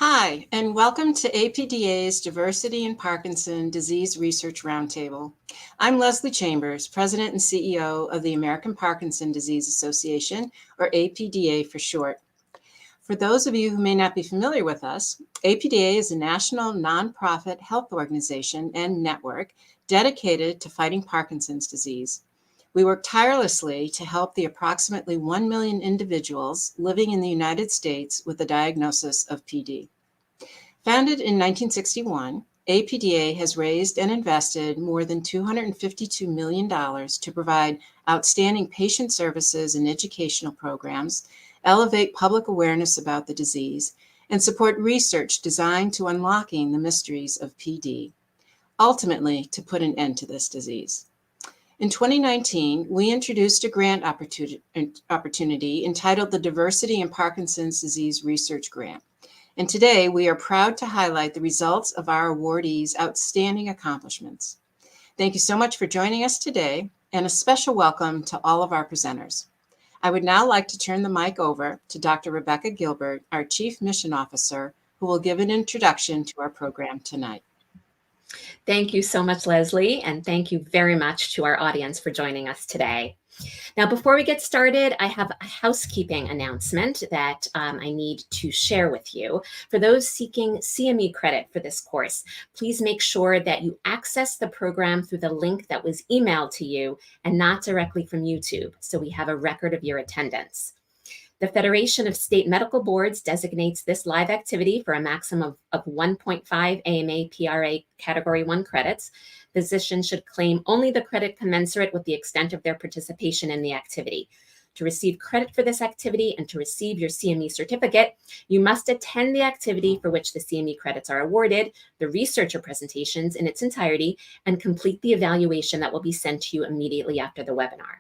Hi, and welcome to APDA's Diversity in Parkinson Disease Research Roundtable. I'm Leslie Chambers, President and CEO of the American Parkinson Disease Association, or APDA for short. For those of you who may not be familiar with us, APDA is a national nonprofit health organization and network dedicated to fighting Parkinson's disease. We work tirelessly to help the approximately 1 million individuals living in the United States with a diagnosis of PD. Founded in 1961, APDA has raised and invested more than $252 million to provide outstanding patient services and educational programs, elevate public awareness about the disease, and support research designed to unlocking the mysteries of PD, ultimately to put an end to this disease. In 2019, we introduced a grant opportunity entitled the Diversity in Parkinson's Disease Research Grant. And today we are proud to highlight the results of our awardees' outstanding accomplishments. Thank you so much for joining us today, and a special welcome to all of our presenters. I would now like to turn the mic over to Dr. Rebecca Gilbert, our Chief Mission Officer, who will give an introduction to our program tonight. Thank you so much, Leslie, and thank you very much to our audience for joining us today. Now, before we get started, I have a housekeeping announcement that I need to share with you. For those seeking CME credit for this course, please make sure that you access the program through the link that was emailed to you and not directly from YouTube, so we have a record of your attendance. The Federation of State Medical Boards designates this live activity for a maximum of 1.5 AMA PRA Category 1 credits. Physicians should claim only the credit commensurate with the extent of their participation in the activity. To receive credit for this activity and to receive your CME certificate, you must attend the activity for which the CME credits are awarded, the researcher presentations in its entirety, and complete the evaluation that will be sent to you immediately after the webinar.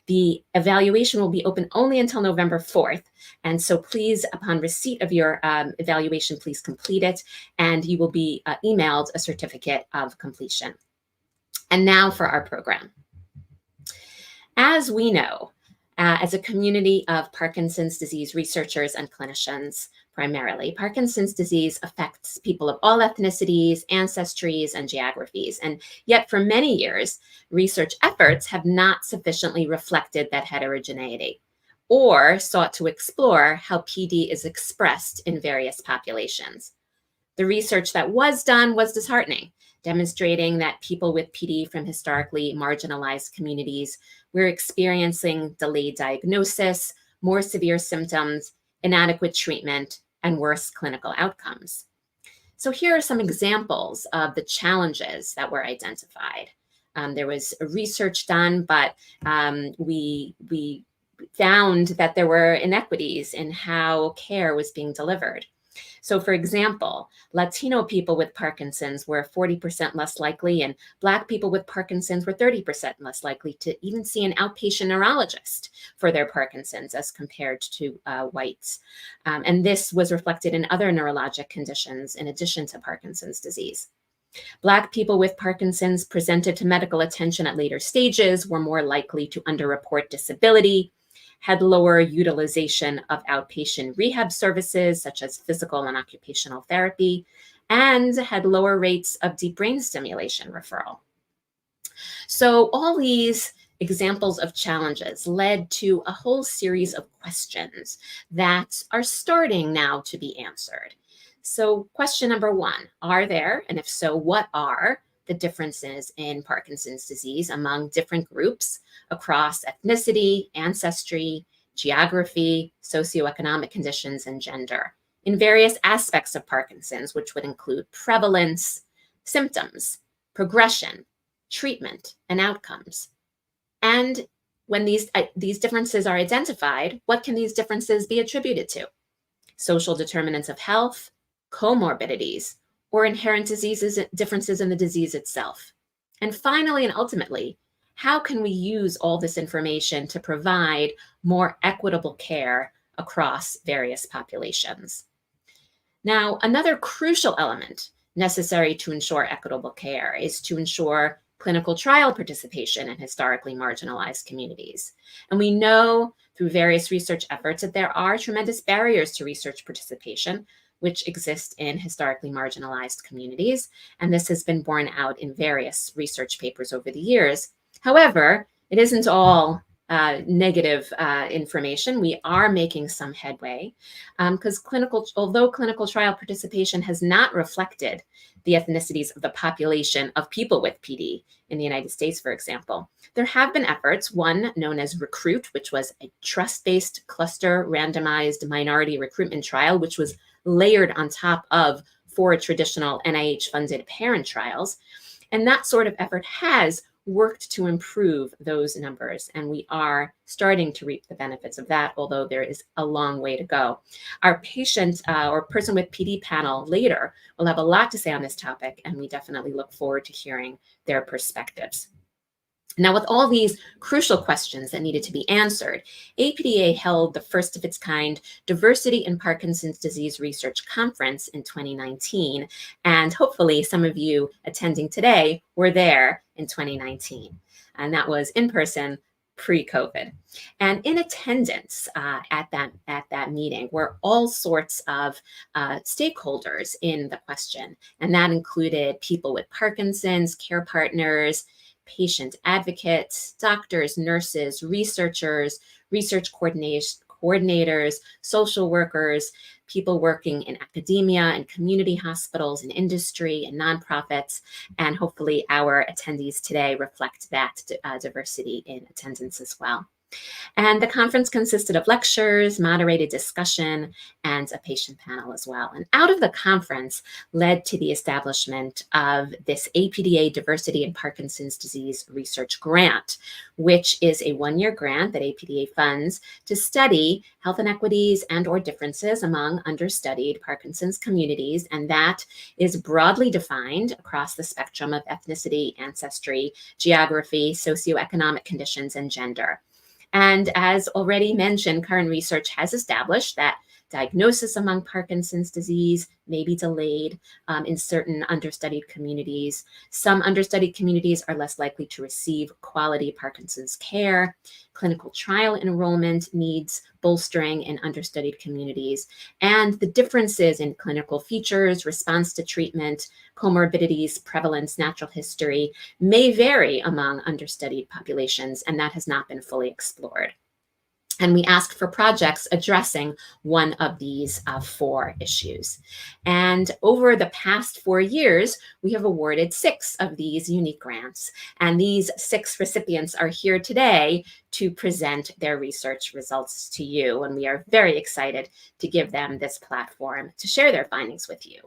The evaluation will be open only until November 4th. And so please, upon receipt of your evaluation, please complete it, and you will be emailed a certificate of completion. And now for our program. As we know, as a community of Parkinson's disease researchers and clinicians, primarily, Parkinson's disease affects people of all ethnicities, ancestries, and geographies. And yet for many years, research efforts have not sufficiently reflected that heterogeneity or sought to explore how PD is expressed in various populations. The research that was done was disheartening, demonstrating that people with PD from historically marginalized communities were experiencing delayed diagnosis, more severe symptoms, inadequate treatment, and worse clinical outcomes. So here are some examples of the challenges that were identified. There was research done, but we found that there were inequities in how care was being delivered. So for example, Latino people with Parkinson's were 40% less likely, and Black people with Parkinson's were 30% less likely to even see an outpatient neurologist for their Parkinson's as compared to whites. And this was reflected in other neurologic conditions in addition to Parkinson's disease. Black people with Parkinson's presented to medical attention at later stages were more likely to underreport disability, had lower utilization of outpatient rehab services, such as physical and occupational therapy, and had lower rates of deep brain stimulation referral. So all these examples of challenges led to a whole series of questions that are starting now to be answered. So question number one, are there, and if so, what are the differences in Parkinson's disease among different groups across ethnicity, ancestry, geography, socioeconomic conditions, and gender in various aspects of Parkinson's, which would include prevalence, symptoms, progression, treatment, and outcomes. And when these differences are identified, what can these differences be attributed to? Social determinants of health, comorbidities, or inherent differences in the disease itself. And finally, and ultimately, how can we use all this information to provide more equitable care across various populations? Now, another crucial element necessary to ensure equitable care is to ensure clinical trial participation in historically marginalized communities. And we know through various research efforts that there are tremendous barriers to research participation, which exist in historically marginalized communities. And this has been borne out in various research papers over the years. However, it isn't all negative information. We are making some headway because although clinical trial participation has not reflected the ethnicities of the population of people with PD in the United States, for example, there have been efforts, one known as RECRUIT, which was a trust-based cluster randomized minority recruitment trial, which was layered on top of 4 traditional NIH-funded parent trials. And that sort of effort has worked to improve those numbers, and we are starting to reap the benefits of that, although there is a long way to go. Our patient or person with PD panel later will have a lot to say on this topic, and we definitely look forward to hearing their perspectives. Now, with all these crucial questions that needed to be answered, APDA held the first of its kind Diversity in Parkinson's Disease Research Conference in 2019. And hopefully some of you attending today were there in 2019. And that was in person pre-COVID. And in attendance at that meeting were all sorts of stakeholders in the question. And that included people with Parkinson's, care partners, patient advocates, doctors, nurses, researchers, research coordinators, social workers, people working in academia and community hospitals and industry and nonprofits. And hopefully our attendees today reflect that diversity in attendance as well. And the conference consisted of lectures, moderated discussion, and a patient panel as well. And out of the conference led to the establishment of this APDA Diversity in Parkinson's Disease Research Grant, which is a 1-year grant that APDA funds to study health inequities and or differences among understudied Parkinson's communities. And that is broadly defined across the spectrum of ethnicity, ancestry, geography, socioeconomic conditions, and gender. And as already mentioned, current research has established that diagnosis among Parkinson's disease may be delayed in certain understudied communities. Some understudied communities are less likely to receive quality Parkinson's care. Clinical trial enrollment needs bolstering in understudied communities. And the differences in clinical features, response to treatment, comorbidities, prevalence, natural history may vary among understudied populations, and that has not been fully explored. And we asked for projects addressing one of these 4 issues. And over the past 4 years, we have awarded 6 of these unique grants. And these 6 recipients are here today to present their research results to you. And we are very excited to give them this platform to share their findings with you.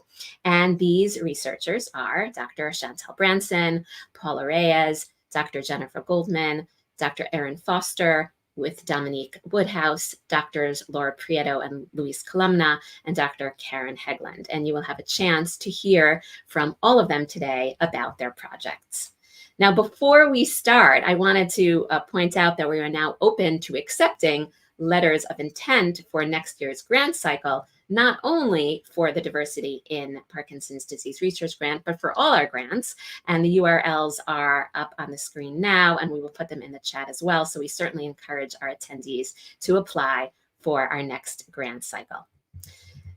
And these researchers are Dr. Chantel Branson, Paula Reyes, Dr. Jennifer Goldman, Dr. Erin Foster, with Dominique Woodhouse, Drs. Laura Prieto and Luis Columna, and Dr. Karen Hegland. And you will have a chance to hear from all of them today about their projects. Now, before we start, I wanted to point out that we are now open to accepting letters of intent for next year's grant cycle, not only for the Diversity in Parkinson's Disease Research Grant, but for all our grants. And the URLs are up on the screen now, and we will put them in the chat as well. So we certainly encourage our attendees to apply for our next grant cycle.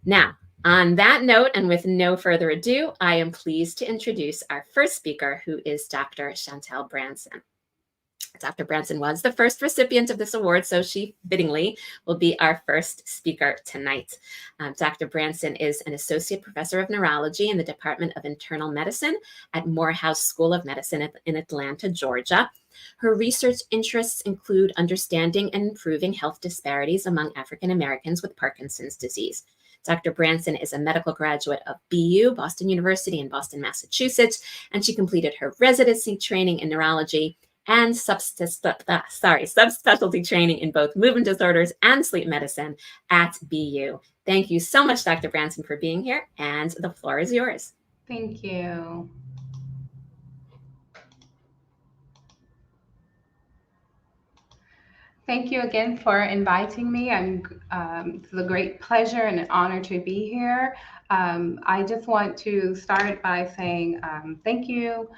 Now, on that note, and with no further ado, I am pleased to introduce our first speaker, who is Dr. Chantel Branson. Dr. Branson was the first recipient of this award, so she fittingly will be our first speaker tonight. Dr. Branson is an associate professor of neurology in the Department of Internal Medicine at Morehouse School of Medicine in Atlanta, Georgia. Her research interests include understanding and improving health disparities among African Americans with Parkinson's disease. Dr. Branson is a medical graduate of BU, Boston University in Boston, Massachusetts, and she completed her residency training in neurology and subspecialty training in both movement disorders and sleep medicine at BU. Thank you so much, Dr. Branson, for being here, and the floor is yours. Thank you. Thank you again for inviting me. It's a great pleasure and an honor to be here. I just want to start by saying thank you.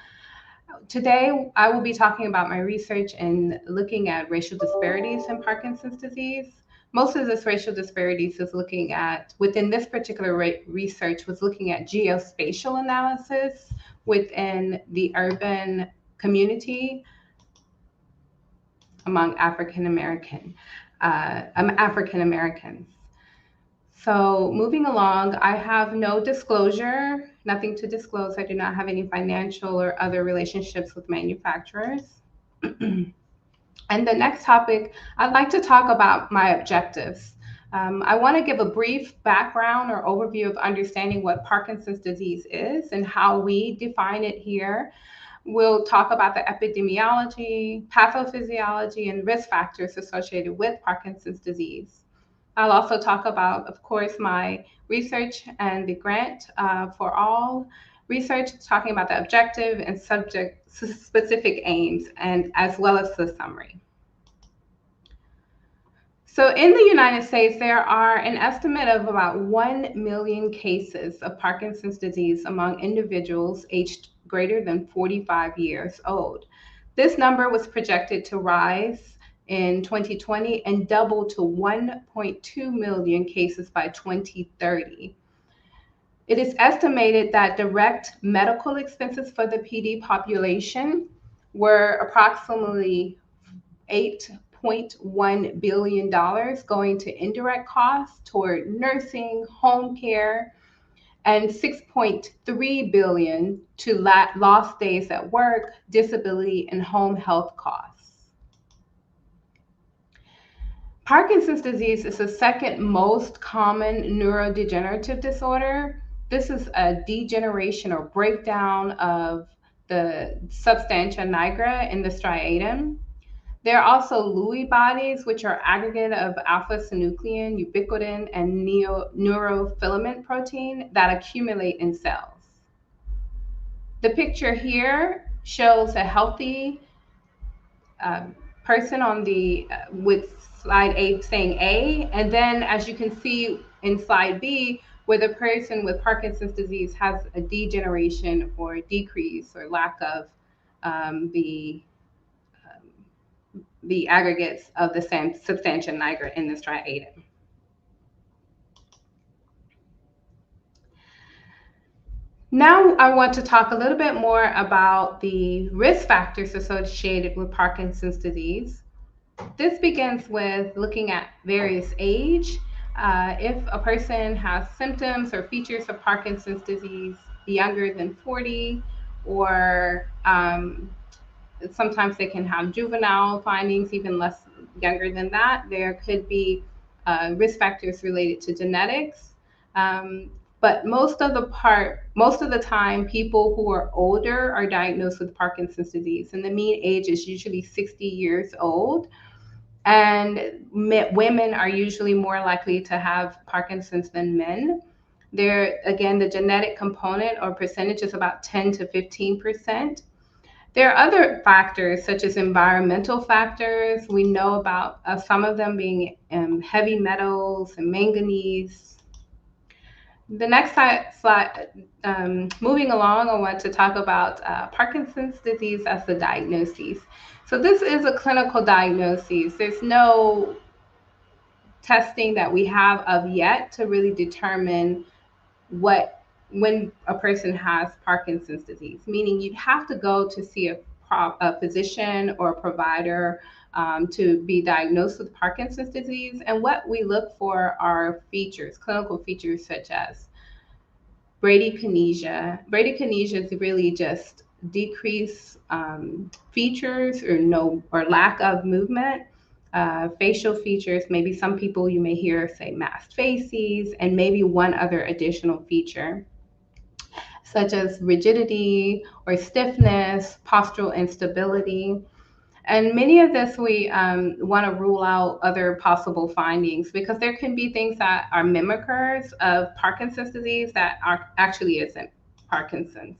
Today, I will be talking about my research in looking at racial disparities in Parkinson's disease. most of this racial disparities is looking at, within this particular research, was looking at geospatial analysis within the urban community among African Americans. So moving along, I have no disclosure, nothing to disclose. I do not have any financial or other relationships with manufacturers. And the next topic, I'd like to talk about my objectives. I want to give a brief background or overview of understanding what Parkinson's disease is and how we define it here. We'll talk about the epidemiology, pathophysiology, and risk factors associated with Parkinson's disease. I'll also talk about, of course, my research and the grant for all research, talking about the objective and subject-specific aims, and as well as the summary. So in the United States, there are an estimate of about 1 million cases of Parkinson's disease among individuals aged greater than 45 years old. This number was projected to rise in 2020 and double to 1.2 million cases by 2030. It is estimated that direct medical expenses for the PD population were approximately $8.1 billion, going to indirect costs toward nursing, home care, and $6.3 billion to lost days at work, disability, and home health costs. Parkinson's disease is the second most common neurodegenerative disorder. This is a degeneration or breakdown of the substantia nigra in the striatum. There are also Lewy bodies, which are aggregate of alpha-synuclein, ubiquitin, and neurofilament protein that accumulate in cells. The picture here shows a healthy person on the with slide A saying A, and then as you can see in slide B, where the person with Parkinson's disease has a degeneration or decrease or lack of the aggregates of the substantia nigra in the striatum. Now I want to talk a little bit more about the risk factors associated with Parkinson's disease. This begins with looking at various age. If a person has symptoms or features of Parkinson's disease younger than 40, or sometimes they can have juvenile findings, even less younger than that. There could be risk factors related to genetics. But most of the time, people who are older are diagnosed with Parkinson's disease, and the mean age is usually 60 years old. And women are usually more likely to have Parkinson's than men. There, again, the genetic component or percentage is about 10 to 15%. There are other factors such as environmental factors. We know about some of them being heavy metals and manganese. The next slide, moving along, I want to talk about Parkinson's disease as the diagnosis. So this is a clinical diagnosis. There's no testing that we have of yet to really determine when a person has Parkinson's disease, meaning you'd have to go to see a physician or a provider to be diagnosed with Parkinson's disease. And what we look for are features, clinical features such as bradykinesia. Bradykinesia is really just decreased features or lack of movement. Facial features, maybe some people you may hear say masked faces, and maybe one other additional feature, such as rigidity or stiffness, postural instability. And many of this we want to rule out other possible findings, because there can be things that are mimickers of Parkinson's disease that actually isn't Parkinson's.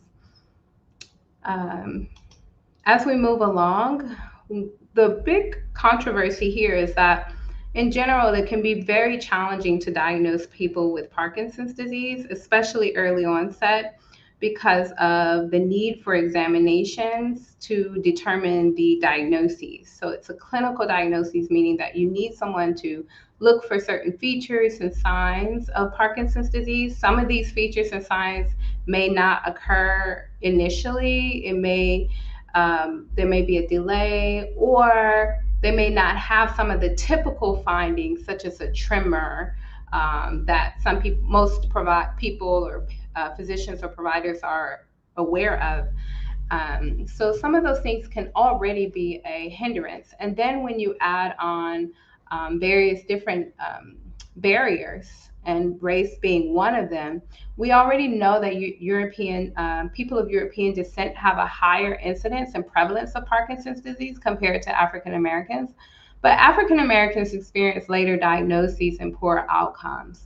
As we move along, the big controversy here is that in general, it can be very challenging to diagnose people with Parkinson's disease, especially early onset, because of the need for examinations to determine the diagnoses. So it's a clinical diagnosis, meaning that you need someone to look for certain features and signs of Parkinson's disease. Some of these features and signs may not occur initially. There may be a delay, or they may not have some of the typical findings, such as a tremor, that most people or physicians or providers are aware of. So some of those things can already be a hindrance. And then when you add on various different barriers, and race being one of them, we already know that people of European descent have a higher incidence and prevalence of Parkinson's disease compared to African Americans. But African Americans experience later diagnoses and poor outcomes.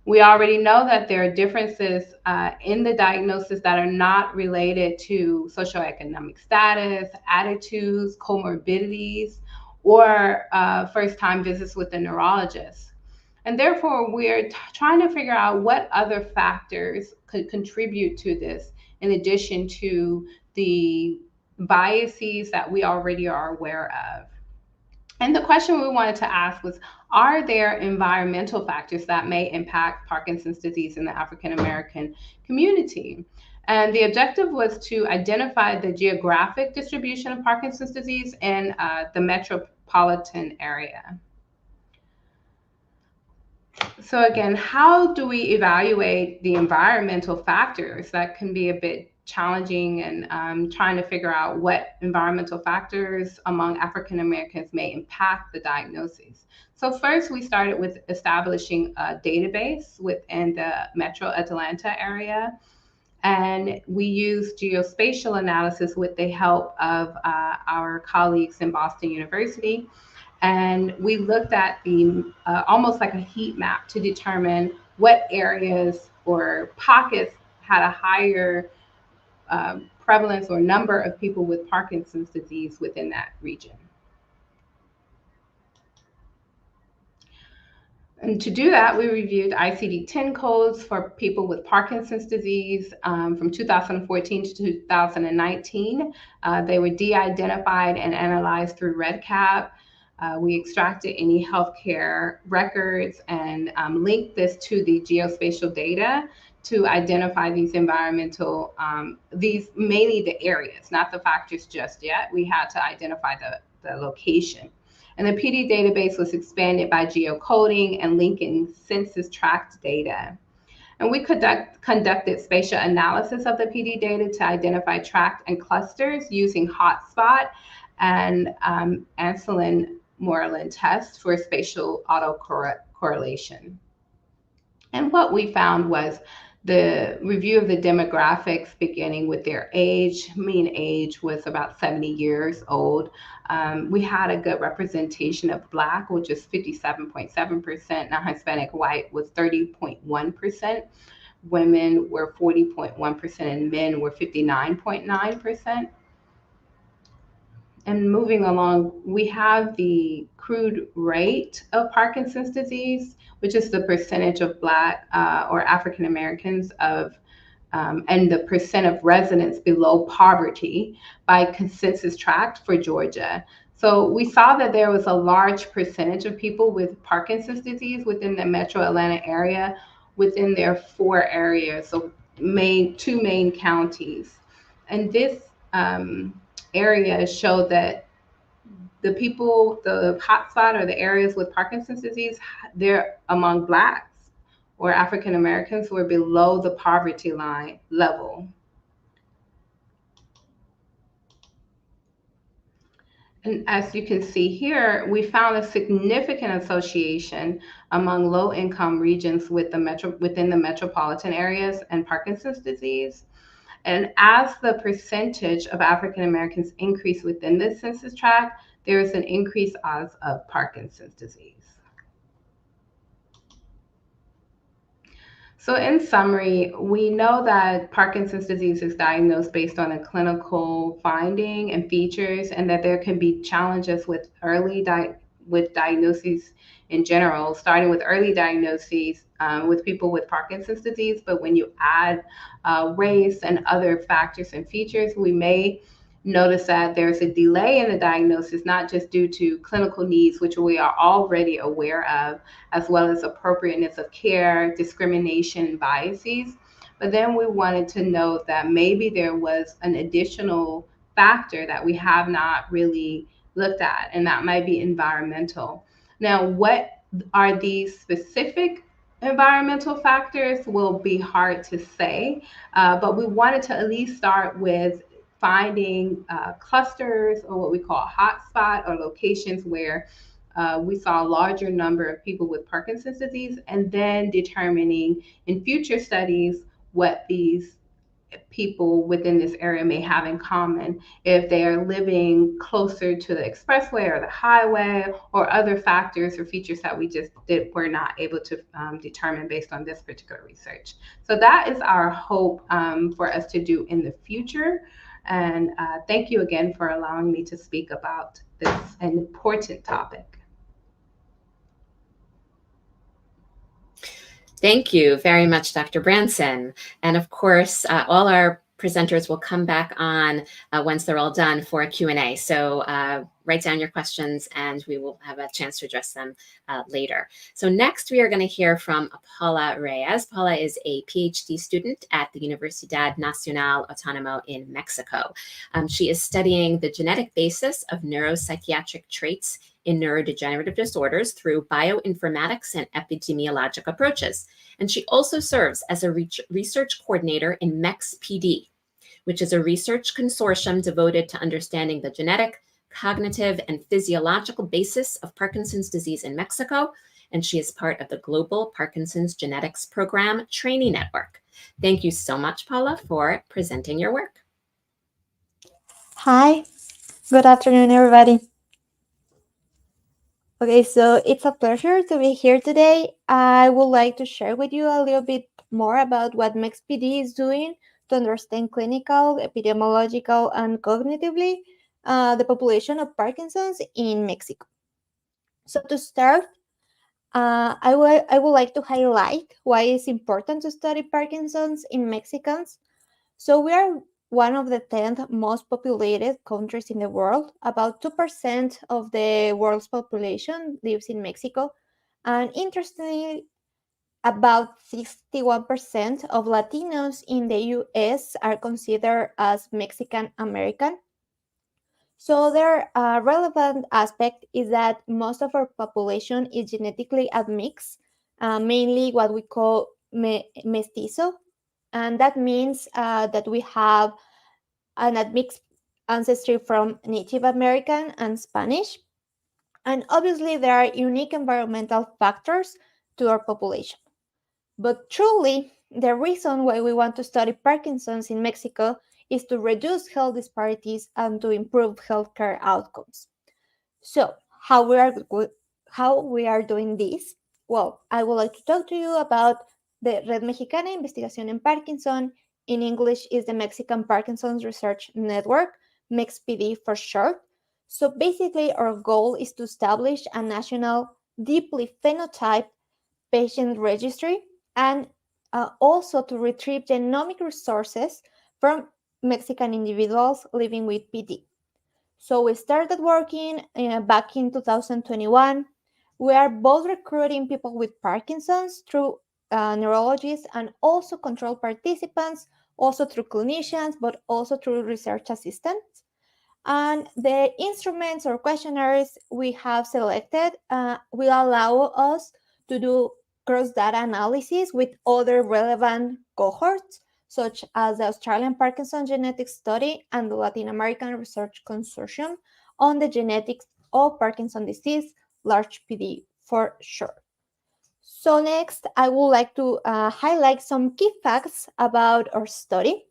We already know that there are differences in the diagnosis that are not related to socioeconomic status, attitudes, comorbidities, or first-time visits with a neurologist. And therefore, we're trying to figure out what other factors could contribute to this, in addition to the biases that we already are aware of. And the question we wanted to ask was, are there environmental factors that may impact Parkinson's disease in the African American community? And the objective was to identify the geographic distribution of Parkinson's disease in the metropolitan area. So again, how do we evaluate the environmental factors? That can be a bit challenging, and trying to figure out what environmental factors among African Americans may impact the diagnoses. So first, we started with establishing a database within the Metro Atlanta area. And we used geospatial analysis with the help of our colleagues in Boston University. And we looked at the almost like a heat map to determine what areas or pockets had a higher prevalence or number of people with Parkinson's disease within that region. And to do that, we reviewed ICD-10 codes for people with Parkinson's disease from 2014 to 2019. They were de-identified and analyzed through REDCap. We extracted any healthcare records and linked this to the geospatial data to identify these environmental, mainly the areas, not the factors just yet. We had to identify the location. And the PD database was expanded by geocoding and linking census tract data. And we conducted spatial analysis of the PD data to identify tract and clusters using hotspot and Anselin-Moreland tests for spatial autocorrelation. And what we found was the review of the demographics, beginning with their age. Mean age was about 70 years old. We had a good representation of Black, which is 57.7%. Now Hispanic white was 30.1%. Women were 40.1%, and men were 59.9%. And moving along, we have the crude rate of Parkinson's disease, which is the percentage of Black or African Americans and the percent of residents below poverty by census tract for Georgia. So we saw that there was a large percentage of people with Parkinson's disease within the Metro Atlanta area, within their 4 areas, so two main counties. And this area showed that the hotspot or the areas with Parkinson's disease, they're among Blacks or African Americans who are below the poverty line level. And as you can see here, we found a significant association among low-income regions within the metropolitan areas and Parkinson's disease. And as the percentage of African Americans increase within the census tract, there is an increased odds of Parkinson's disease. So in summary, we know that Parkinson's disease is diagnosed based on a clinical finding and features, and that there can be challenges with with diagnoses in general, starting with early diagnoses with people with Parkinson's disease. But when you add race and other factors and features, we may notice that there's a delay in the diagnosis, not just due to clinical needs, which we are already aware of, as well as appropriateness of care, discrimination, biases. But then we wanted to note that maybe there was an additional factor that we have not really looked at, and that might be environmental. Now, what are these specific environmental factors will be hard to say, but we wanted to at least start with finding clusters, or what we call hotspot, or locations where we saw a larger number of people with Parkinson's disease, and then determining in future studies what these people within this area may have in common, if they are living closer to the expressway or the highway, or other factors or features that were not able to determine based on this particular research. So that is our hope for us to do in the future. And thank you again for allowing me to speak about this important topic. Thank you very much, Dr. Branson. And of course, all our presenters will come back on once they're all done for a Q&A. So write down your questions and we will have a chance to address them later. So next we are going to hear from Paula Reyes. Paula is a PhD student at the Universidad Nacional Autónoma in Mexico. She is studying the genetic basis of neuropsychiatric traits in neurodegenerative disorders through bioinformatics and epidemiologic approaches. And she also serves as a research coordinator in MEXPD, which is a research consortium devoted to understanding the genetic, cognitive, and physiological basis of Parkinson's disease in Mexico. And she is part of the Global Parkinson's Genetics Program Training Network. Thank you so much, Paula, for presenting your work. Hi, good afternoon, everybody. Okay, so it's a pleasure to be here today. I would like to share with you a little bit more about what MEXPD is doing to understand clinical, epidemiological, and cognitively the population of Parkinson's in Mexico. So to start, I would like to highlight why it's important to study Parkinson's in Mexicans. So we are one of the 10th most populated countries in the world. About 2% of the world's population lives in Mexico. And interestingly, about 61% of Latinos in the US are considered as Mexican American. So their relevant aspect is that most of our population is genetically admixed, mainly what we call mestizo. And that means that we have an admixed ancestry from Native American and Spanish. And obviously, there are unique environmental factors to our population. But truly, the reason why we want to study Parkinson's in Mexico is to reduce health disparities and to improve healthcare outcomes. So, how we are doing this? Well, I would like to talk to you about the Red Mexicana Investigación en Parkinson. In English is the Mexican Parkinson's Research Network, MEXPD for short. So basically, our goal is to establish a national, deeply phenotyped patient registry and also to retrieve genomic resources from Mexican individuals living with PD. So we started working back in 2021. We are both recruiting people with Parkinson's through neurologists and also control participants, also through clinicians, but also through research assistants. And the instruments or questionnaires we have selected will allow us to do cross-data analysis with other relevant cohorts, such as the Australian Parkinson Genetics Study and the Latin American Research Consortium on the genetics of Parkinson's disease, large PD for short. So next, I would like to highlight some key facts about our study.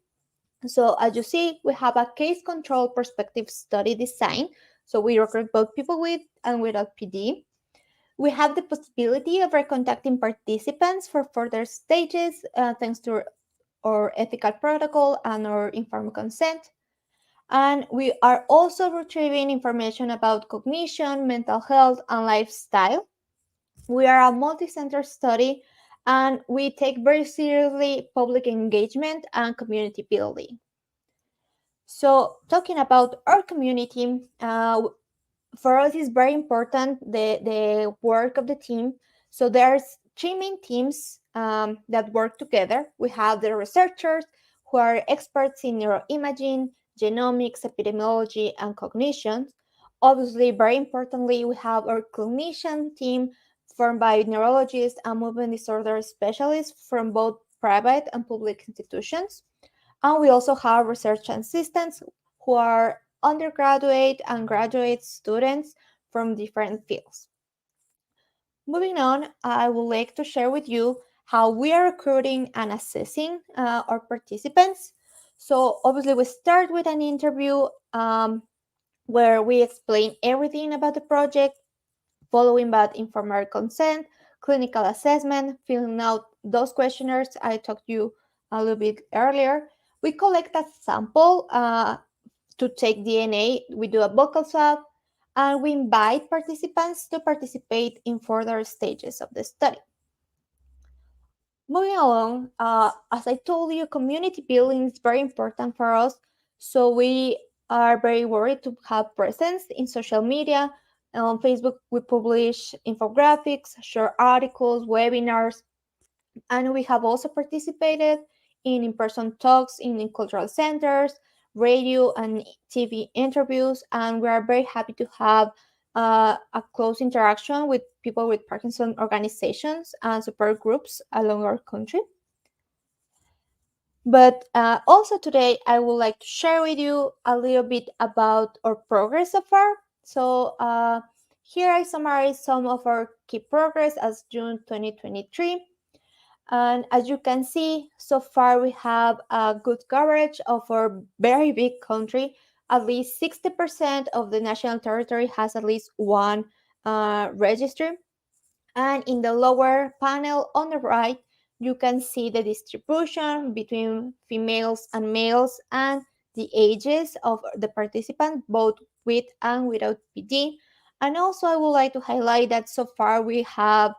So as you see, we have a case control perspective study design. So we recruit both people with and without PD. We have the possibility of recontacting participants for further stages thanks to our ethical protocol and our informed consent. And we are also retrieving information about cognition, mental health, and lifestyle. We are a multi-center study and we take very seriously public engagement and community building. So talking about our community, for us it's very important the work of the team. So there's three main teams that work together. We have the researchers who are experts in neuroimaging, genomics, epidemiology, and cognition. Obviously, very importantly, we have our clinician team formed by neurologists and movement disorder specialists from both private and public institutions. And we also have research assistants who are undergraduate and graduate students from different fields. Moving on, I would like to share with you how we are recruiting and assessing our participants. So obviously we start with an interview where we explain everything about the project, following by informed consent, clinical assessment, filling out those questionnaires I talked to you a little bit earlier. We collect a sample to take DNA, we do a vocal swab, and we invite participants to participate in further stages of the study. Moving along, as I told you, community building is very important for us. So we are very worried to have presence in social media. On Facebook, we publish infographics, share articles, webinars, and we have also participated in-person talks in cultural centers, radio and TV interviews, and we are very happy to have a close interaction with people with Parkinson organizations and support groups along our country. But also today, I would like to share with you a little bit about our progress so far. So here I summarize some of our key progress as June 2023. And as you can see, so far we have a good coverage of our very big country. At least 60% of the national territory has at least one registry. And in the lower panel on the right, you can see the distribution between females and males and the ages of the participant, both with and without PD. And also, I would like to highlight that so far we have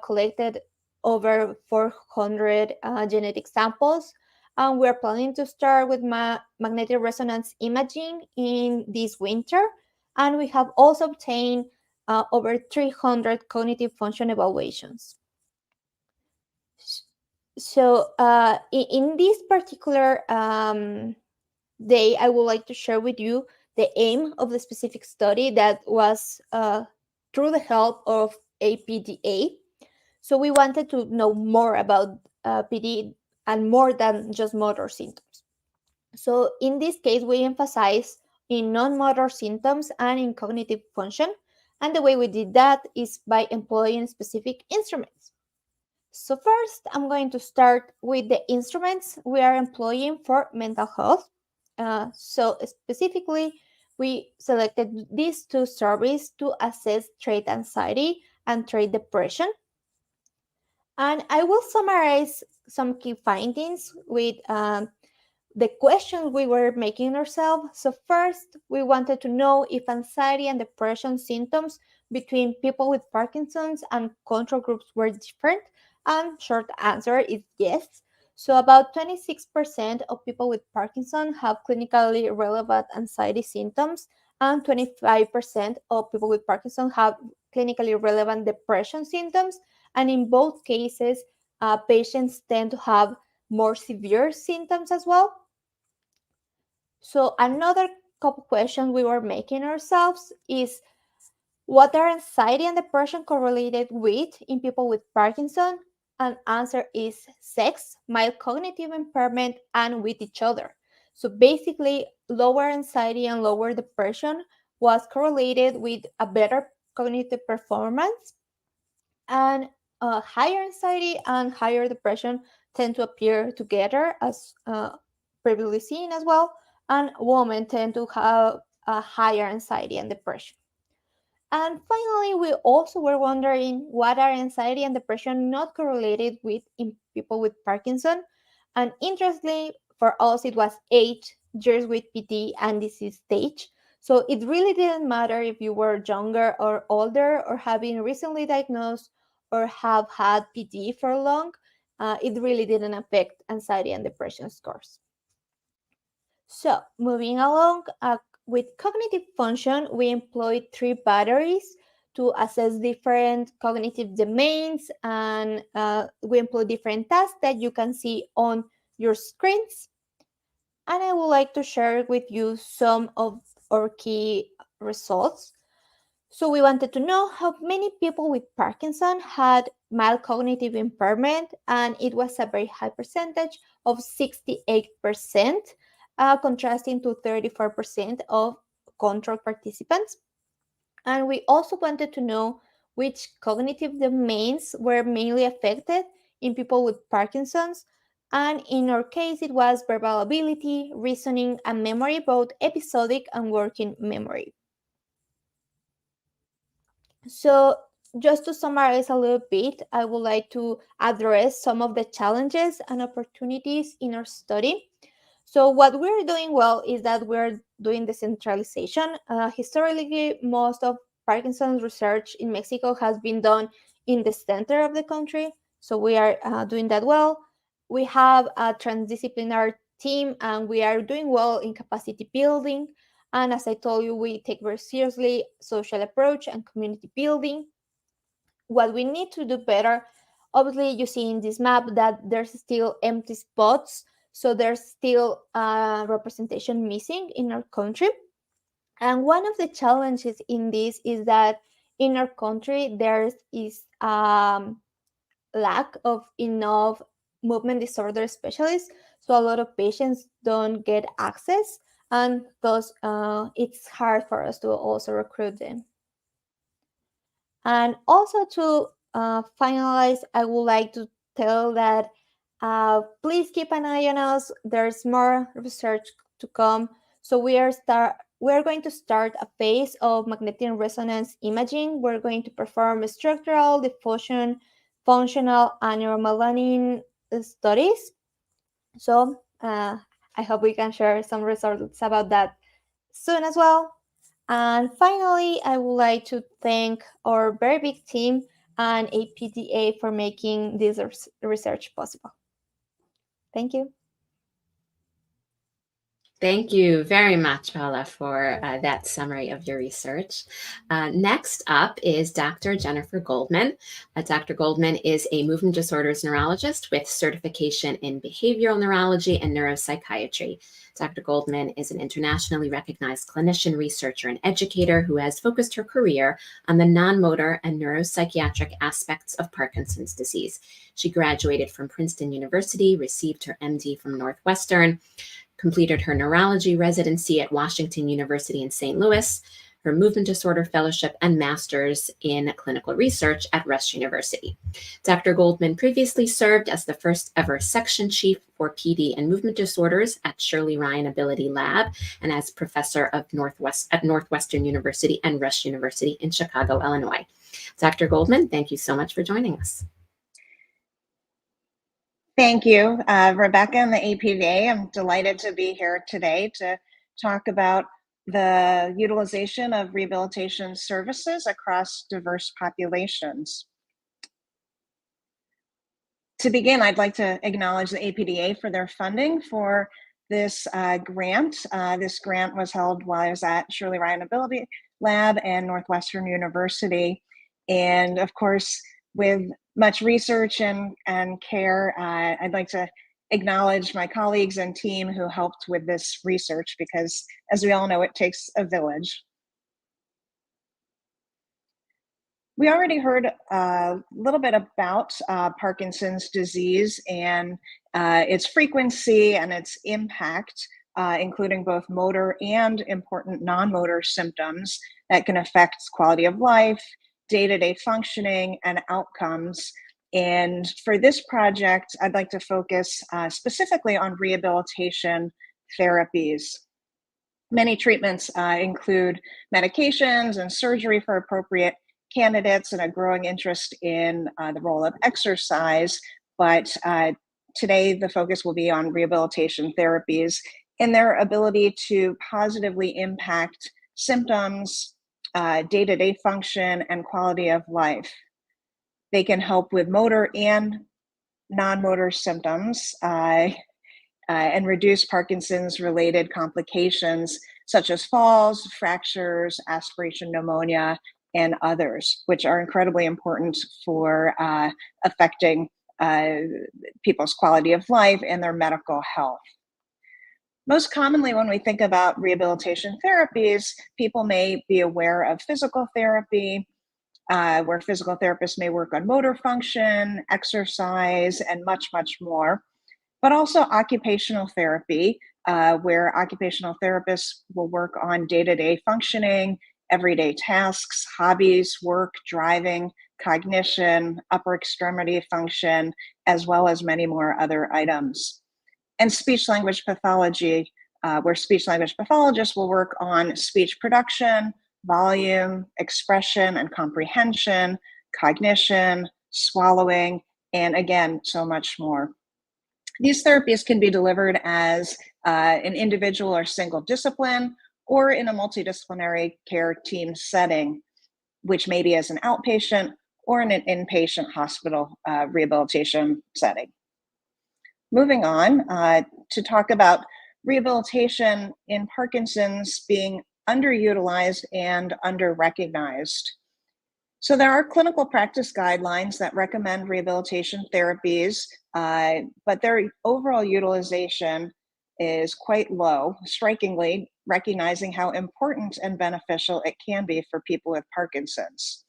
collected over 400 genetic samples. And we're planning to start with magnetic resonance imaging in this winter. And we have also obtained over 300 cognitive function evaluations. So in this particular day, I would like to share with you the aim of the specific study that was through the help of APDA. So we wanted to know more about PD and more than just motor symptoms. So in this case, we emphasize in non-motor symptoms and in cognitive function. And the way we did that is by employing specific instruments. So first, I'm going to start with the instruments we are employing for mental health. So specifically, we selected these two surveys to assess trait anxiety and trait depression. And I will summarize some key findings with the questions we were making ourselves. So first, we wanted to know if anxiety and depression symptoms between people with Parkinson's and control groups were different. And short answer is yes. So about 26% of people with Parkinson have clinically relevant anxiety symptoms, and 25% of people with Parkinson have clinically relevant depression symptoms. And in both cases, patients tend to have more severe symptoms as well. So another couple questions we were making ourselves is, what are anxiety and depression correlated with in people with Parkinson? And answer is sex, mild cognitive impairment, and with each other. So basically, lower anxiety and lower depression was correlated with a better cognitive performance, and higher anxiety and higher depression tend to appear together, as previously seen as well, and women tend to have a higher anxiety and depression. And finally, we also were wondering, what are anxiety and depression not correlated with in people with Parkinson? And interestingly, for us, it was 8 years with PD and disease stage. So it really didn't matter if you were younger or older or have been recently diagnosed or have had PD for long. It really didn't affect anxiety and depression scores. So moving along, with cognitive function, we employed 3 batteries to assess different cognitive domains, and we employ different tasks that you can see on your screens. And I would like to share with you some of our key results. So we wanted to know how many people with Parkinson had mild cognitive impairment, and it was a very high percentage of 68%, contrasting to 34% of control participants. And we also wanted to know which cognitive domains were mainly affected in people with Parkinson's. And in our case, it was verbal ability, reasoning, and memory, both episodic and working memory. So, just to summarize a little bit, I would like to address some of the challenges and opportunities in our study. So, what we're doing well is that we're doing decentralization. Historically, most of Parkinson's research in Mexico has been done in the center of the country. So, we are doing that well. We have a transdisciplinary team, and we are doing well in capacity building. And as I told you, we take very seriously social approach and community building. What we need to do better, obviously, you see in this map that there's still empty spots. So there's still representation missing in our country. And one of the challenges in this is that in our country, there is lack of enough movement disorder specialists. So a lot of patients don't get access, and thus it's hard for us to also recruit them. And also to finalize, I would like to tell that please keep an eye on us. There's more research to come. So we're going to start a phase of magnetic resonance imaging. We're going to perform structural, diffusion, functional, and neuromelanin studies. So I hope we can share some results about that soon as well. And finally, I would like to thank our very big team and APDA for making this research possible. Thank you. Thank you very much, Paula, for that summary of your research. Next up is Dr. Jennifer Goldman. Dr. Goldman is a movement disorders neurologist with certification in behavioral neurology and neuropsychiatry. Dr. Goldman is an internationally recognized clinician, researcher, and educator who has focused her career on the non-motor and neuropsychiatric aspects of Parkinson's disease. She graduated from Princeton University, received her MD from Northwestern, completed her neurology residency at Washington University in St. Louis, her movement disorder fellowship, and master's in clinical research at Rush University. Dr. Goldman previously served as the first ever section chief for PD and movement disorders at Shirley Ryan Ability Lab and as professor of Northwestern University and Rush University in Chicago, Illinois. Dr. Goldman, thank you so much for joining us. Thank you, Rebecca and the APDA. I'm delighted to be here today to talk about the utilization of rehabilitation services across diverse populations. To begin, I'd like to acknowledge the APDA for their funding for this grant. This grant was held while I was at Shirley Ryan Ability Lab and Northwestern University. And of course, with much research and care, I'd like to acknowledge my colleagues and team who helped with this research because, as we all know, it takes a village. We already heard a little bit about Parkinson's disease and its frequency and its impact, including both motor and important non-motor symptoms that can affect quality of life, day-to-day functioning, and outcomes. And for this project, I'd like to focus specifically on rehabilitation therapies. Many treatments include medications and surgery for appropriate candidates and a growing interest in the role of exercise, but today the focus will be on rehabilitation therapies and their ability to positively impact symptoms, day-to-day function, and quality of life. They can help with motor and non-motor symptoms and reduce Parkinson's-related complications such as falls, fractures, aspiration pneumonia, and others, which are incredibly important for affecting people's quality of life and their medical health. Most commonly, when we think about rehabilitation therapies, people may be aware of physical therapy, where physical therapists may work on motor function, exercise, and much, much more. But also occupational therapy, where occupational therapists will work on day-to-day functioning, everyday tasks, hobbies, work, driving, cognition, upper extremity function, as well as many more other items. And speech-language pathology, where speech-language pathologists will work on speech production, volume, expression and comprehension, cognition, swallowing, and again, so much more. These therapies can be delivered as an individual or single discipline, or in a multidisciplinary care team setting, which may be as an outpatient or in an inpatient hospital rehabilitation setting. Moving on to talk about rehabilitation in Parkinson's being underutilized and under-recognized. So there are clinical practice guidelines that recommend rehabilitation therapies, but their overall utilization is quite low, strikingly recognizing how important and beneficial it can be for people with Parkinson's.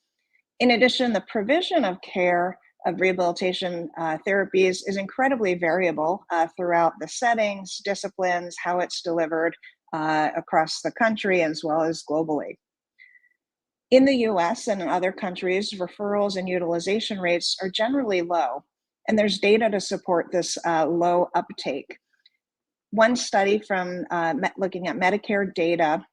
In addition, the provision of care of rehabilitation therapies is incredibly variable throughout the settings, disciplines, how it's delivered across the country as well as globally. In the US and in other countries, referrals and utilization rates are generally low, and there's data to support this low uptake. One study from looking at Medicare data,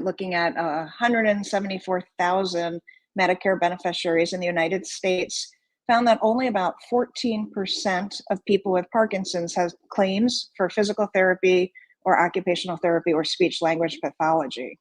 looking at 174,000 Medicare beneficiaries in the United States, found that only about 14% of people with Parkinson's have claims for physical therapy or occupational therapy or speech-language pathology.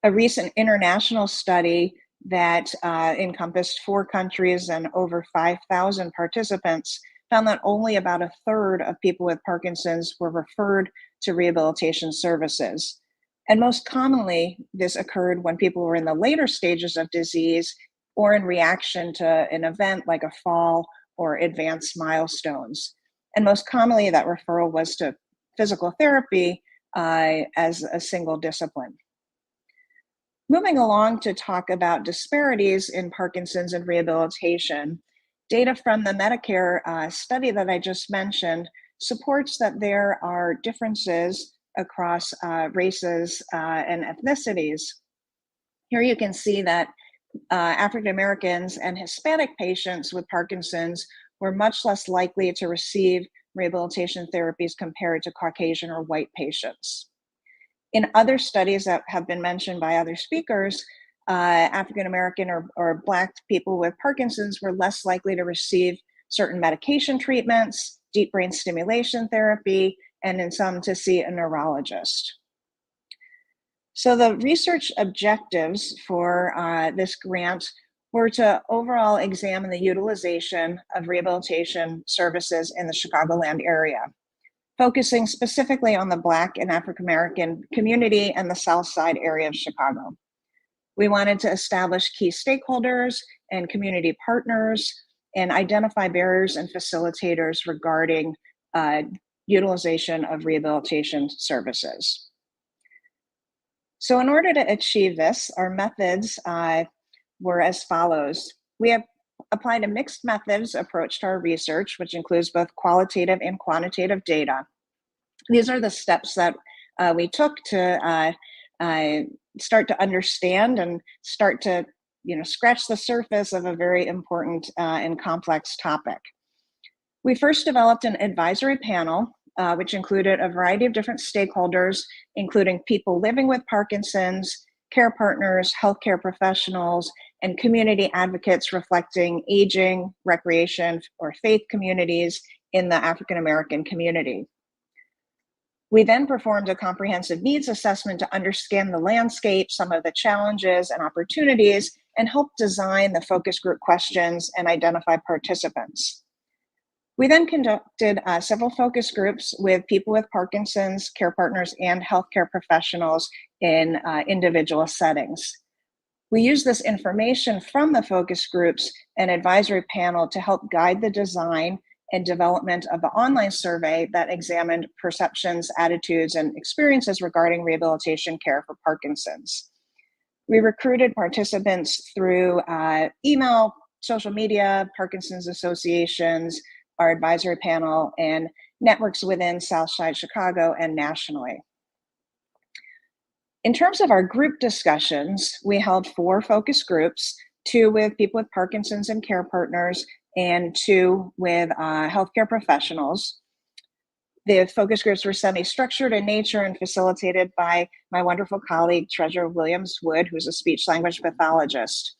A recent international study that encompassed 4 countries and over 5,000 participants found that only about a third of people with Parkinson's were referred to rehabilitation services. And most commonly, this occurred when people were in the later stages of disease or in reaction to an event like a fall or advanced milestones. And most commonly, that referral was to physical therapy as a single discipline. Moving along to talk about disparities in Parkinson's and rehabilitation, data from the Medicare study that I just mentioned supports that there are differences across races and ethnicities. Here you can see that African Americans and Hispanic patients with Parkinson's were much less likely to receive rehabilitation therapies compared to Caucasian or white patients. In other studies that have been mentioned by other speakers, African American or Black people with Parkinson's were less likely to receive certain medication treatments, deep brain stimulation therapy, and in some to see a neurologist. So the research objectives for this grant were to overall examine the utilization of rehabilitation services in the Chicagoland area, focusing specifically on the Black and African American community and the South Side area of Chicago. We wanted to establish key stakeholders and community partners and identify barriers and facilitators regarding utilization of rehabilitation services. So in order to achieve this, our methods were as follows. We have applied a mixed methods approach to our research, which includes both qualitative and quantitative data. These are the steps that we took to start to understand and start to scratch the surface of a very important and complex topic. We first developed an advisory panel, which included a variety of different stakeholders, including people living with Parkinson's, care partners, healthcare professionals, and community advocates reflecting aging, recreation, or faith communities in the African American community. We then performed a comprehensive needs assessment to understand the landscape, some of the challenges and opportunities, and help design the focus group questions and identify participants. We then conducted several focus groups with people with Parkinson's, care partners, and healthcare professionals in individual settings. We use this information from the focus groups and advisory panel to help guide the design and development of the online survey that examined perceptions, attitudes, and experiences regarding rehabilitation care for Parkinson's. We recruited participants through email, social media, Parkinson's associations, our advisory panel, and networks within Southside Chicago and nationally. In terms of our group discussions, we held 4 focus groups, 2 with people with Parkinson's and care partners, and 2 with healthcare professionals. The focus groups were semi-structured in nature and facilitated by my wonderful colleague, Treasurer Williams-Wood, who's a speech-language pathologist.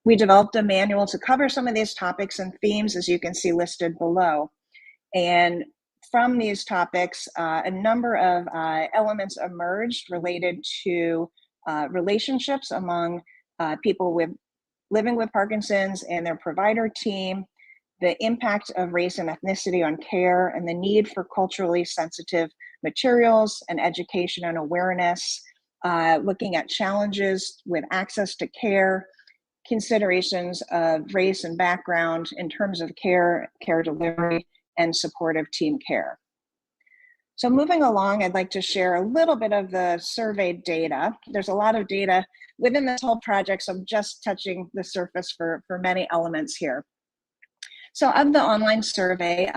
We developed a manual to cover some of these topics and themes, as you can see listed below. And from these topics, a number of elements emerged related to relationships among people living with Parkinson's and their provider team, the impact of race and ethnicity on care, and the need for culturally sensitive materials and education and awareness, looking at challenges with access to care, considerations of race and background in terms of care delivery, and supportive team care. So moving along, I'd like to share a little bit of the survey data. There's a lot of data within this whole project, so I'm just touching the surface for many elements here. So of the online survey,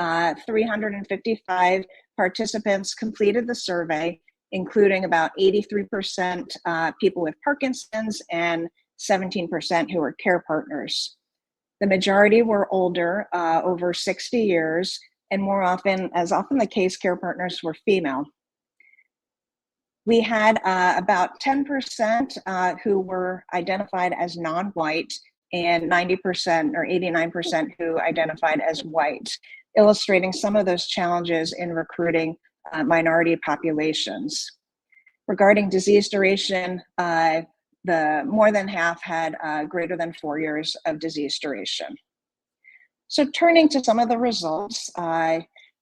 355 participants completed the survey, including about 83% people with Parkinson's and 17% who were care partners. The majority were older, over 60 years, and more often, as often the case, care partners were female. We had about 10% who were identified as non-white and 90% or 89% who identified as white, illustrating some of those challenges in recruiting minority populations. Regarding disease duration, the more than half had greater than 4 years of disease duration. So turning to some of the results,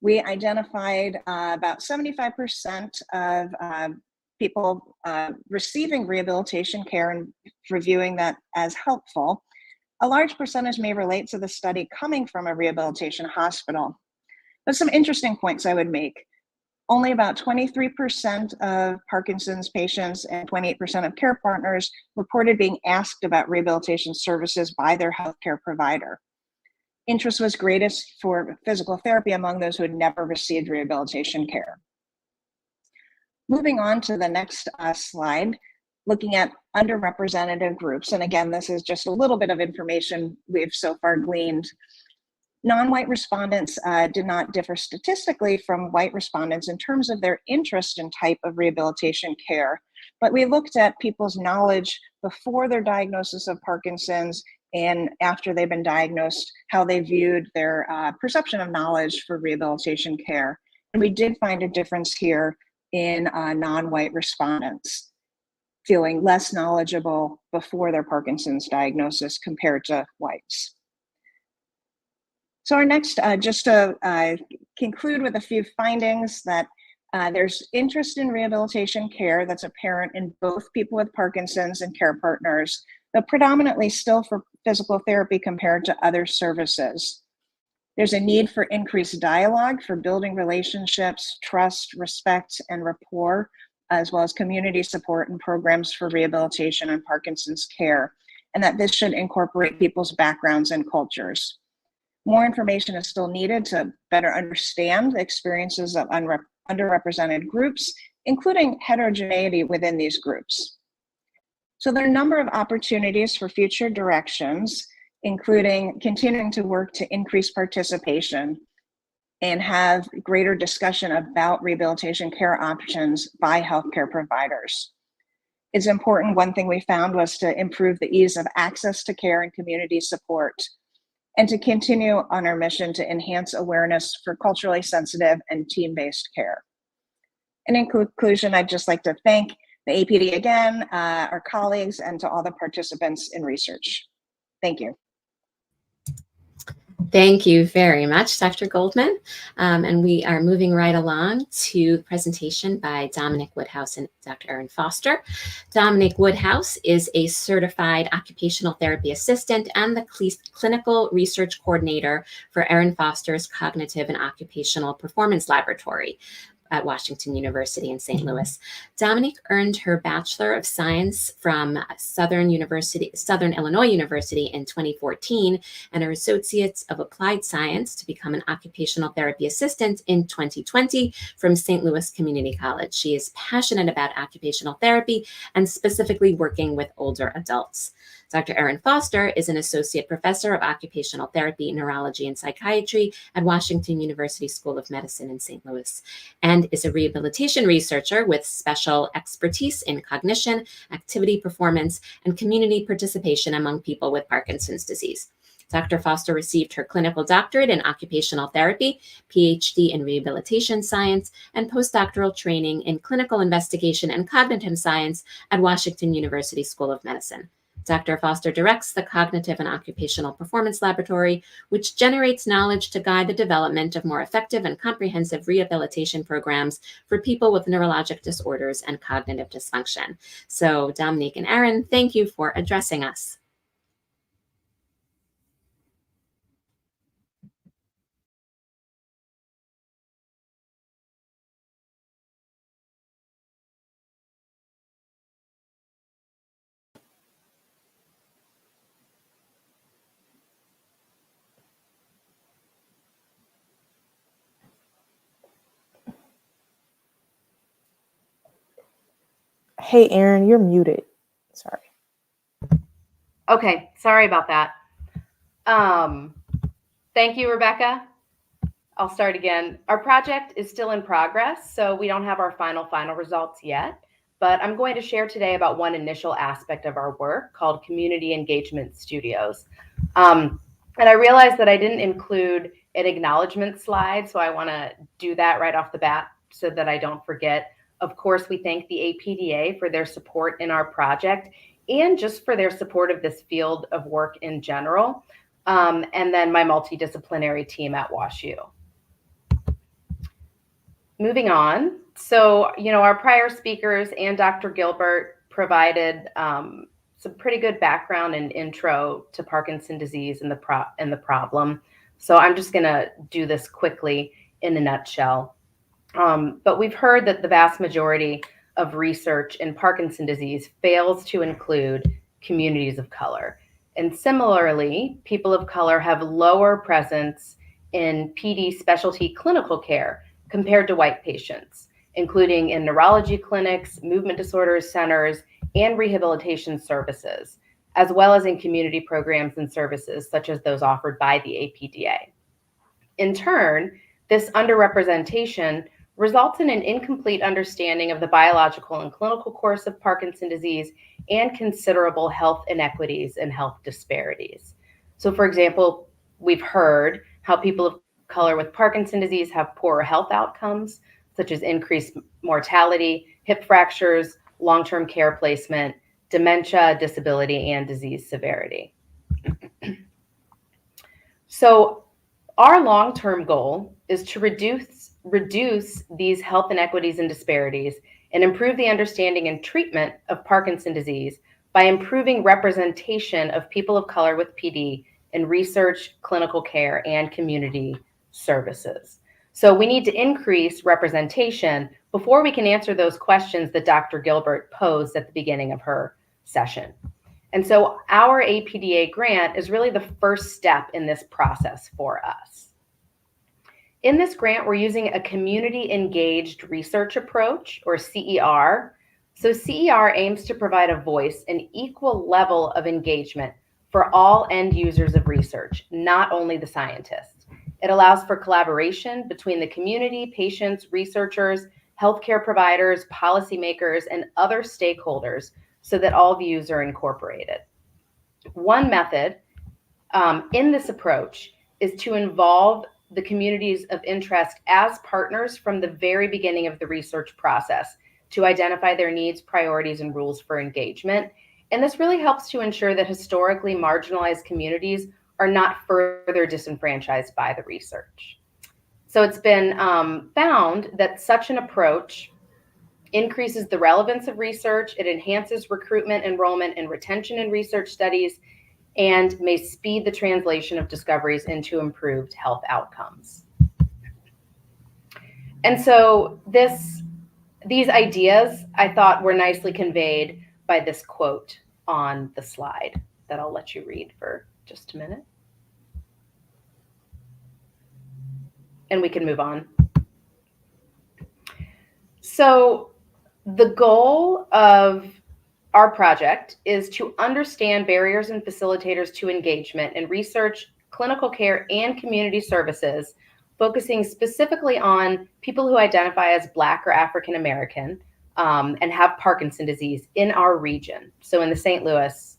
we identified about 75% of people receiving rehabilitation care and reviewing that as helpful. A large percentage may relate to the study coming from a rehabilitation hospital. But some interesting points I would make. Only about 23% of Parkinson's patients and 28% of care partners reported being asked about rehabilitation services by their healthcare provider. Interest was greatest for physical therapy among those who had never received rehabilitation care. Moving on to the next slide, looking at underrepresented groups. And again, this is just a little bit of information we've so far gleaned. Non-white respondents did not differ statistically from white respondents in terms of their interest in type of rehabilitation care, but we looked at people's knowledge before their diagnosis of Parkinson's and after they've been diagnosed, how they viewed their perception of knowledge for rehabilitation care. And we did find a difference here in non-white respondents, feeling less knowledgeable before their Parkinson's diagnosis compared to whites. So our next, just to conclude with a few findings, that there's interest in rehabilitation care that's apparent in both people with Parkinson's and care partners, but predominantly still for physical therapy compared to other services. There's a need for increased dialogue for building relationships, trust, respect, and rapport, as well as community support and programs for rehabilitation and Parkinson's care, and that this should incorporate people's backgrounds and cultures. More information is still needed to better understand the experiences of underrepresented groups, including heterogeneity within these groups. So there are a number of opportunities for future directions, including continuing to work to increase participation and have greater discussion about rehabilitation care options by healthcare providers. It's important, one thing we found was to improve the ease of access to care and community support, and to continue on our mission to enhance awareness for culturally sensitive and team-based care. And in conclusion, I'd just like to thank the APD again, our colleagues, and to all the participants in research. Thank you. Thank you very much, Dr. Goldman. And we are moving right along to the presentation by Dominic Woodhouse and Dr. Erin Foster. Dominic Woodhouse is a certified occupational therapy assistant and the clinical research coordinator for Erin Foster's Cognitive and Occupational Performance Laboratory at Washington University in St. Louis. Dominique earned her Bachelor of Science from Southern Illinois University in 2014 and her Associates of Applied Science to become an occupational therapy assistant in 2020 from St. Louis Community College. She is passionate about occupational therapy and specifically working with older adults. Dr. Erin Foster is an associate professor of occupational therapy, neurology, and psychiatry at Washington University School of Medicine in St. Louis, and is a rehabilitation researcher with special expertise in cognition, activity performance, and community participation among people with Parkinson's disease. Dr. Foster received her clinical doctorate in occupational therapy, PhD in rehabilitation science, and postdoctoral training in clinical investigation and cognitive science at Washington University School of Medicine. Dr. Foster directs the Cognitive and Occupational Performance Laboratory, which generates knowledge to guide the development of more effective and comprehensive rehabilitation programs for people with neurologic disorders and cognitive dysfunction. So, Dominique and Erin, thank you for addressing us. Hey, Erin, you're muted. Sorry. Okay, sorry about that. Thank you, Rebecca. I'll start again. Our project is still in progress, so we don't have our final results yet, but I'm going to share today about one initial aspect of our work called Community Engagement Studios. And I realized that I didn't include an acknowledgement slide, so I want to do that right off the bat so that I don't forget. Of course, we thank the APDA for their support in our project and just for their support of this field of work in general, and then my multidisciplinary team at WashU. Moving on, so, our prior speakers and Dr. Gilbert provided some pretty good background and intro to Parkinson's disease and the problem. So I'm just going to do this quickly in a nutshell. But we've heard that the vast majority of research in Parkinson's disease fails to include communities of color. And similarly, people of color have lower presence in PD specialty clinical care compared to white patients, including in neurology clinics, movement disorders centers, and rehabilitation services, as well as in community programs and services such as those offered by the APDA. In turn, this underrepresentation results in an incomplete understanding of the biological and clinical course of Parkinson's disease and considerable health inequities and health disparities. So, for example, we've heard how people of color with Parkinson's disease have poorer health outcomes, such as increased mortality, hip fractures, long-term care placement, dementia, disability, and disease severity. So our long-term goal is to reduce these health inequities and disparities and improve the understanding and treatment of Parkinson's disease by improving representation of people of color with PD in research, clinical care, and community services. So we need to increase representation before we can answer those questions that Dr. Gilbert posed at the beginning of her session. And so our APDA grant is really the first step in this process for us. In this grant, we're using a community engaged research approach, or CER. So CER aims to provide a voice and equal level of engagement for all end users of research, not only the scientists. It allows for collaboration between the community, patients, researchers, healthcare providers, policymakers, and other stakeholders so that all views are incorporated. One method in this approach is to involve the communities of interest as partners from the very beginning of the research process to identify their needs, priorities, and rules for engagement. And this really helps to ensure that historically marginalized communities are not further disenfranchised by the research. So it's been found that such an approach increases the relevance of research, it enhances recruitment, enrollment, and retention in research studies, and may speed the translation of discoveries into improved health outcomes. And so these ideas, I thought, were nicely conveyed by this quote on the slide that I'll let you read for just a minute. And we can move on. So the goal of our project is to understand barriers and facilitators to engagement in research, clinical care, and community services, focusing specifically on people who identify as Black or African American and have Parkinson's disease in our region. So in the St. Louis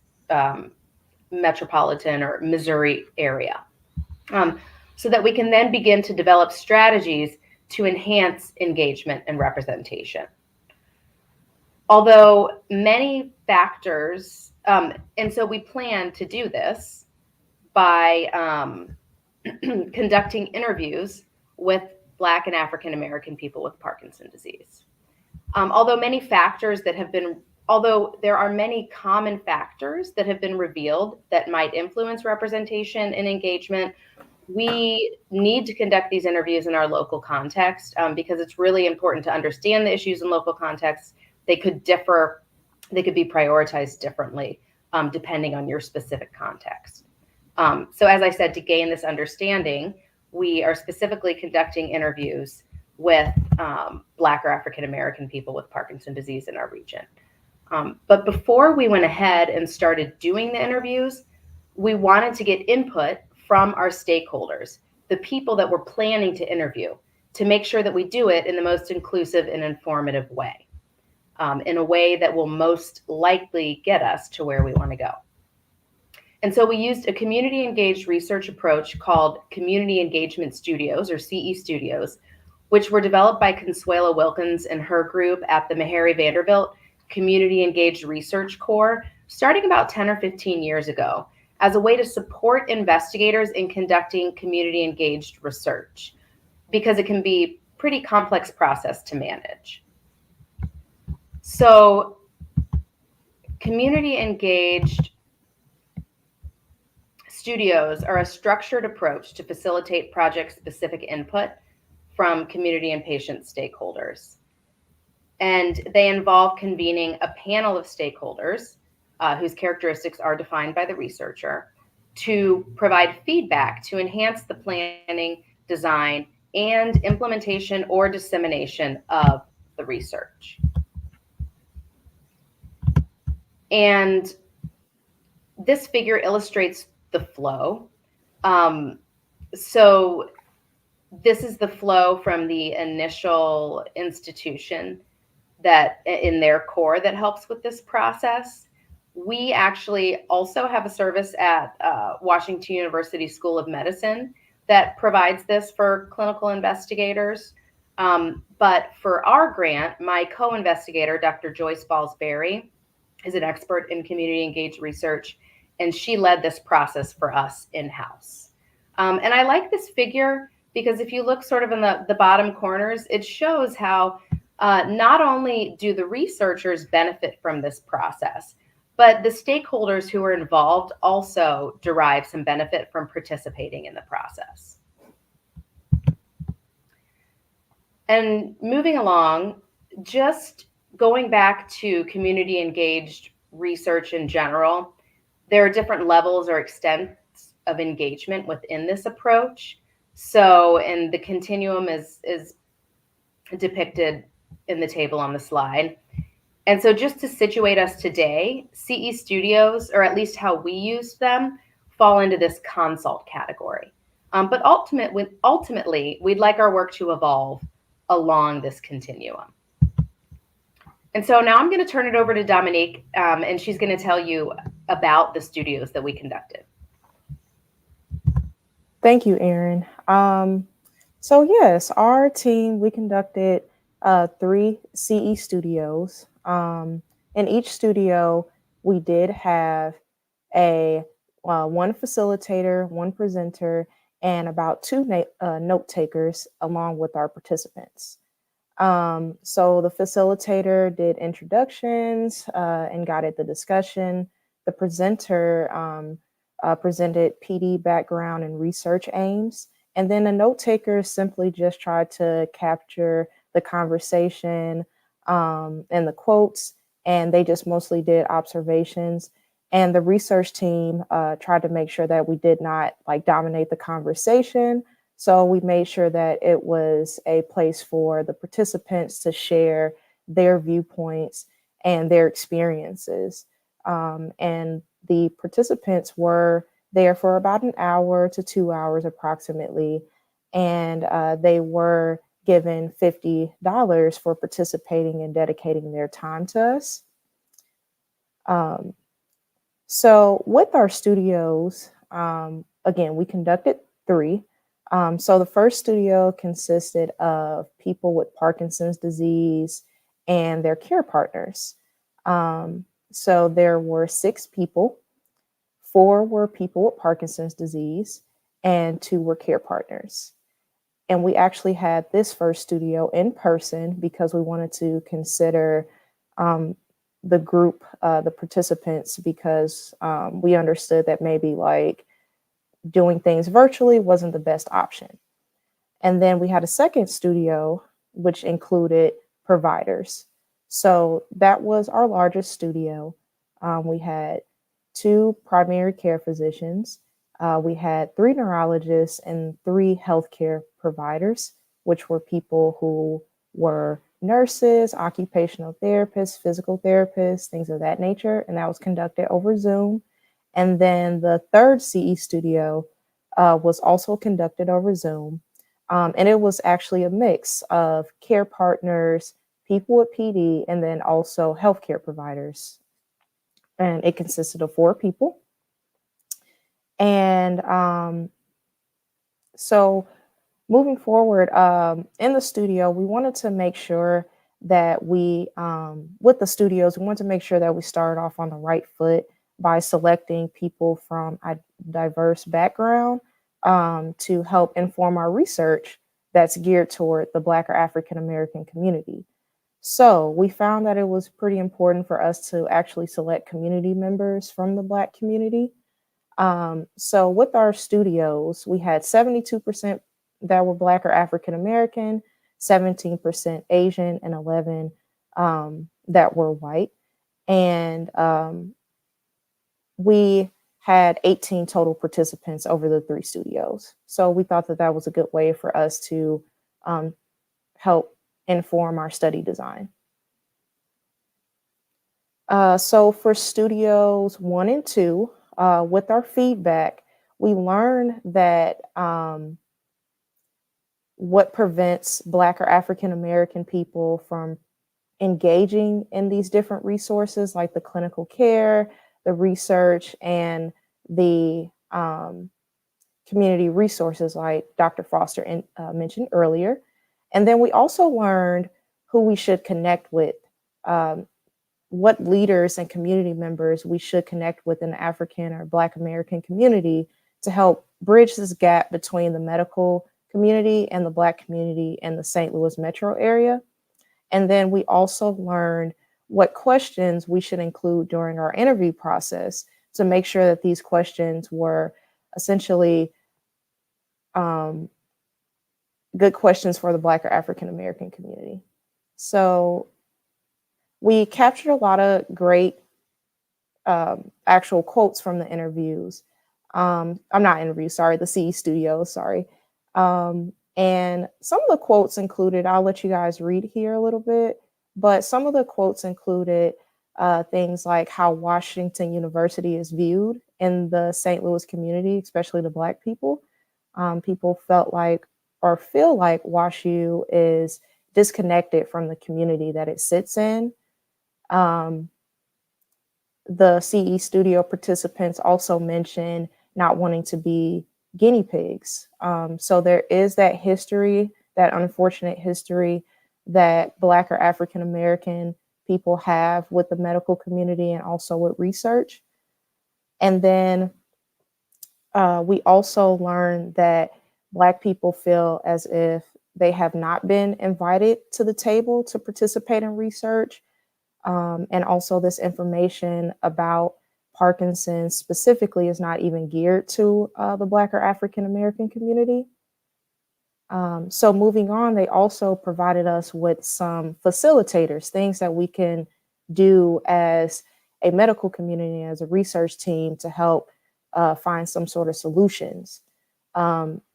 metropolitan or Missouri area. So that we can then begin to develop strategies to enhance engagement and representation. Although many factors, and so we plan to do this by conducting interviews with Black and African American people with Parkinson's disease. Although there are many common factors that have been revealed that might influence representation and engagement, we need to conduct these interviews in our local context because it's really important to understand the issues in local contexts. They could differ, they could be prioritized differently depending on your specific context. So as I said, to gain this understanding, we are specifically conducting interviews with Black or African American people with Parkinson's disease in our region. But before we went ahead and started doing the interviews, we wanted to get input from our stakeholders, the people that we're planning to interview, to make sure that we do it in the most inclusive and informative way, in a way that will most likely get us to where we want to go. And so we used a community engaged research approach called Community Engagement Studios, or CE Studios, which were developed by Consuelo Wilkins and her group at the Meharry Vanderbilt Community Engaged Research Corps, starting about 10 or 15 years ago, as a way to support investigators in conducting community engaged research, because it can be a pretty complex process to manage. So community engaged studios are a structured approach to facilitate project-specific input from community and patient stakeholders. And they involve convening a panel of stakeholders whose characteristics are defined by the researcher to provide feedback to enhance the planning, design, and implementation or dissemination of the research. And this figure illustrates the flow. So this is the flow from the initial institution that in their core that helps with this process. We actually also have a service at Washington University School of Medicine that provides this for clinical investigators. But for our grant, my co-investigator, Dr. Joyce Balls-Berry, is an expert in community engaged research, and she led this process for us in-house. And I like this figure because if you look sort of in the bottom corners, it shows how not only do the researchers benefit from this process, but the stakeholders who are involved also derive some benefit from participating in the process. And moving along, just going back to community engaged research in general, there are different levels or extents of engagement within this approach. So, and the continuum is depicted in the table on the slide. And so just to situate us today, CE Studios, or at least how we used them, fall into this consult category. But ultimately, we'd like our work to evolve along this continuum. And so now I'm going to turn it over to Dominique, and she's going to tell you about the studios that we conducted. Thank you, Erin. So yes, our team, we conducted 3 CE studios. In each studio, we did have a one facilitator, one presenter, and about two note takers along with our participants. So the facilitator did introductions and guided the discussion. The presenter presented PD background and research aims. And then the note takers simply just tried to capture the conversation and the quotes, and they just mostly did observations. And the research team tried to make sure that we did not like dominate the conversation. So we made sure that it was a place for the participants to share their viewpoints and their experiences. And the participants were there for about an hour to 2 hours approximately. And they were given $50 for participating and dedicating their time to us. So with our studios, again, we conducted 3. So the first studio consisted of people with Parkinson's disease and their care partners. So there were 6 people. 4 were people with Parkinson's disease and 2 were care partners. And we actually had this first studio in person because we wanted to consider the group, the participants, because we understood that maybe like doing things virtually wasn't the best option. And then we had a second studio, which included providers. So that was our largest studio. We had 2 primary care physicians. We had 3 neurologists and 3 healthcare providers, which were people who were nurses, occupational therapists, physical therapists, things of that nature. And that was conducted over Zoom. And then the third CE studio was also conducted over Zoom. And it was actually a mix of care partners, people with PD, and then also healthcare providers. And it consisted of 4 people. And so moving forward in the studio, we wanted to make sure that we, with the studios, we wanted to make sure that we started off on the right foot by selecting people from a diverse background to help inform our research that's geared toward the Black or African American community. So we found that it was pretty important for us to actually select community members from the Black community. So with our studios, we had 72% that were Black or African American, 17% Asian, and 11 that were white. And we had 18 total participants over the 3 studios. So we thought that that was a good way for us to help inform our study design. So for studios 1 and 2, with our feedback, we learned that what prevents Black or African American people from engaging in these different resources like the clinical care, the research, and the community resources like Dr. Foster mentioned earlier. And then we also learned who we should connect with, what leaders and community members we should connect with in the African or Black American community to help bridge this gap between the medical community and the Black community in the St. Louis metro area. And then we also learned what questions we should include during our interview process to make sure that these questions were essentially good questions for the Black or African American community. So we captured a lot of great actual quotes from the interviews. I'm not interviews, sorry, the CE studio, sorry. And some of the quotes included, I'll let you guys read here a little bit, but some of the quotes included things like how Washington University is viewed in the St. Louis community, especially the Black people. People felt like or feel like WashU is disconnected from the community that it sits in. The CE studio participants also mentioned not wanting to be guinea pigs. So there is that history, that unfortunate history that Black or African American people have with the medical community and also with research. And then we also learned that Black people feel as if they have not been invited to the table to participate in research. And also this information about Parkinson's specifically is not even geared to the Black or African American community. So moving on, they also provided us with some facilitators, things that we can do as a medical community, as a research team to help find some sort of solutions.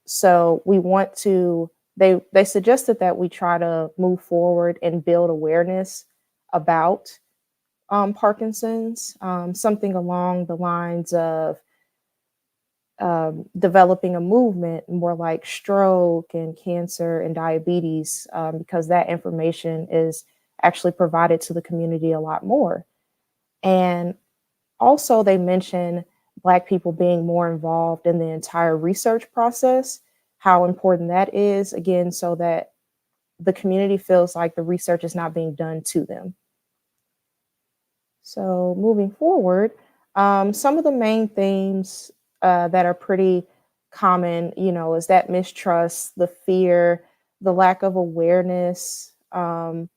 So we want to, they suggested that we try to move forward and build awareness about Parkinson's, something along the lines of developing a movement more like stroke and cancer and diabetes, because that information is actually provided to the community a lot more. And also they mention Black people being more involved in the entire research process, how important that is, again, so that the community feels like the research is not being done to them. So moving forward, some of the main themes that are pretty common, is that mistrust, the fear, the lack of awareness of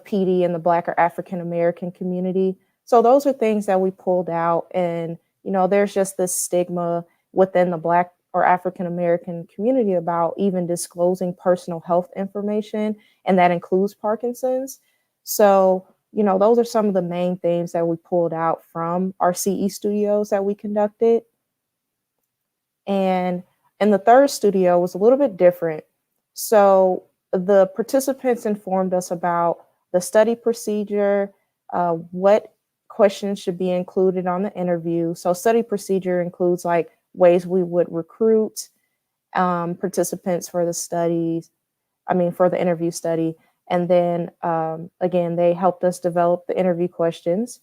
PD in the Black or African American community. So those are things that we pulled out, and there's just this stigma within the Black or African American community about even disclosing personal health information, and that includes Parkinson's. So those are some of the main themes that we pulled out from our CE studios that we conducted. And in the third studio was a little bit different. So the participants informed us about the study procedure, what questions should be included on the interview. So study procedure includes like ways we would recruit participants for the studies, for the interview study. And then again, they helped us develop the interview questions.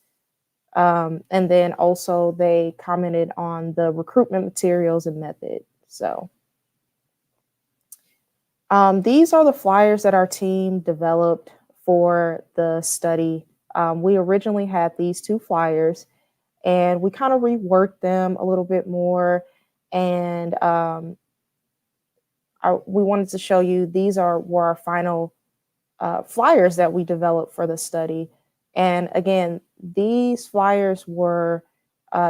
And then also they commented on the recruitment materials and method. So these are the flyers that our team developed for the study. We originally had these 2 flyers, and we kind of reworked them a little bit more. And we wanted to show you, these were our final flyers that we developed for the study. And again, these flyers were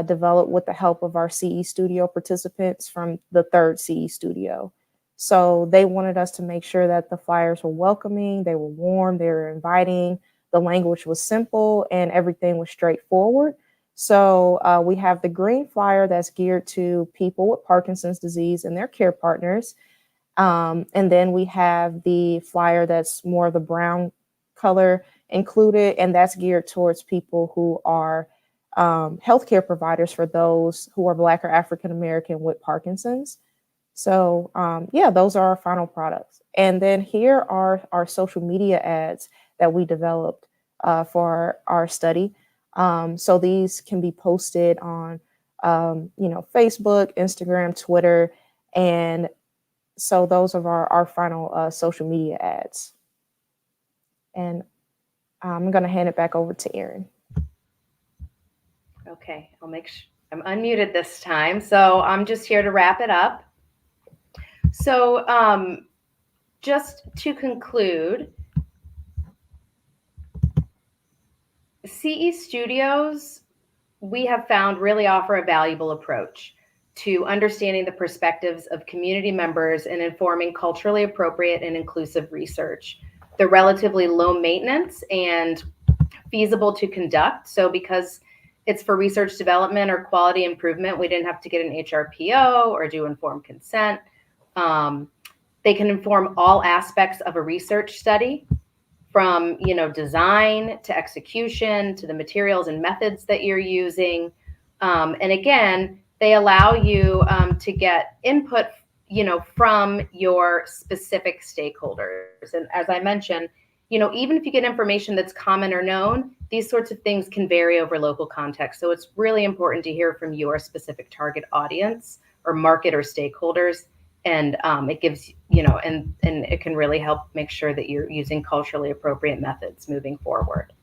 developed with the help of our CE studio participants from the 3rd CE studio. So they wanted us to make sure that the flyers were welcoming, they were warm, they were inviting, the language was simple, and everything was straightforward. So we have the green flyer that's geared to people with Parkinson's disease and their care partners. And then we have the flyer that's more of the brown color included, and that's geared towards people who are healthcare providers for those who are Black or African American with Parkinson's. So yeah, those are our final products. And then here are our social media ads that we developed for our study. So these can be posted on Facebook, Instagram, Twitter, and so those are our final social media ads. And I'm going to hand it back over to Erin. Okay, I'll make sure I'm unmuted this time. So I'm just here to wrap it up. So just to conclude, CE Studios, we have found, really offer a valuable approach to understanding the perspectives of community members and informing culturally appropriate and inclusive research. They're relatively low maintenance and feasible to conduct. So because it's for research development or quality improvement, we didn't have to get an HRPO or do informed consent. They can inform all aspects of a research study, from design to execution to the materials and methods that you're using. And again, they allow you to get input, from your specific stakeholders. And as I mentioned, even if you get information that's common or known, these sorts of things can vary over local context. So it's really important to hear from your specific target audience or market or stakeholders. And it gives, and it can really help make sure that you're using culturally appropriate methods moving forward.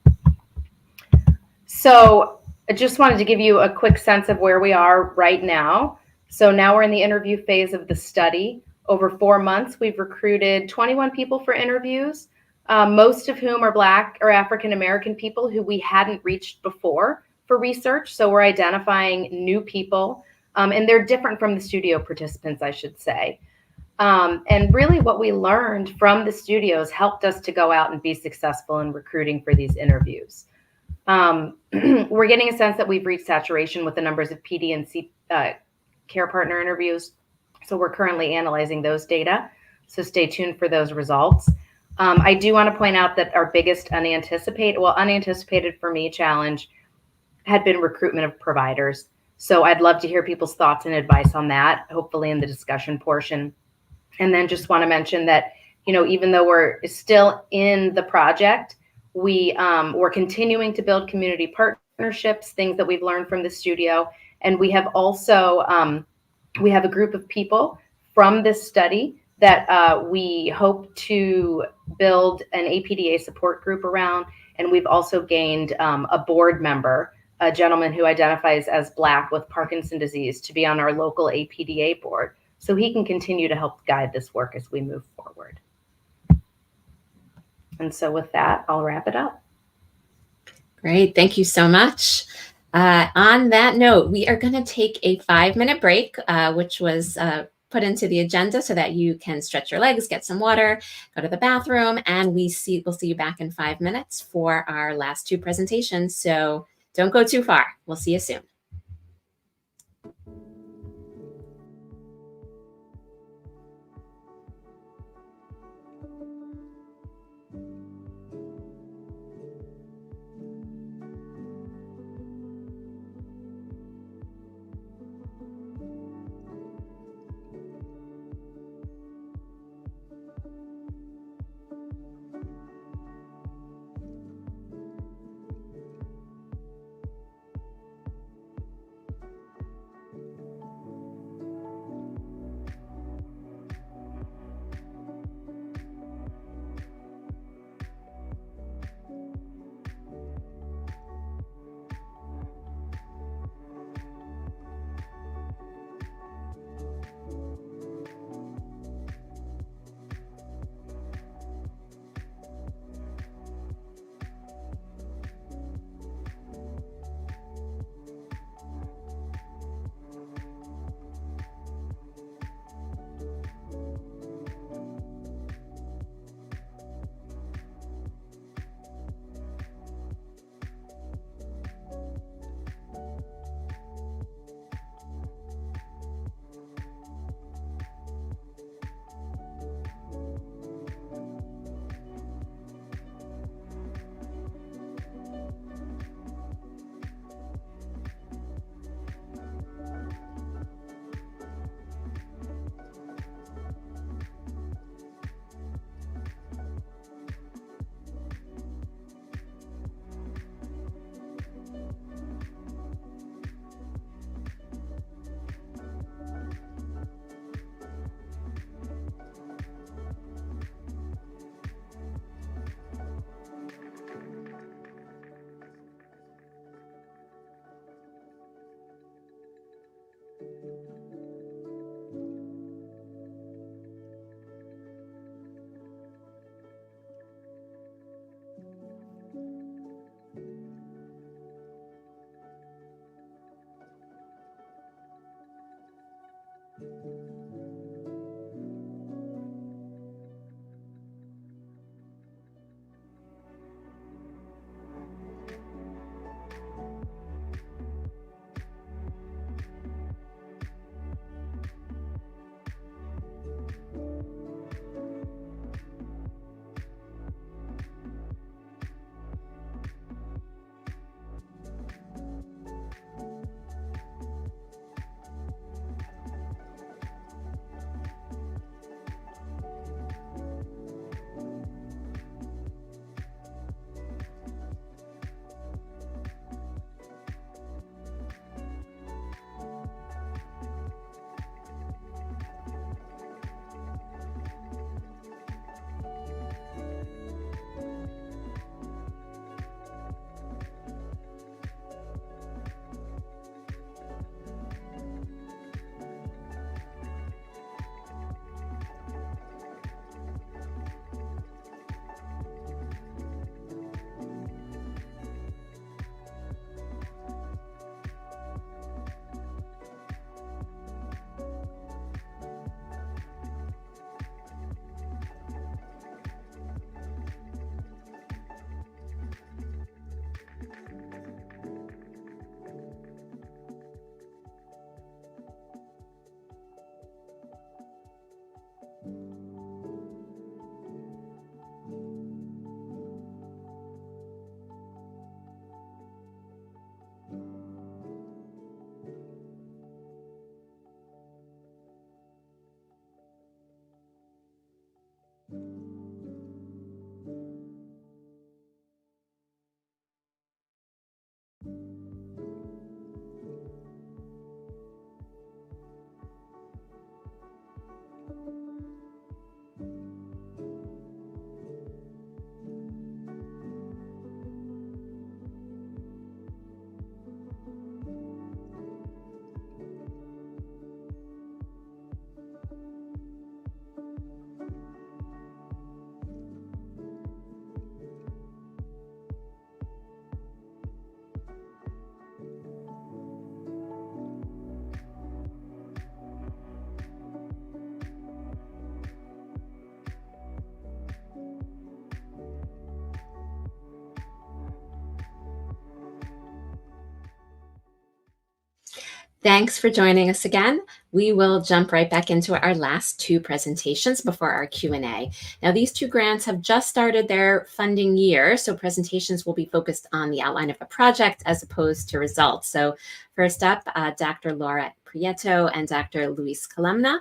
So I just wanted to give you a quick sense of where we are right now. So now we're in the interview phase of the study. Over 4 months, we've recruited 21 people for interviews, most of whom are Black or African American people who we hadn't reached before for research. So we're identifying new people, and they're different from the studio participants, I should say. And really what we learned from the studios helped us to go out and be successful in recruiting for these interviews. We're getting a sense that we've reached saturation with the numbers of PD and C care partner interviews. So we're currently analyzing those data. So stay tuned for those results. I do want to point out that our biggest unanticipated for me challenge had been recruitment of providers. So I'd love to hear people's thoughts and advice on that, hopefully in the discussion portion. And then just want to mention that, even though we're still in the project, we're continuing to build community partnerships, things that we've learned from the studio. And we have also, we have a group of people from this study that we hope to build an APDA support group around. And we've also gained a board member, a gentleman who identifies as Black with Parkinson's disease, to be on our local APDA board, so he can continue to help guide this work as we move forward. And so with that, I'll wrap it up. Great, thank you so much. On that note, we are going to take a 5-minute break, which was put into the agenda so that you can stretch your legs, get some water, go to the bathroom, and we'll see you back in 5 minutes for our last 2 presentations. So don't go too far. We'll see you soon. Thanks for joining us again. We will jump right back into our last two presentations before our Q&A. Now, these two grants have just started their funding year, so presentations will be focused on the outline of the project as opposed to results. So first up, Dr. Laura Prieto and Dr. Luis Columna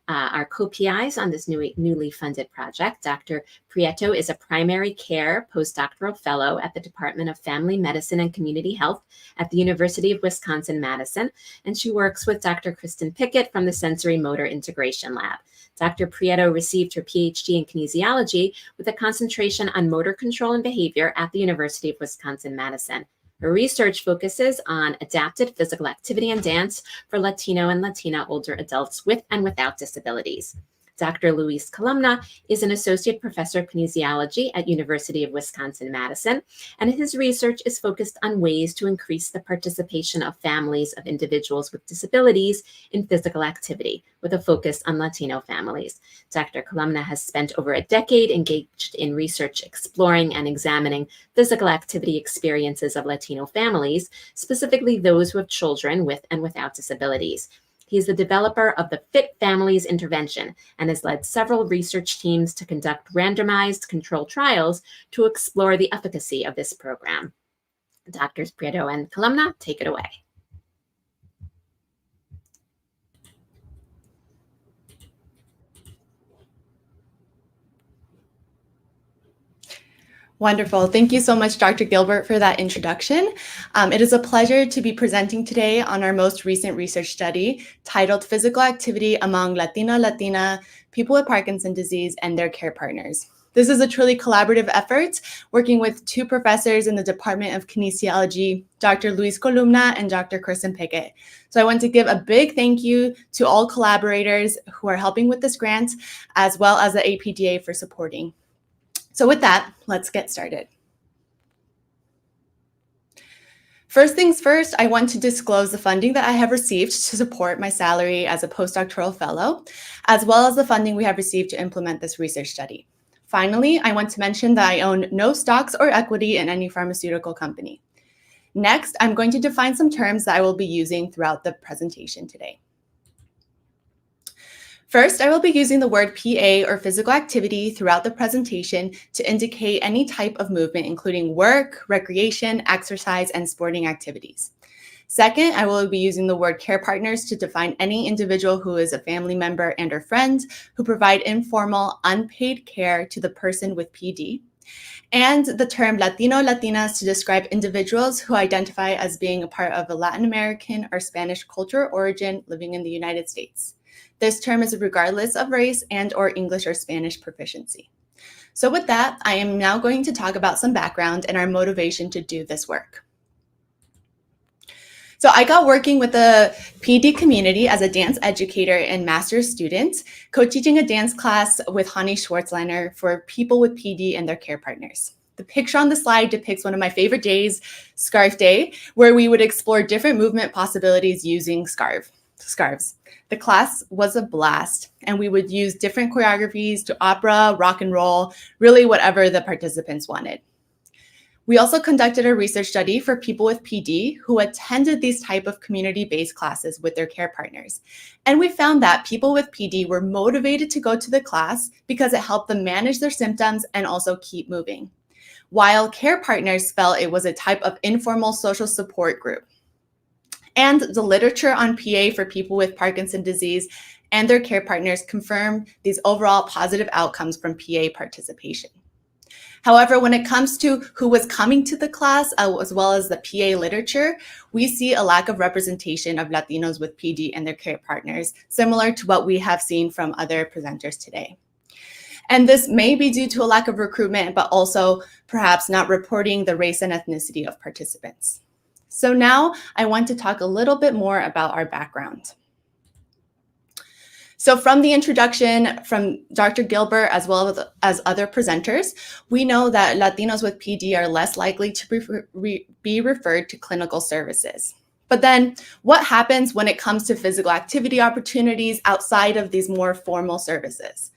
are co-PIs on this newly funded project. Dr. Prieto is a primary care postdoctoral fellow at the Department of Family Medicine and Community Health at the University of Wisconsin-Madison, and she works with Dr. Kristen Pickett from the Sensory Motor Integration Lab. Dr. Prieto received her PhD in kinesiology with a concentration on motor control and behavior at the University of Wisconsin-Madison. Her research focuses on adapted physical activity and dance for Latino and Latina older adults with and without disabilities. Dr. Luis Columna is an associate professor of kinesiology at University of Wisconsin-Madison, and his research is focused on ways to increase the participation of families of individuals with disabilities in physical activity, with a focus on Latino families. Dr. Columna has spent over a decade engaged in research exploring and examining physical activity experiences of Latino families, specifically those who have children with and without disabilities. He is the developer of the Fit Families Intervention and has led several research teams to conduct randomized controlled trials to explore the efficacy of this program. Drs. Prieto and Columna, take it away. Wonderful. Thank you so much, Dr. Gilbert, for that introduction. It is a pleasure to be presenting today on our most recent research study titled Physical Activity Among Latina, People with Parkinson's Disease, and Their Care Partners. This is a truly collaborative effort, working with two professors in the Department of Kinesiology, Dr. Luis Columna and Dr. Kristen Pickett. So I want to give a big thank you to all collaborators who are helping with this grant, as well as the APDA for supporting. So with that, let's get started. First things first, I want to disclose the funding that I have received to support my salary as a postdoctoral fellow, as well as the funding we have received to implement this research study. Finally, I want to mention that I own no stocks or equity in any pharmaceutical company. Next, I'm going to define some terms that I will be using throughout the presentation today. First, I will be using the word PA or physical activity throughout the presentation to indicate any type of movement, including work, recreation, exercise, and sporting activities. Second, I will be using the word care partners to define any individual who is a family member and or friend who provide informal, unpaid care to the person with PD. And the term Latino, Latinas to describe individuals who identify as being a part of a Latin American or Spanish culture or origin living in the United States. This term is regardless of race and or English or Spanish proficiency. So with that, I am now going to talk about some background and our motivation to do this work. So I got working with the PD community as a dance educator and master's student, co-teaching a dance class with Hani Schwartzleiner for people with PD and their care partners. The picture on the slide depicts one of my favorite days, Scarf Day, where we would explore different movement possibilities using scarves. The class was a blast, and we would use different choreographies to opera, rock and roll, really whatever the participants wanted. We also conducted a research study for people with PD who attended these type of community-based classes with their care partners. And we found that people with PD were motivated to go to the class because it helped them manage their symptoms and also keep moving, while care partners felt it was a type of informal social support group. And the literature on PA for people with Parkinson's disease and their care partners confirm these overall positive outcomes from PA participation. However, when it comes to who was coming to the class, as well as the PA literature, we see a lack of representation of Latinos with PD and their care partners, similar to what we have seen from other presenters today. And this may be due to a lack of recruitment, but also perhaps not reporting the race and ethnicity of participants. So now I want to talk a little bit more about our background. So from the introduction from Dr. Gilbert, as well as other presenters, we know that Latinos with PD are less likely to be referred to clinical services. But then what happens when it comes to physical activity opportunities outside of these more formal services?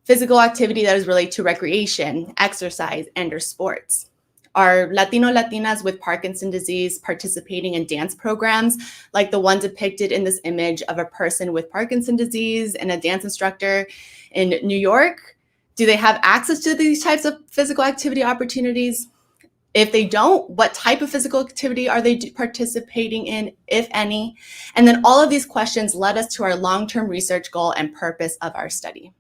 Physical activity that is related to recreation, exercise, and or sports. are Latino Latinas with Parkinson's disease participating in dance programs, like the one depicted in this image of a person with Parkinson's disease and a dance instructor in New York? Do they have access to these types of physical activity opportunities? If they don't, what type of physical activity are they participating in, if any? And then all of these questions led us to our long-term research goal and purpose of our study.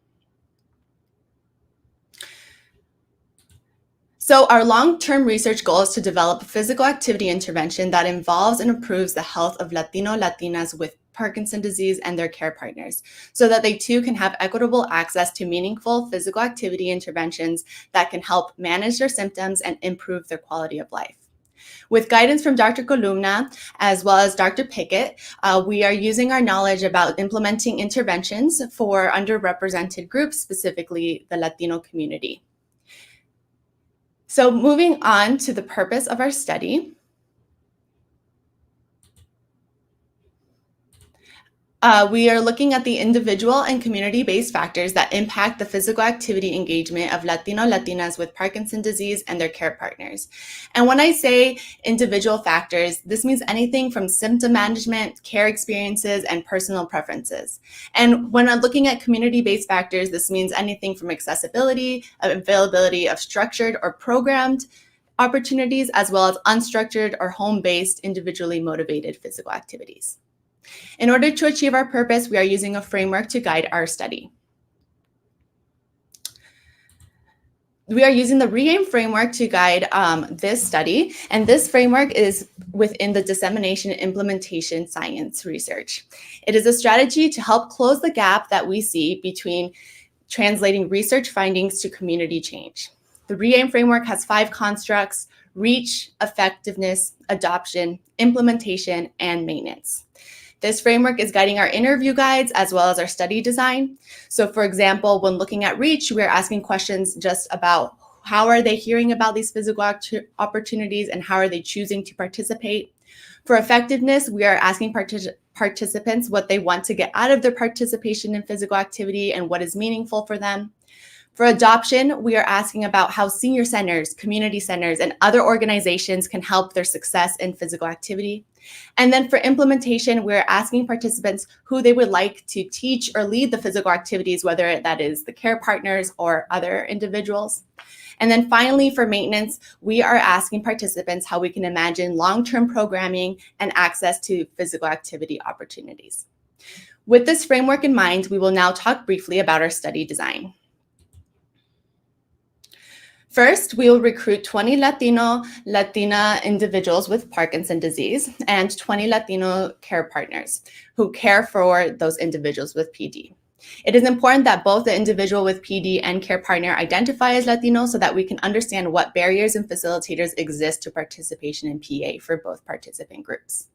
So our long-term research goal is to develop a physical activity intervention that involves and improves the health of Latino Latinas with Parkinson's disease and their care partners, so that they too can have equitable access to meaningful physical activity interventions that can help manage their symptoms and improve their quality of life. With guidance from Dr. Columna, as well as Dr. Pickett, we are using our knowledge about implementing interventions for underrepresented groups, specifically the Latino community. So moving on to the purpose of our study, we are looking at the individual and community-based factors that impact the physical activity engagement of Latino Latinas with Parkinson's disease and their care partners. And when I say individual factors, this means anything from symptom management, care experiences, and personal preferences. And when I'm looking at community-based factors, this means anything from accessibility, availability of structured or programmed opportunities, as well as unstructured or home-based individually motivated physical activities. In order to achieve our purpose, we are using a framework to guide our study. We are using the REAIM framework to guide this study, and this framework is within the dissemination and implementation science research. It is a strategy to help close the gap that we see between translating research findings to community change. The REAIM framework has 5 constructs: reach, effectiveness, adoption, implementation, and maintenance. This framework is guiding our interview guides as well as our study design. So for example, when looking at reach, we're asking questions just about how are they hearing about these physical opportunities and how are they choosing to participate. For effectiveness, we are asking participants what they want to get out of their participation in physical activity and what is meaningful for them. For adoption, we are asking about how senior centers, community centers, and other organizations can help their success in physical activity. And then for implementation, we're asking participants who they would like to teach or lead the physical activities, whether that is the care partners or other individuals. And then finally, for maintenance, we are asking participants how we can imagine long-term programming and access to physical activity opportunities. With this framework in mind, we will now talk briefly about our study design. First, we will recruit 20 Latina individuals with Parkinson's disease and 20 Latino care partners who care for those individuals with PD. It is important that both the individual with PD and care partner identify as Latino so that we can understand what barriers and facilitators exist to participation in PA for both participant groups.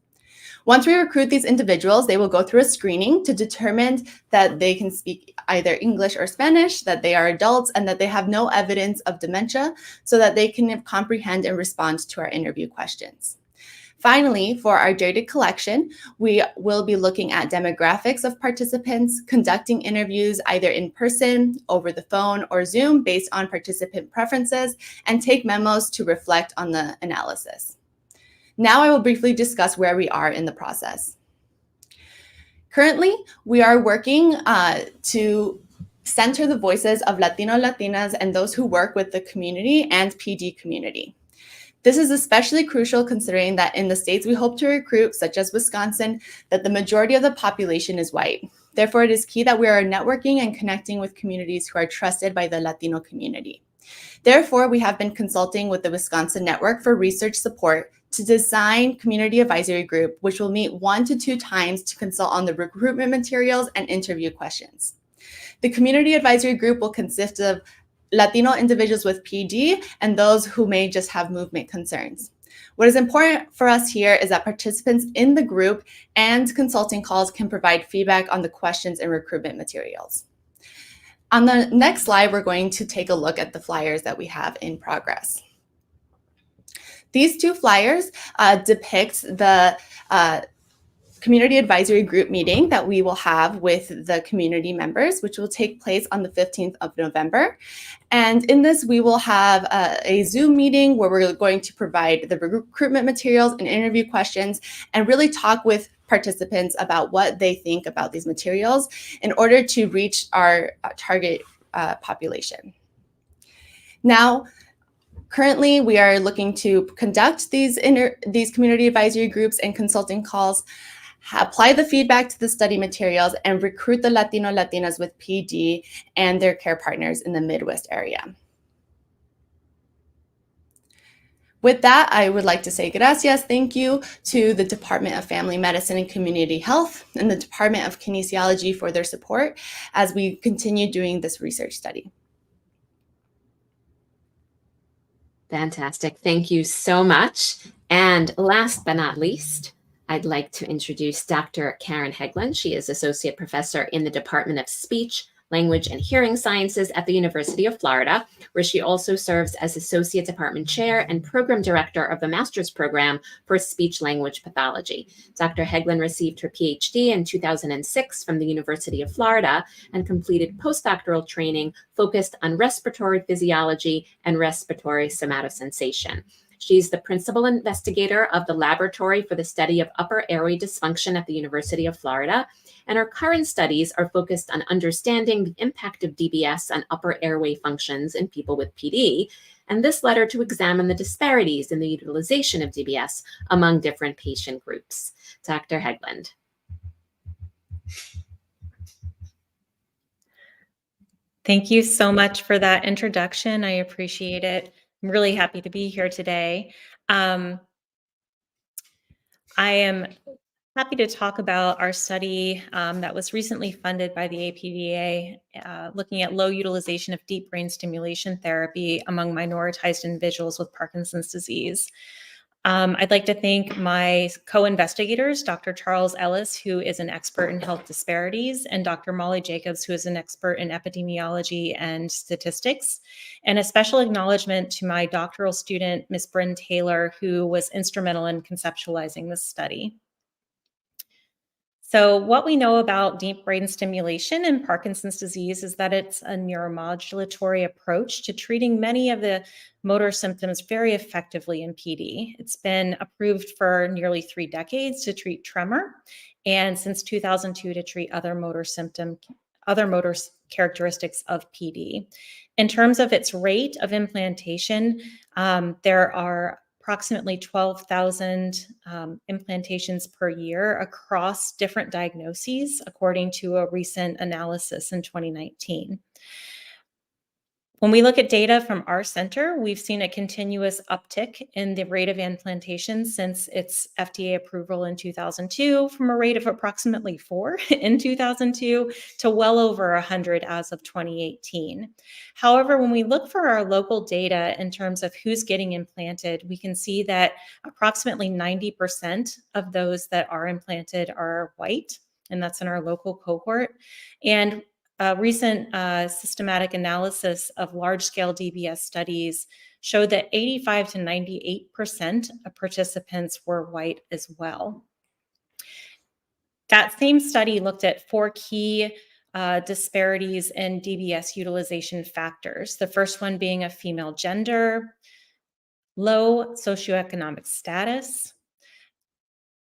Once we recruit these individuals, they will go through a screening to determine that they can speak either English or Spanish, that they are adults, and that they have no evidence of dementia so that they can comprehend and respond to our interview questions. Finally, for our data collection, we will be looking at demographics of participants, conducting interviews either in person, over the phone, or Zoom based on participant preferences, and take memos to reflect on the analysis. Now I will briefly discuss where we are in the process. Currently, we are working to center the voices of Latino Latinas and those who work with the community and PD community. This is especially crucial considering that in the states we hope to recruit, such as Wisconsin, that the majority of the population is white. Therefore, it is key that we are networking and connecting with communities who are trusted by the Latino community. Therefore, we have been consulting with the Wisconsin Network for Research Support to design Community Advisory Group, which will meet 1 to 2 times to consult on the recruitment materials and interview questions. The Community Advisory Group will consist of Latino individuals with PD and those who may just have movement concerns. What is important for us here is that participants in the group and consulting calls can provide feedback on the questions and recruitment materials. On the next slide, we're going to take a look at the flyers that we have in progress. These 2 flyers depict the community advisory group meeting that we will have with the community members, which will take place on the 15th of November. And in this, we will have a Zoom meeting where we're going to provide the recruitment materials and interview questions and really talk with participants about what they think about these materials in order to reach our target population. Now, currently, we are looking to conduct these community advisory groups and consulting calls, apply the feedback to the study materials, and recruit the Latinas with PD and their care partners in the Midwest area. With that, I would like to say gracias, thank you to the Department of Family Medicine and Community Health and the Department of Kinesiology for their support as we continue doing this research study. Fantastic. Thank you so much. And last but not least, I'd like to introduce Dr. Karen Hegland. She is Associate Professor in the Department of Speech, Language, and Hearing Sciences at the University of Florida, where she also serves as Associate Department Chair and Program Director of the Master's Program for Speech Language Pathology. Dr. Hegland received her PhD in 2006 from the University of Florida and completed postdoctoral training focused on respiratory physiology and respiratory somatosensation. She's the principal investigator of the Laboratory for the Study of Upper Airway Dysfunction at the University of Florida, and her current studies are focused on understanding the impact of DBS on upper airway functions in people with PD, and this led her to examine the disparities in the utilization of DBS among different patient groups. Dr. Hegland. Thank you so much for that introduction. I appreciate it. I'm really happy to be here today. I am happy to talk about our study that was recently funded by the APDA, looking at low utilization of deep brain stimulation therapy among minoritized individuals with Parkinson's disease. I'd like to thank my co-investigators, Dr. Charles Ellis, who is an expert in health disparities, and Dr. Molly Jacobs, who is an expert in epidemiology and statistics, and a special acknowledgement to my doctoral student, Ms. Bryn Taylor, who was instrumental in conceptualizing this study. So what we know about deep brain stimulation in Parkinson's disease is that it's a neuromodulatory approach to treating many of the motor symptoms very effectively in PD. It's been approved for nearly 3 decades to treat tremor, and since 2002 to treat other motor characteristics of PD. In terms of its rate of implantation, there are approximately 12,000 implantations per year across different diagnoses, according to a recent analysis in 2019. When we look at data from our center, we've seen a continuous uptick in the rate of implantation since its FDA approval in 2002, from a rate of approximately 4 in 2002 to well over 100 as of 2018. However, when we look for our local data in terms of who's getting implanted, we can see that approximately 90% of those that are implanted are white, and that's in our local cohort. And a recent systematic analysis of large-scale DBS studies showed that 85 to 98% of participants were white as well. That same study looked at 4 key disparities in DBS utilization factors. The first one being a female gender, low socioeconomic status,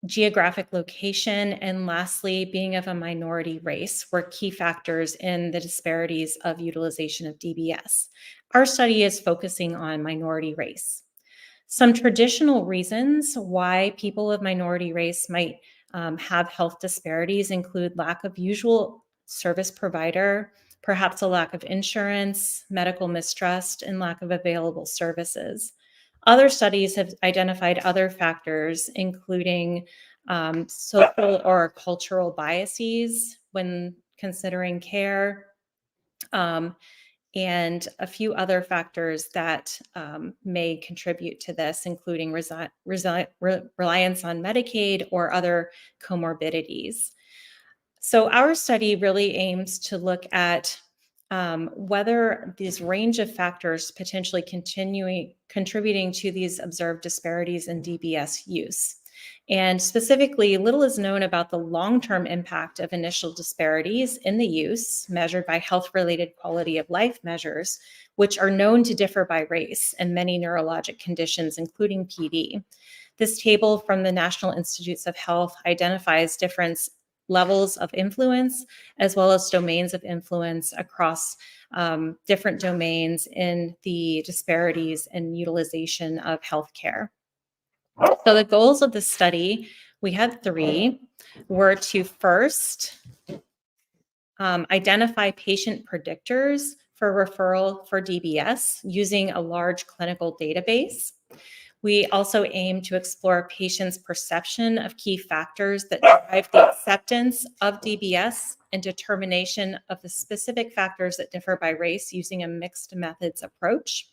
geographic location, and lastly, being of a minority race were key factors in the disparities of utilization of DBS. Our study is focusing on minority race. Some traditional reasons why people of minority race might have health disparities include lack of usual service provider, perhaps a lack of insurance, medical mistrust, and lack of available services. Other studies have identified other factors, including social or cultural biases when considering care, and a few other factors that may contribute to this, including reliance on Medicaid or other comorbidities. So our study really aims to look at whether this range of factors potentially contributing to these observed disparities in DBS use. And specifically, little is known about the long-term impact of initial disparities in the use, measured by health-related quality of life measures, which are known to differ by race and many neurologic conditions, including PD. This table from the National Institutes of Health identifies different levels of influence as well as domains of influence across different domains in the disparities in utilization of healthcare. So the goals of the study, we had 3, were to first identify patient predictors for referral for DBS using a large clinical database. We also aim to explore patients' perception of key factors that drive the acceptance of DBS and determination of the specific factors that differ by race using a mixed methods approach.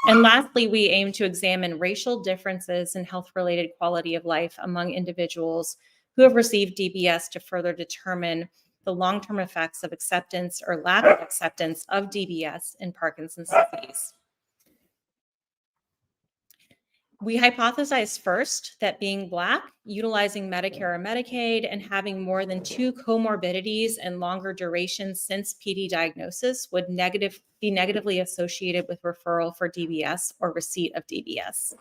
And lastly, we aim to examine racial differences in health-related quality of life among individuals who have received DBS to further determine the long-term effects of acceptance or lack of acceptance of DBS in Parkinson's disease. We hypothesized first that being Black, utilizing Medicare or Medicaid, and having more than 2 comorbidities and longer durations since PD diagnosis would be negatively associated with referral for DBS or receipt of DBS.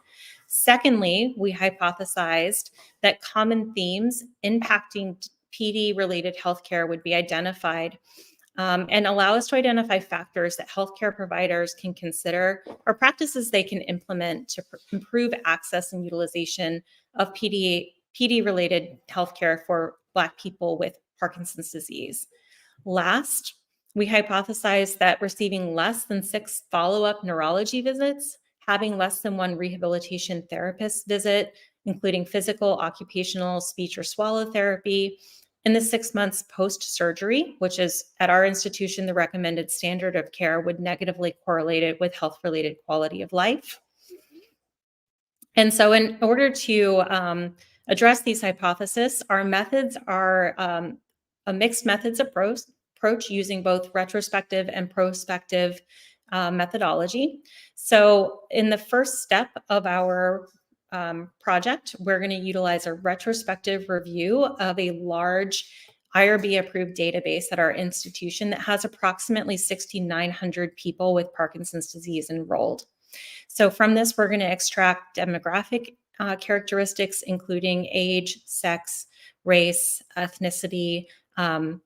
Secondly, we hypothesized that common themes impacting PD-related healthcare would be identified and allow us to identify factors that healthcare providers can consider or practices they can implement to improve access and utilization of PD-related healthcare for Black people with Parkinson's disease. Last, we hypothesized that receiving less than 6 follow-up neurology visits, having less than 1 rehabilitation therapist visit, including physical, occupational, speech, or swallow therapy, in the 6 months post-surgery, which is at our institution, the recommended standard of care, would negatively correlate it with health-related quality of life. And so in order to address these hypotheses, our methods are a mixed methods approach using both retrospective and prospective methodology. So in the first step of our project, we're going to utilize a retrospective review of a large IRB-approved database at our institution that has approximately 6,900 people with Parkinson's disease enrolled. So from this, we're going to extract demographic characteristics, including age, sex, race, ethnicity. We're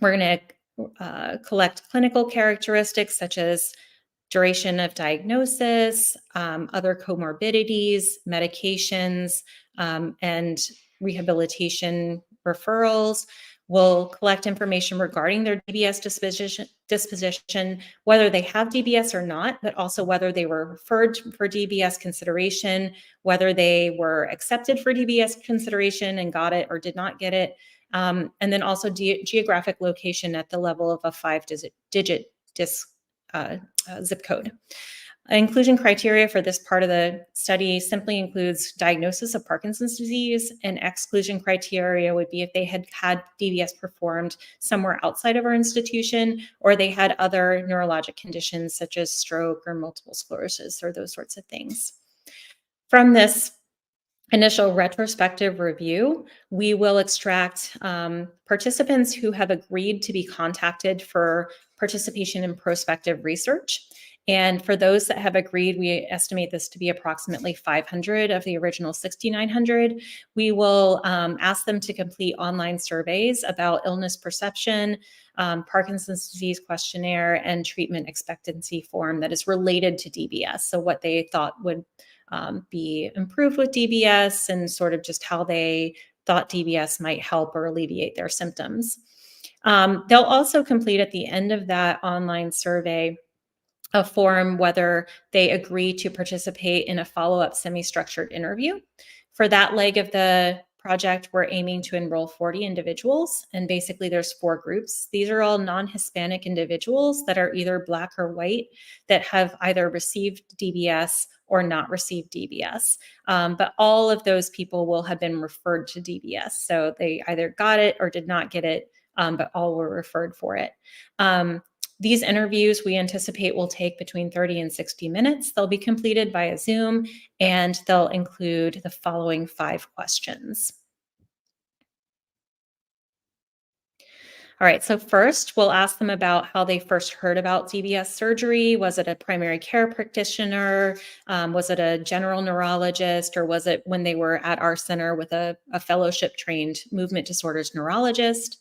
going to collect clinical characteristics such as duration of diagnosis, other comorbidities, medications, and rehabilitation referrals. We'll collect information regarding their DBS disposition, whether they have DBS or not, but also whether they were referred for DBS consideration, whether they were accepted for DBS consideration and got it or did not get it, and then also geographic location at the level of a 5-digit zip code. Inclusion criteria for this part of the study simply includes diagnosis of Parkinson's disease, and exclusion criteria would be if they had had DBS performed somewhere outside of our institution, or they had other neurologic conditions such as stroke or multiple sclerosis or those sorts of things. From this initial retrospective review, we will extract participants who have agreed to be contacted for participation in prospective research. And for those that have agreed, we estimate this to be approximately 500 of the original 6,900. We will ask them to complete online surveys about illness perception, Parkinson's disease questionnaire, and treatment expectancy form that is related to DBS. So what they thought would be improved with DBS and sort of just how they thought DBS might help or alleviate their symptoms. They'll also complete at the end of that online survey a form whether they agree to participate in a follow-up semi-structured interview. For that leg of the project, we're aiming to enroll 40 individuals, and basically there's 4 groups. These are all non-Hispanic individuals that are either Black or white that have either received DBS or not received DBS. But all of those people will have been referred to DBS. So they either got it or did not get it, but all were referred for it. These interviews we anticipate will take between 30 and 60 minutes. They'll be completed via Zoom, and they'll include the following 5 questions. All right, so first we'll ask them about how they first heard about DBS surgery. Was it a primary care practitioner? Was it a general neurologist? Or was it when they were at our center with a fellowship trained movement disorders neurologist?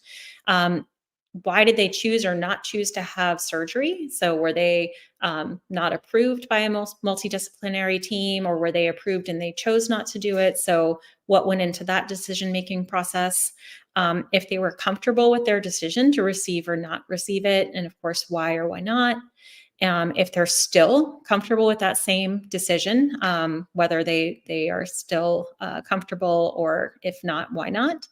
Why did they choose or not choose to have surgery? So were they not approved by a multidisciplinary team, or were they approved and they chose not to do it? So what went into that decision-making process? If they were comfortable with their decision to receive or not receive it, and of course, why or why not. If they're still comfortable with that same decision, whether they are still comfortable, or if not, why not?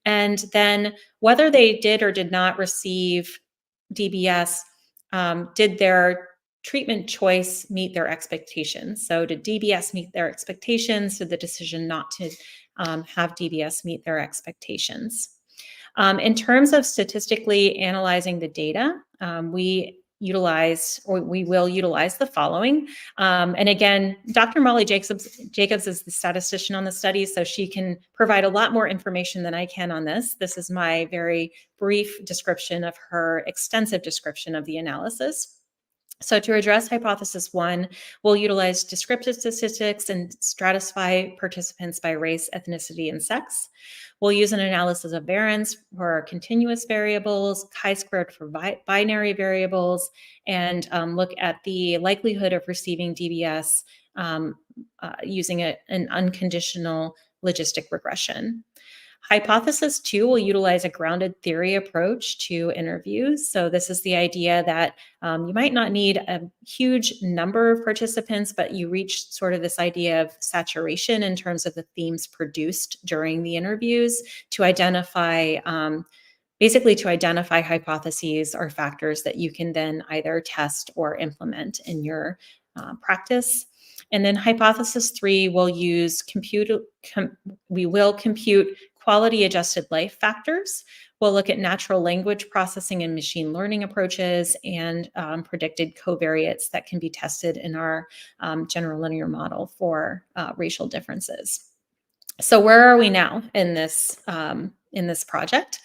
And then whether they did or did not receive DBS, did their treatment choice meet their expectations? So did DBS meet their expectations? Did the decision not to have DBS meet their expectations? In terms of statistically analyzing the data, we will utilize the following. And again, Dr. Molly Jacobs is the statistician on the study, so she can provide a lot more information than I can on this. This is my very brief description of her extensive description of the analysis. So to address hypothesis 1, we'll utilize descriptive statistics and stratify participants by race, ethnicity, and sex. We'll use an analysis of variance for continuous variables, chi-squared for binary variables, and look at the likelihood of receiving DBS using an unconditional logistic regression. Hypothesis 2 will utilize a grounded theory approach to interviews. So this is the idea that you might not need a huge number of participants, but you reach sort of this idea of saturation in terms of the themes produced during the interviews to identify, basically to identify hypotheses or factors that you can then either test or implement in your practice. And then hypothesis 3 will use we will compute quality adjusted life factors. We'll look at natural language processing and machine learning approaches, and predicted covariates that can be tested in our general linear model for racial differences. So where are we now in this project?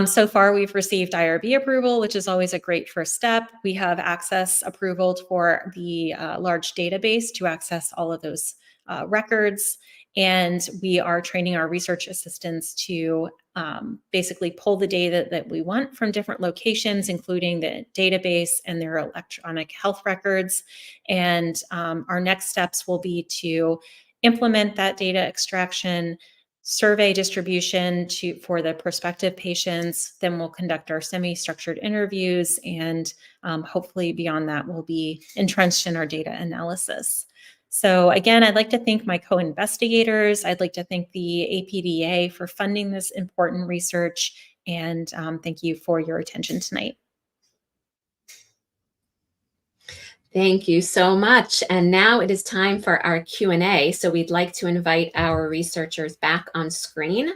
So far, we've received IRB approval, which is always a great first step. We have access approval for the large database to access all of those records. And we are training our research assistants to basically pull the data that we want from different locations, including the database and their electronic health records. And our next steps will be to implement that data extraction, survey distribution for the prospective patients. Then we'll conduct our semi-structured interviews, and hopefully beyond that, we'll be entrenched in our data analysis. So again, I'd like to thank my co-investigators. I'd like to thank the APDA for funding this important research, and thank you for your attention tonight. Thank you so much. And now it is time for our Q&A. So we'd like to invite our researchers back on screen.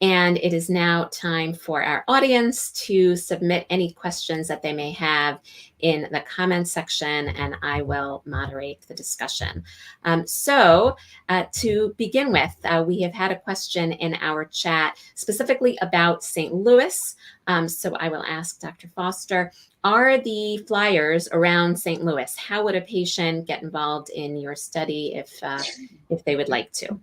And it is now time for our audience to submit any questions that they may have in the comments section, and I will moderate the discussion. To begin with, we have had a question in our chat specifically about St. Louis. So I will ask Dr. Foster, are the flyers around St. Louis? How would a patient get involved in your study if they would like to?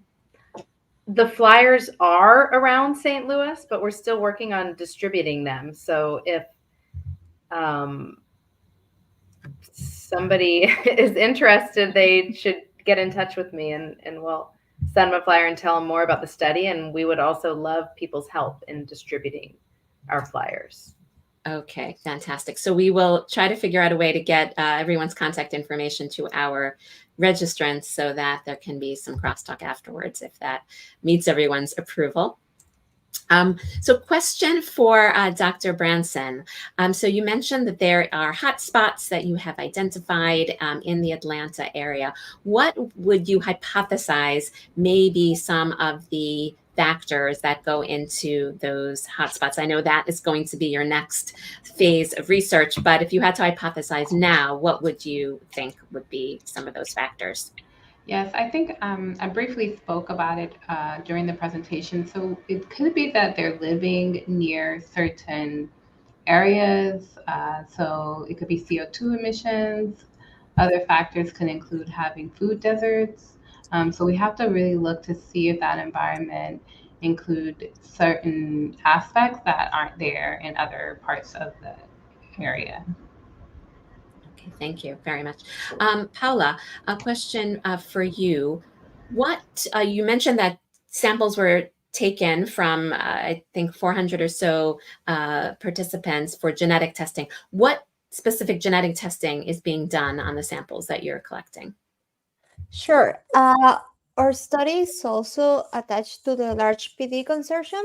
The flyers are around St. Louis, but we're still working on distributing them. So if somebody is interested, they should get in touch with me, and we'll send them a flyer and tell them more about the study. And we would also love people's help in distributing our flyers. Okay, fantastic. So we will try to figure out a way to get everyone's contact information to our registrants so that there can be some crosstalk afterwards if that meets everyone's approval. So question for Dr. Branson. So you mentioned that there are hotspots that you have identified in the Atlanta area. What would you hypothesize may be some of the factors that go into those hotspots? I know that is going to be your next phase of research, but if you had to hypothesize now, what would you think would be some of those factors? Yes, I think I briefly spoke about it during the presentation. So it could be that they're living near certain areas. So it could be CO2 emissions. Other factors can include having food deserts. So we have to really look to see if that environment include certain aspects that aren't there in other parts of the area. Okay, thank you very much. Paula, a question for you. What you mentioned that samples were taken from, I think, 400 or so participants for genetic testing. What specific genetic testing is being done on the samples that you're collecting? Sure. Our study is also attached to the large PD consortium.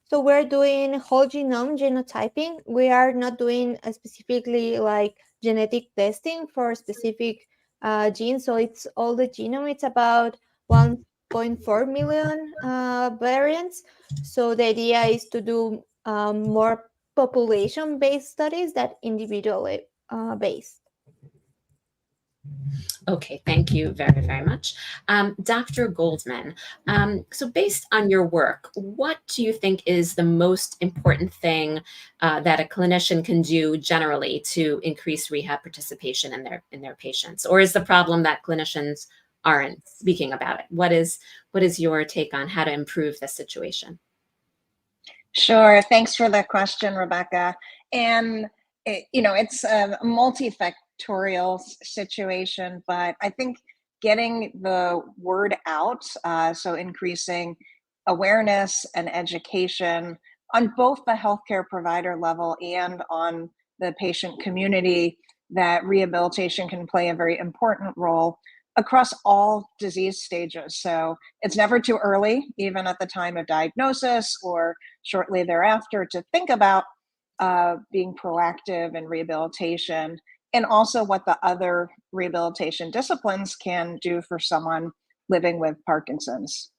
So we're doing whole genome genotyping. We are not doing specifically like genetic testing for specific genes. So it's all the genome. It's about 1.4 million variants. So the idea is to do more population-based studies than individually based. Okay, thank you very, very much. Dr. Goldman, so based on your work, what do you think is the most important thing that a clinician can do generally to increase rehab participation in their patients? Or is the problem that clinicians aren't speaking about it? What is your take on how to improve the situation? Sure. Thanks for the question, Rebecca. And it's a multifactorial situation, but I think getting the word out, so increasing awareness and education on both the healthcare provider level and on the patient community, that rehabilitation can play a very important role across all disease stages. So it's never too early, even at the time of diagnosis or shortly thereafter, to think about being proactive in rehabilitation, and also what the other rehabilitation disciplines can do for someone living with Parkinson's.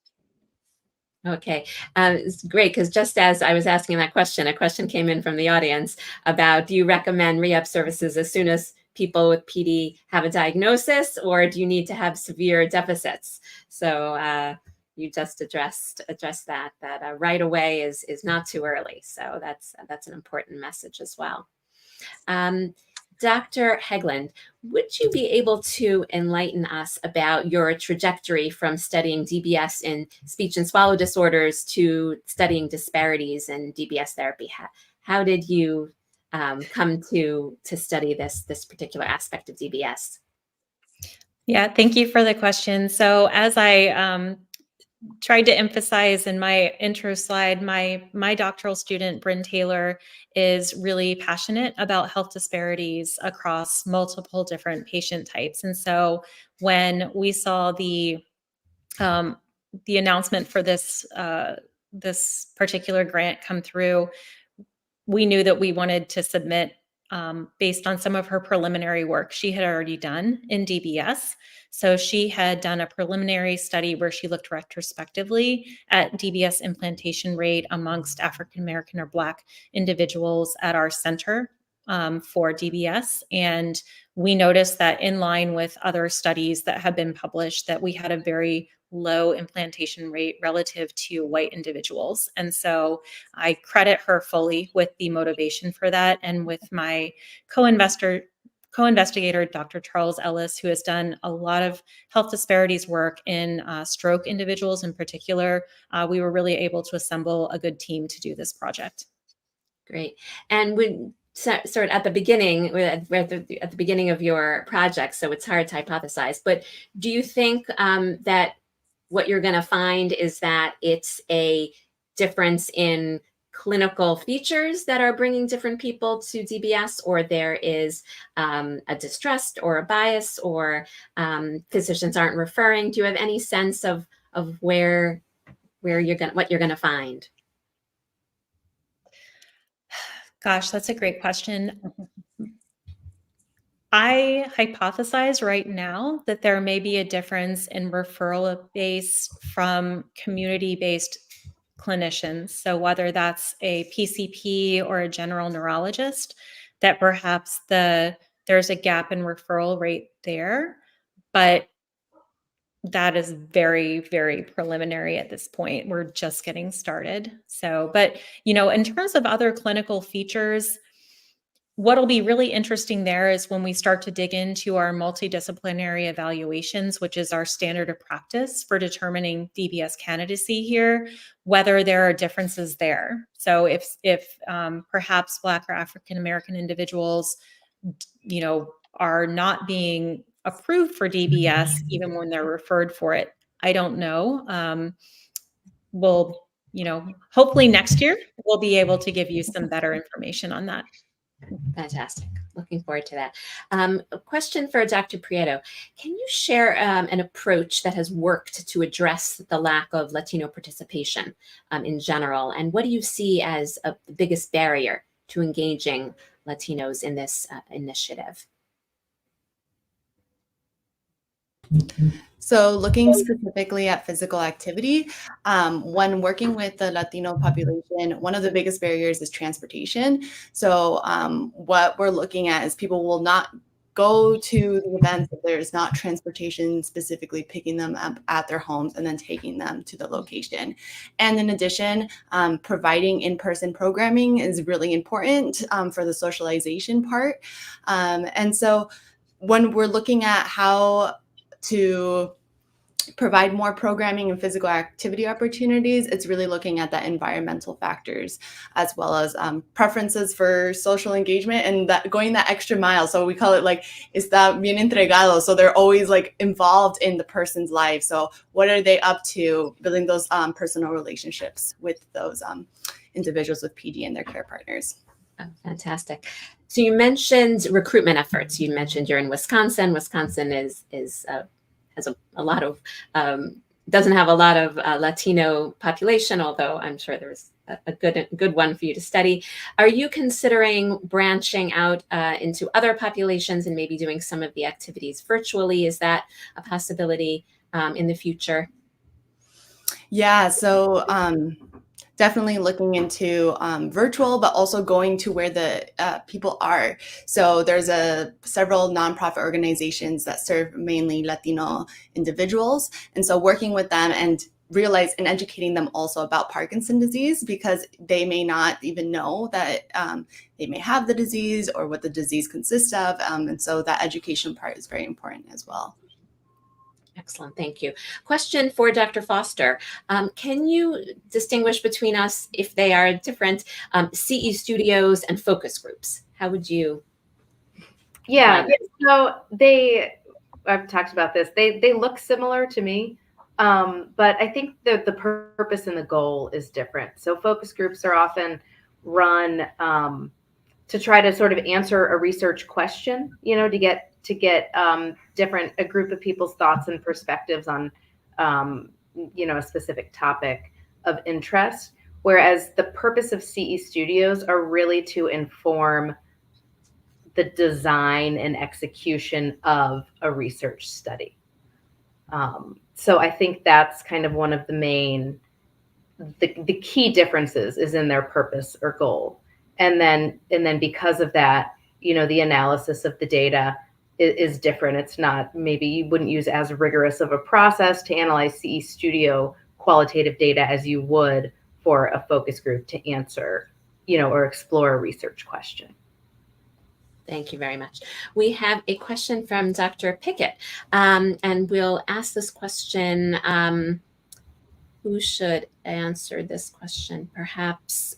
Okay, it's great, because just as I was asking that question, a question came in from the audience about, do you recommend rehab services as soon as people with PD have a diagnosis, or do you need to have severe deficits? So you just addressed that right away is not too early. So that's an important message as well. Dr. Hegland, would you be able to enlighten us about your trajectory from studying DBS in speech and swallow disorders to studying disparities in DBS therapy? How did you come to study this particular aspect of DBS? Yeah, thank you for the question. So as I tried to emphasize in my intro slide, my doctoral student, Bryn Taylor, is really passionate about health disparities across multiple different patient types. And so when we saw the announcement for this particular grant come through, we knew that we wanted to submit based on some of her preliminary work she had already done in DBS. So she had done a preliminary study where she looked retrospectively at DBS implantation rate amongst African American or Black individuals at our center for DBS. And we noticed that, in line with other studies that have been published, that we had a very low implantation rate relative to white individuals. And so I credit her fully with the motivation for that, and with my co-investigator, Dr. Charles Ellis, who has done a lot of health disparities work in stroke individuals in particular. We were really able to assemble a good team to do this project. Great. And when sort of at the beginning, we're at the beginning of your project, so it's hard to hypothesize, but do you think that what you're going to find is that it's a difference in clinical features that are bringing different people to DBS, or there is a distrust or a bias, or physicians aren't referring? Do you have any sense of what you're going to find? Gosh, that's a great question. I hypothesize right now that there may be a difference in referral base from community-based clinicians. So whether that's a PCP or a general neurologist, that perhaps there's a gap in referral rate there, but that is very, very preliminary at this point. We're just getting started. So, but in terms of other clinical features, what'll be really interesting there is when we start to dig into our multidisciplinary evaluations, which is our standard of practice for determining DBS candidacy here, whether there are differences there. So if perhaps Black or African American individuals, are not being approved for DBS even when they're referred for it, I don't know. We'll, hopefully next year we'll be able to give you some better information on that. Fantastic. Looking forward to that. A question for Dr. Prieto. Can you share an approach that has worked to address the lack of Latino participation in general? And what do you see as the biggest barrier to engaging Latinos in this initiative? So looking specifically at physical activity, when working with the Latino population, one of the biggest barriers is transportation. So what we're looking at is people will not go to the events if there's not transportation specifically picking them up at their homes and then taking them to the location. And in addition, providing in-person programming is really important for the socialization part. And so when we're looking at how to provide more programming and physical activity opportunities, it's really looking at the environmental factors as well as preferences for social engagement and that going that extra mile. So we call it like, está bien entregado. So they're always like involved in the person's life. So what are they up to, building those personal relationships with those individuals with PD and their care partners. Oh, fantastic. So you mentioned recruitment efforts. You mentioned you're in Wisconsin. Wisconsin has a lot of doesn't have a lot of Latino population, although I'm sure there's a good one for you to study. Are you considering branching out into other populations and maybe doing some of the activities virtually? Is that a possibility in the future? Yeah, so definitely looking into virtual, but also going to where the people are. So there's several nonprofit organizations that serve mainly Latino individuals. And so working with them and educating them also about Parkinson's disease, because they may not even know that they may have the disease or what the disease consists of. And so that education part is very important as well. Excellent, thank you. Question for Dr. Foster. Can you distinguish between us, if they are different, CE studios and focus groups? How would you? Yeah, so I've talked about this. They look similar to me, but I think the purpose and the goal is different. So focus groups are often run to try to sort of answer a research question, to get a group of people's thoughts and perspectives on, a specific topic of interest. Whereas the purpose of CE studios are really to inform the design and execution of a research study. So I think that's kind of one of the key differences is in their purpose or goal. And then because of that, the analysis of the data is different. It's not, maybe you wouldn't use as rigorous of a process to analyze CE Studio qualitative data as you would for a focus group to answer, or explore a research question. Thank you very much. We have a question from Dr. Pickett, and we'll ask this question. Who should answer this question? Perhaps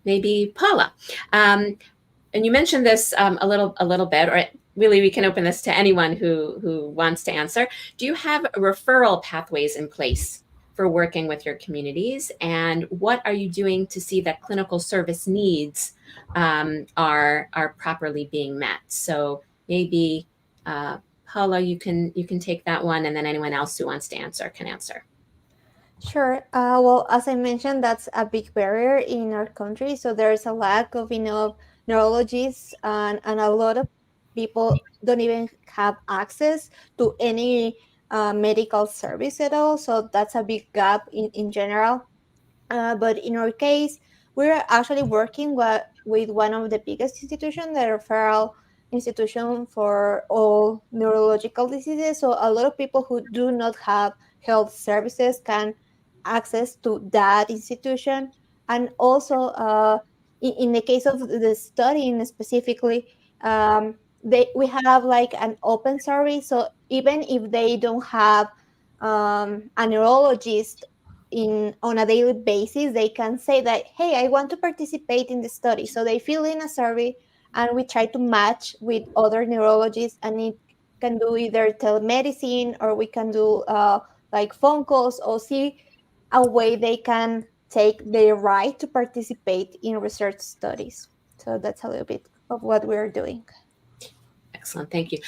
maybe Paula. And you mentioned this a little bit, or really we can open this to anyone who wants to answer. Do you have referral pathways in place for working with your communities? And what are you doing to see that clinical service needs are properly being met? So maybe Paula, you can take that one, and then anyone else who wants to answer can answer. Sure. Well, as I mentioned, that's a big barrier in our country. So there's a lack of neurologists, and a lot of people don't even have access to any medical service at all. So that's a big gap in general. But in our case, we're actually working with one of the biggest institutions, the referral institution for all neurological diseases. So a lot of people who do not have health services can access to that institution. And also, in the case of the studying specifically, we have like an open survey. So even if they don't have a neurologist on a daily basis, they can say that, hey, I want to participate in the study. So they fill in a survey, and we try to match with other neurologists, and it can do either telemedicine, or we can do like phone calls, or see a way they can take their right to participate in research studies. So that's a little bit of what we're doing. Excellent, thank you.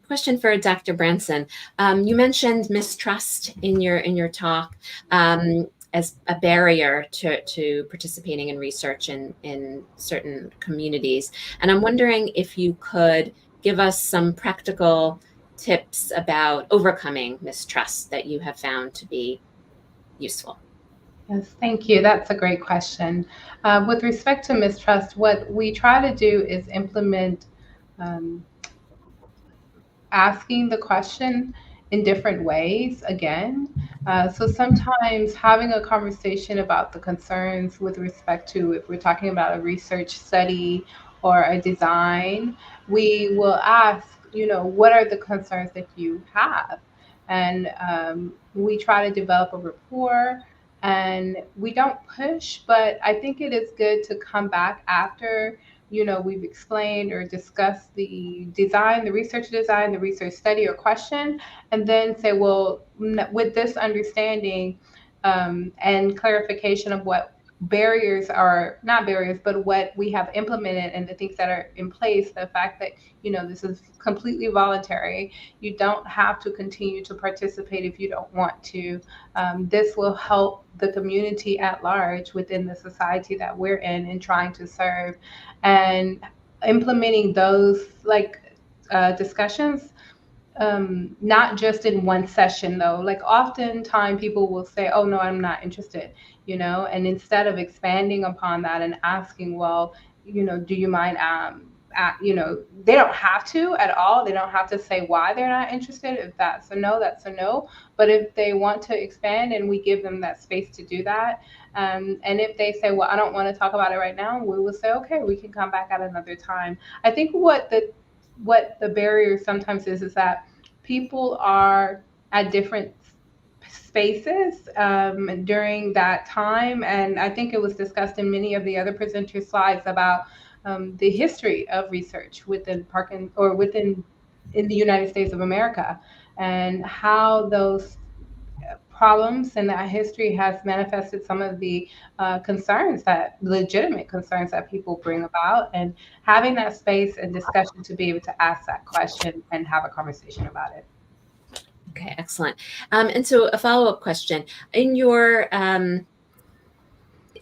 Question for Dr. Branson. You mentioned mistrust in your talk as a barrier to participating in research in certain communities. And I'm wondering if you could give us some practical tips about overcoming mistrust that you have found to be useful. Yes, thank you. That's a great question. With respect to mistrust, what we try to do is implement asking the question in different ways again. So sometimes having a conversation about the concerns with respect to, if we're talking about a research study or a design, we will ask, what are the concerns that you have? And we try to develop a rapport, and we don't push, but I think it is good to come back after we've explained or discussed the design, the research study or question, and then say, well, with this understanding and clarification of what barriers are, not barriers, but what we have implemented and the things that are in place, the fact that, this is completely voluntary. You don't have to continue to participate if you don't want to. This will help the community at large within the society that we're in trying to serve, and implementing those discussions, not just in one session though. Like oftentimes people will say, oh no, I'm not interested, and instead of expanding upon that and asking, well, do you mind, they don't have to at all. They don't have to say why they're not interested. If that's a no, that's a no. But if they want to expand and we give them that space to do that, and if they say, well, I don't want to talk about it right now, we will say, okay, we can come back at another time. I think what the barrier sometimes is that people are at different spaces during that time. And I think it was discussed in many of the other presenters' slides about the history of research within in the United States of America, and how those problems and that history has manifested some of the legitimate concerns that people bring about, and having that space and discussion to be able to ask that question and have a conversation about it. Okay, excellent. And so a follow-up question. In your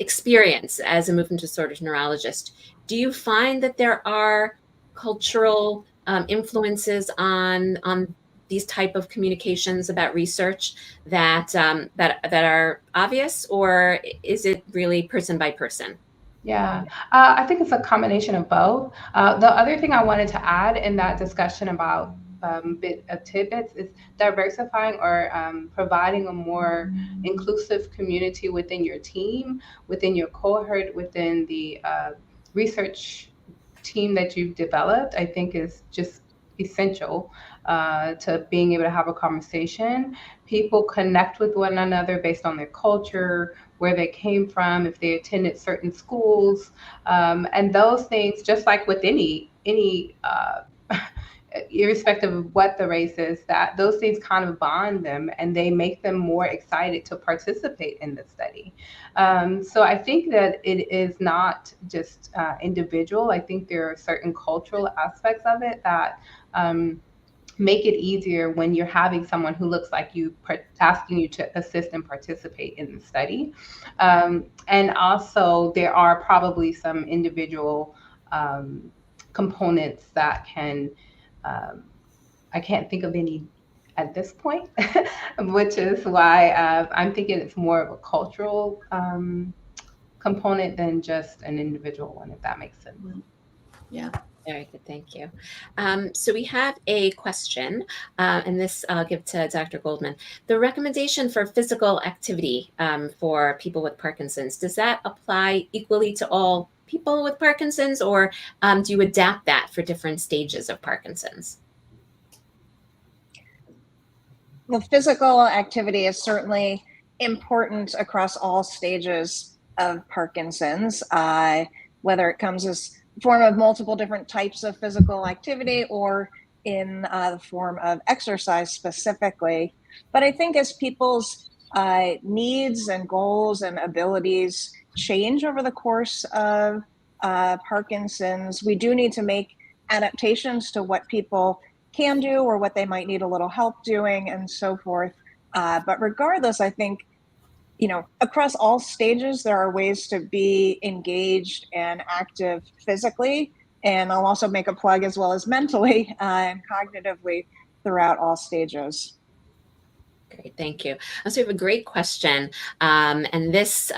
experience as a movement disorder neurologist, do you find that there are cultural influences on these type of communications about research that are obvious, or is it really person by person? Yeah, I think it's a combination of both. The other thing I wanted to add in that discussion about bit of tidbits is diversifying or providing a more inclusive community within your team, within your cohort, within the research team that you've developed. I think is just essential to being able to have a conversation. People connect with one another based on their culture, where they came from, if they attended certain schools, and those things, just like with any irrespective of what the race is, that those things kind of bond them and they make them more excited to participate in the study. So I think that it is not just individual. I think there are certain cultural aspects of it that make it easier when you're having someone who looks like you asking you to assist and participate in the study. And also there are probably some individual components that can, I can't think of any at this point, which is why I'm thinking it's more of a cultural component than just an individual one, if that makes sense. Yeah. Very good, thank you. So we have a question, and this I'll give to Dr. Goldman. The recommendation for physical activity for people with Parkinson's, does that apply equally to all people with Parkinson's, or do you adapt that for different stages of Parkinson's? Well, physical activity is certainly important across all stages of Parkinson's, whether it comes as form of multiple different types of physical activity or in the form of exercise specifically. But I think as people's needs and goals and abilities change over the course of Parkinson's, we do need to make adaptations to what people can do or what they might need a little help doing and so forth. But regardless, I think, across all stages, there are ways to be engaged and active physically. And I'll also make a plug as well as mentally and cognitively throughout all stages. Great, thank you. So we have a great question. And this,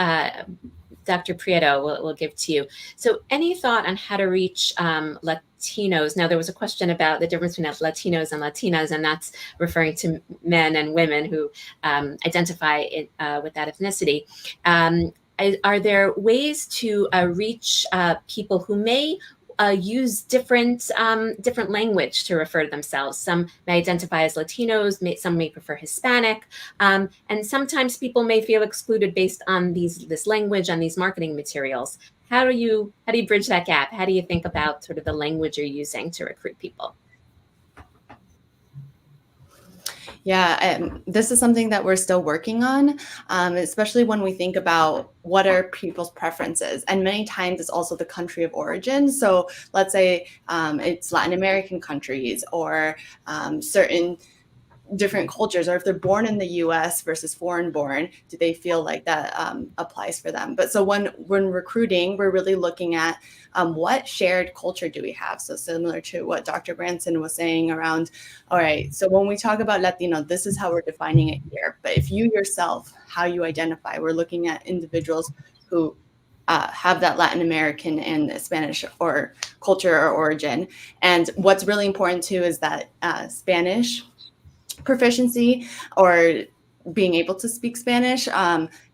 Dr. Prieto, will give to you. So any thought on how to reach Latinos? Now, there was a question about the difference between Latinos and Latinas, and that's referring to men and women who identify with that ethnicity. Are there ways to reach people who may use different language to refer to themselves? Some may identify as Latinos, some may prefer Hispanic, and sometimes people may feel excluded based on this language and these marketing materials. How do you bridge that gap? How do you think about sort of the language you're using to recruit people? Yeah, this is something that we're still working on, especially when we think about what are people's preferences. And many times it's also the country of origin. So let's say it's Latin American countries or certain different cultures, or if they're born in the US versus foreign born, do they feel like that applies for them? But so when recruiting, we're really looking at what shared culture do we have? So similar to what Dr. Branson was saying around, all right, so when we talk about Latino, this is how we're defining it here. But if you yourself, how you identify, we're looking at individuals who have that Latin American and Spanish or culture or origin. And what's really important too is that Spanish proficiency or being able to speak Spanish,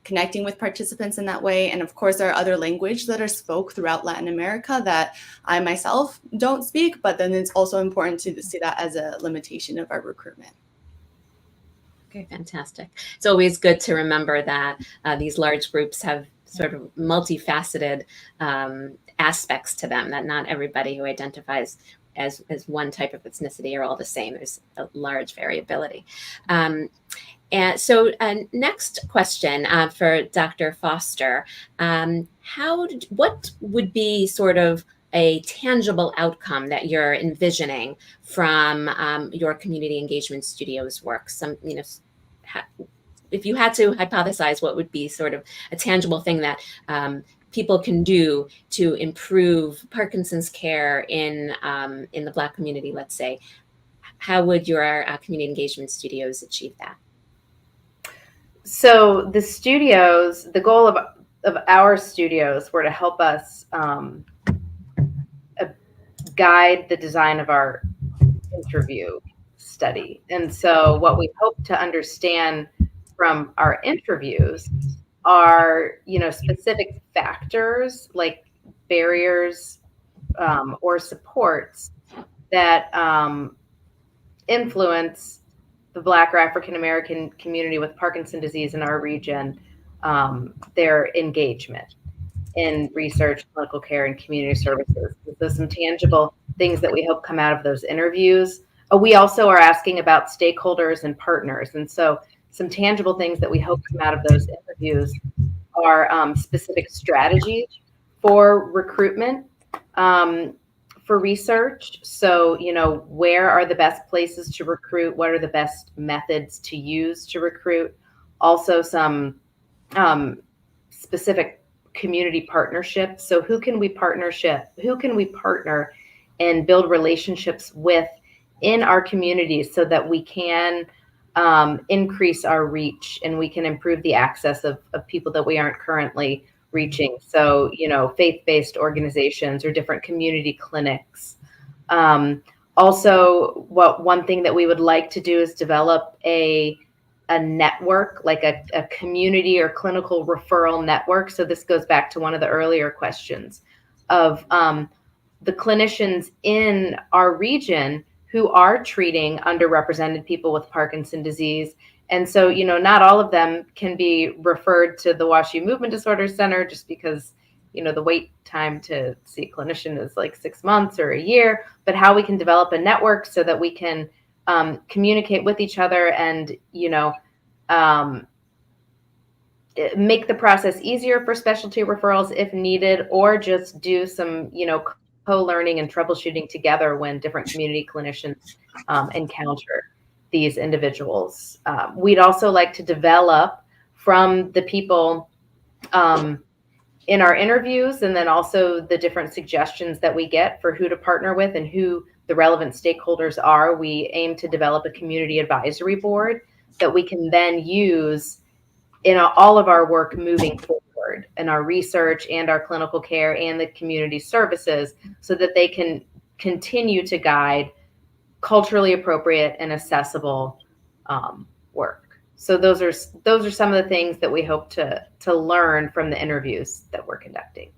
connecting with participants in that way. And of course, there are other languages that are spoke throughout Latin America that I myself don't speak, but then it's also important to see that as a limitation of our recruitment. Okay, fantastic. It's always good to remember that these large groups have sort of multifaceted aspects to them, that not everybody who identifies as one type of ethnicity are all the same. There's a large variability. And so next question for Dr. Foster, what would be sort of a tangible outcome that you're envisioning from your community engagement studios work? If you had to hypothesize, what would be sort of a tangible thing that people can do to improve Parkinson's care in the Black community, let's say? How would your community engagement studios achieve that? So the goal of our studios were to help us guide the design of our interview study. And so what we hope to understand from our interviews are, specific factors like barriers or supports that influence the Black or African American community with Parkinson's disease in our region, their engagement in research, clinical care, and community services. So some tangible things that we hope come out of those interviews. We also are asking about stakeholders and partners. And so some tangible things that we hope come out of those interviews are specific strategies for recruitment, for research. So, where are the best places to recruit? What are the best methods to use to recruit? Also some specific community partnerships. So who can we partner and build relationships with in our communities so that we can increase our reach and we can improve the access of people that we aren't currently reaching. So, faith-based organizations or different community clinics. Also, one thing that we would like to do is develop a network, like a community or clinical referral network. So this goes back to one of the earlier questions of the clinicians in our region who are treating underrepresented people with Parkinson's disease. And so, not all of them can be referred to the WashU Movement Disorder Center just because, the wait time to see a clinician is like 6 months or a year, but how we can develop a network so that we can communicate with each other and, make the process easier for specialty referrals if needed, or just do some, co-learning and troubleshooting together when different community clinicians encounter these individuals. We'd also like to develop from the people in our interviews, and then also the different suggestions that we get for who to partner with and who the relevant stakeholders are. We aim to develop a community advisory board that we can then use in all of our work moving forward, in our research and our clinical care and the community services, so that they can continue to guide culturally appropriate and accessible work. So those are some of the things that we hope to learn from the interviews that we're conducting.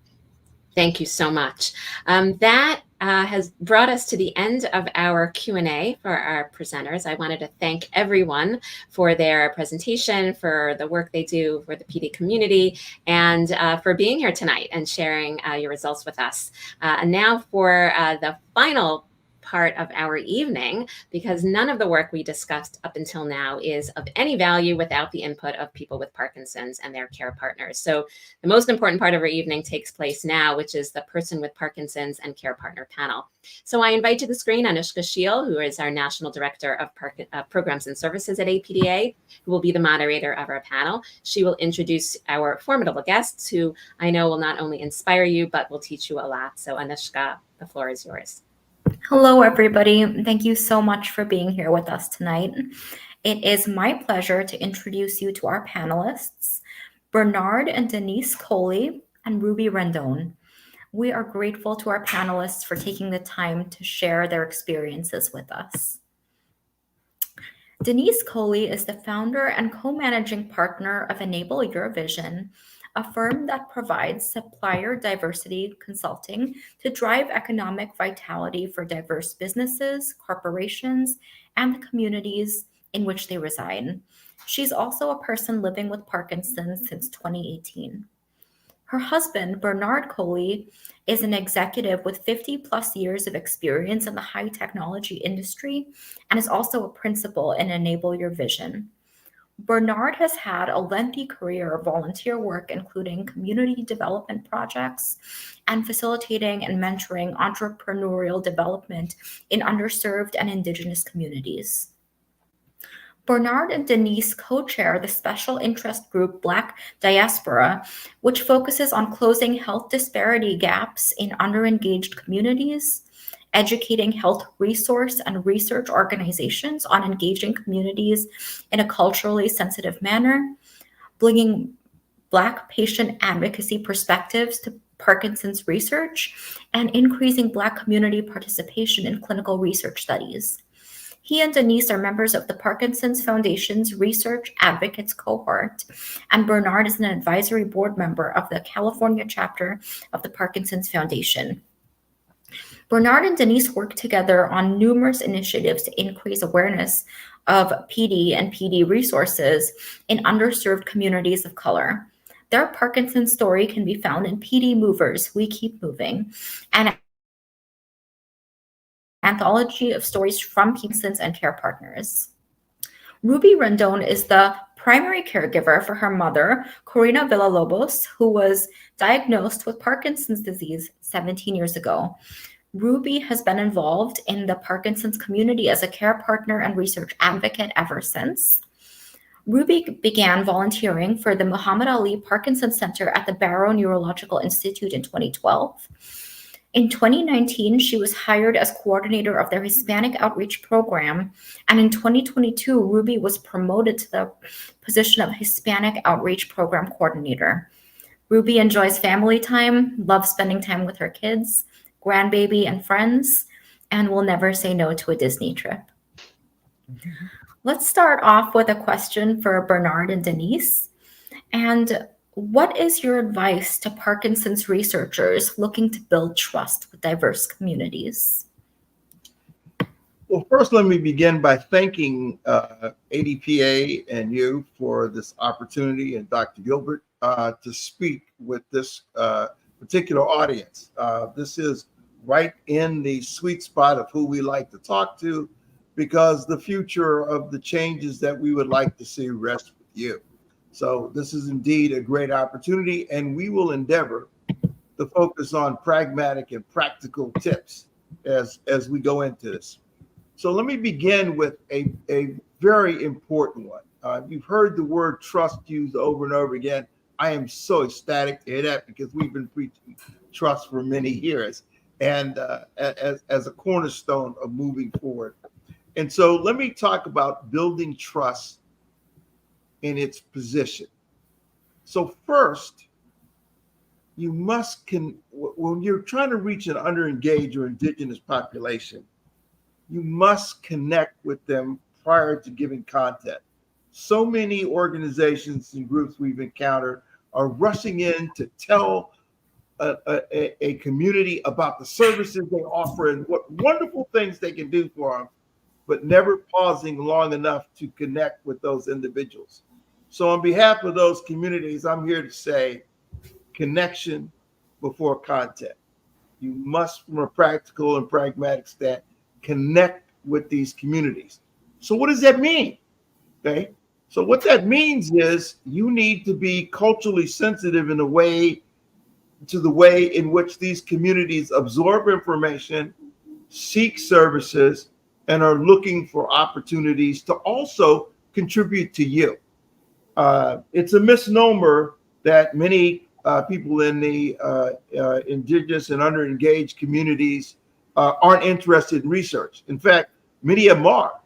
Thank you so much. That has brought us to the end of our Q&A for our presenters. I wanted to thank everyone for their presentation, for the work they do for the PD community, and for being here tonight and sharing your results with us. And now for the final part of our evening, because none of the work we discussed up until now is of any value without the input of people with Parkinson's and their care partners. So the most important part of our evening takes place now, which is the person with Parkinson's and care partner panel. So I invite to the screen Anushka Sheel, who is our National Director of Programs and Services at APDA, who will be the moderator of our panel. She will introduce our formidable guests, who I know will not only inspire you, but will teach you a lot. So Anushka, the floor is yours. Hello, everybody. Thank you so much for being here with us tonight. It is my pleasure to introduce you to our panelists, Bernard and Denise Coley and Ruby Rendon. We are grateful to our panelists for taking the time to share their experiences with us. Denise Coley is the founder and co-managing partner of Enable Your Vision, a firm that provides supplier diversity consulting to drive economic vitality for diverse businesses, corporations, and the communities in which they reside. She's also a person living with Parkinson's since 2018. Her husband, Bernard Coley, is an executive with 50 plus years of experience in the high technology industry and is also a principal in Enable Your Vision. Bernard has had a lengthy career of volunteer work, including community development projects and facilitating and mentoring entrepreneurial development in underserved and Indigenous communities. Bernard and Denise co-chair the special interest group Black Diaspora, which focuses on closing health disparity gaps in underengaged communities, educating health resource and research organizations on engaging communities in a culturally sensitive manner, bringing Black patient advocacy perspectives to Parkinson's research, and increasing Black community participation in clinical research studies. He and Denise are members of the Parkinson's Foundation's Research Advocates Cohort, and Bernard is an advisory board member of the California chapter of the Parkinson's Foundation. Bernard and Denise work together on numerous initiatives to increase awareness of PD and PD resources in underserved communities of color. Their Parkinson's story can be found in PD Movers, We Keep Moving, an anthology of stories from Parkinson's and care partners. Ruby Rendon is the primary caregiver for her mother, Corina Villalobos, who was diagnosed with Parkinson's disease 17 years ago. Ruby has been involved in the Parkinson's community as a care partner and research advocate ever since. Ruby began volunteering for the Muhammad Ali Parkinson Center at the Barrow Neurological Institute in 2012. In 2019, she was hired as coordinator of their Hispanic outreach program, and in 2022, Ruby was promoted to the position of Hispanic outreach program coordinator. Ruby enjoys family time, loves spending time with her kids, grandbaby, and friends, and will never say no to a Disney trip. Let's start off with a question for Bernard and Denise. And what is your advice to Parkinson's researchers looking to build trust with diverse communities? Well, first, let me begin by thanking ADPA and you for this opportunity, and Dr. Gilbert to speak with this particular audience. This is right in the sweet spot of who we like to talk to, because the future of the changes that we would like to see rest with you. So this is indeed a great opportunity, and we will endeavor to focus on pragmatic and practical tips as we go into this. So let me begin with a very important one. You've heard the word trust used over and over again. I am so ecstatic to hear that, because we've been preaching trust for many years, and as a cornerstone of moving forward. And so let me talk about building trust in its position. So first, you must, when you're trying to reach an underengaged or indigenous population, you must connect with them prior to giving content. So many organizations and groups we've encountered are rushing in to tell a community about the services they offer and what wonderful things they can do for them, but never pausing long enough to connect with those individuals. So on behalf of those communities, I'm here to say connection before content. You must, from a practical and pragmatic stand, connect with these communities. So what does that mean? Okay. So what that means is you need to be culturally sensitive in a way to the way in which these communities absorb information, seek services, and are looking for opportunities to also contribute to you. It's a misnomer that many people in the indigenous and underengaged communities aren't interested in research. In fact, many of them are.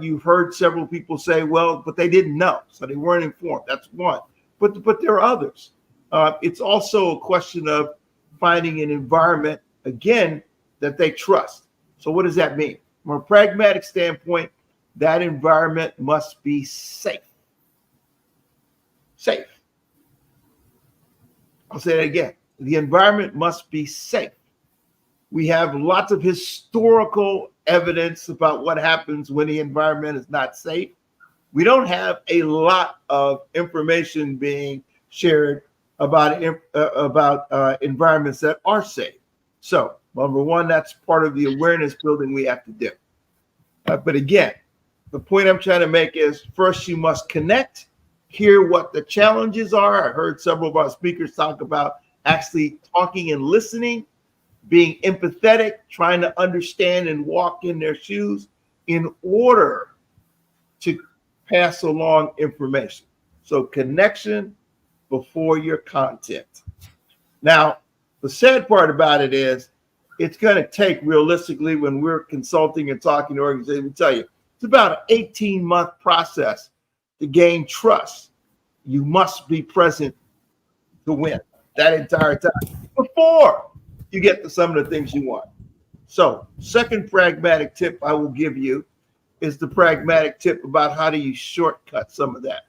You've heard several people say, well, but they didn't know, so they weren't informed. That's one. But there are others. It's also a question of finding an environment, again, that they trust. So what does that mean? From a pragmatic standpoint, that environment must be safe. Safe. I'll say that again. The environment must be safe. We have lots of historical evidence about what happens when the environment is not safe. We don't have a lot of information being shared about environments that are safe. So, number one, that's part of the awareness building we have to do. But again, the point I'm trying to make is, first, you must connect, hear what the challenges are. I heard several of our speakers talk about actually talking and listening, being empathetic, trying to understand and walk in their shoes in order to pass along information. So connection before your content. Now, the sad part about it is it's going to take, realistically, when we're consulting and talking to organizations, we tell you, it's about an 18-month process to gain trust. You must be present to win that entire time before you get to some of the things you want. So, second pragmatic tip I will give you is the pragmatic tip about how do you shortcut some of that.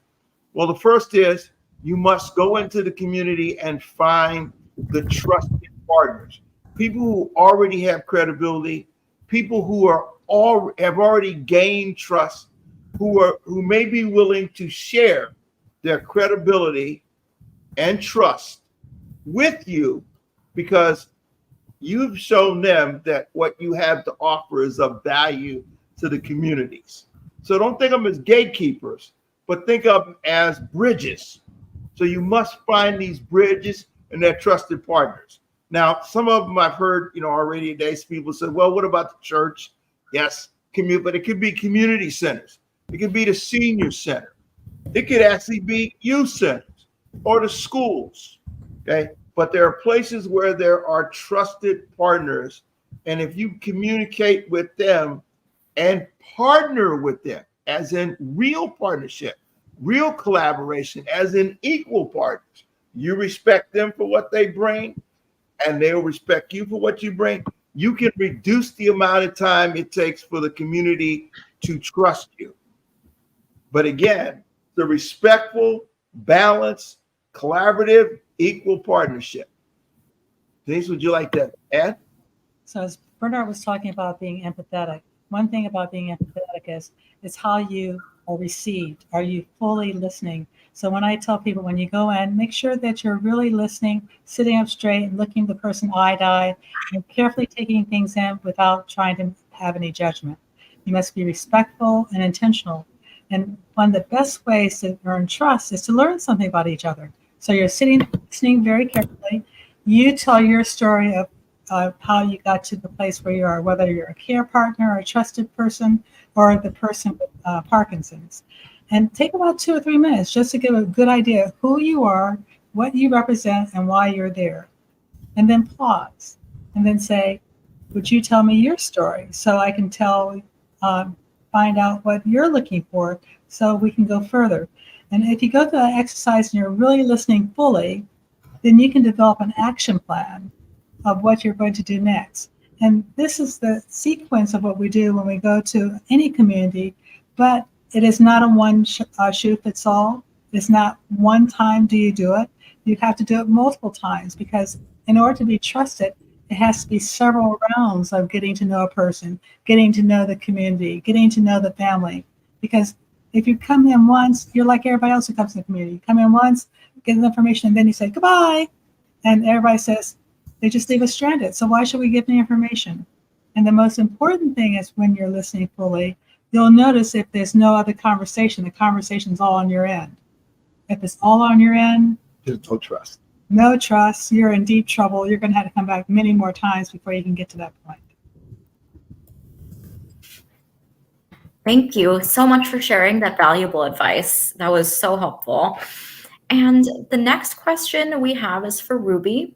Well, the first is you must go into the community and find the trusted partners, people who already have credibility, people who have already gained trust, who may be willing to share their credibility and trust with you, because you've shown them that what you have to offer is of value to the communities. So don't think of them as gatekeepers, but think of them as bridges. So you must find these bridges and their trusted partners. Now, some of them I've heard, already today, people say, well, what about the church? Yes, but it could be community centers. It could be the senior center. It could actually be youth centers or the schools. Okay. but there are places where there are trusted partners. And if you communicate with them and partner with them, as in real partnership, real collaboration, as in equal partners, you respect them for what they bring, and they'll respect you for what you bring, you can reduce the amount of time it takes for the community to trust you. But again, the respectful, balanced, collaborative, equal partnership. Denise, would you like to add? So as Bernard was talking about being empathetic, one thing about being empathetic is how you are received. Are you fully listening? So when I tell people, when you go in, make sure that you're really listening, sitting up straight and looking the person eye to eye, and carefully taking things in without trying to have any judgment. You must be respectful and intentional. And one of the best ways to earn trust is to learn something about each other. So you're sitting, listening very carefully. You tell your story of how you got to the place where you are, whether you're a care partner or a trusted person or the person with Parkinson's. And take about 2 or 3 minutes just to give a good idea of who you are, what you represent, and why you're there. And then pause and then say, would you tell me your story so I can find out what you're looking for so we can go further. And if you go through that exercise and you're really listening fully, then you can develop an action plan of what you're going to do next. And this is the sequence of what we do when we go to any community, but it is not a one shoe fits all. It's not one time do you do it. You have to do it multiple times, because in order to be trusted, it has to be several rounds of getting to know a person, getting to know the community, getting to know the family. Because if you come in once, you're like everybody else who comes to the community. You come in once, get the information, and then you say goodbye. And everybody says, they just leave us stranded. So why should we give the information? And the most important thing is when you're listening fully, you'll notice if there's no other conversation, the conversation's all on your end. If it's all on your end, There's no trust. No trust, you're in deep trouble. You're going to have to come back many more times before you can get to that point. Thank you so much for sharing that valuable advice. That was so helpful. And the next question we have is for Ruby.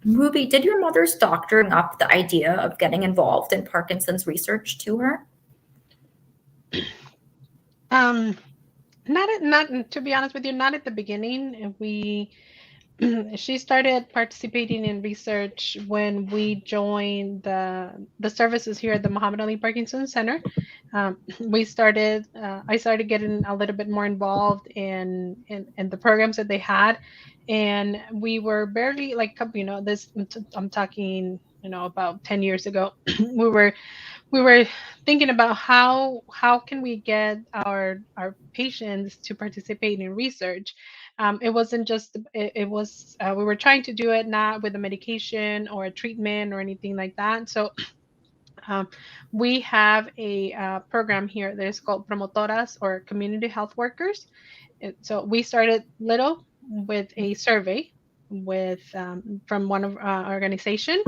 Ruby, did your mother's doctor bring up the idea of getting involved in Parkinson's research to her? Not to be honest with you, not at the beginning. She started participating in research when we joined the services here at the Muhammad Ali Parkinson Center. I started getting a little bit more involved in the programs that they had, and we were barely I'm talking, about 10 years ago. we were thinking about how can we get our patients to participate in research. It wasn't just it was we were trying to do it not with a medication or a treatment or anything like that. So we have a program here that is called promotoras, or community health workers. So we started little with a survey from one of our organization,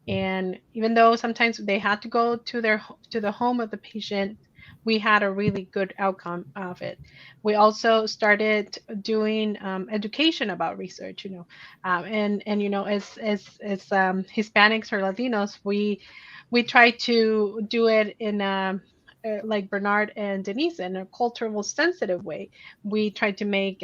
and even though sometimes they had to go to the home of the patient, we had a really good outcome of it. We also started doing education about research, and as Hispanics or Latinos, we try to do it in like Bernard and Denise, in a cultural sensitive way. We try to make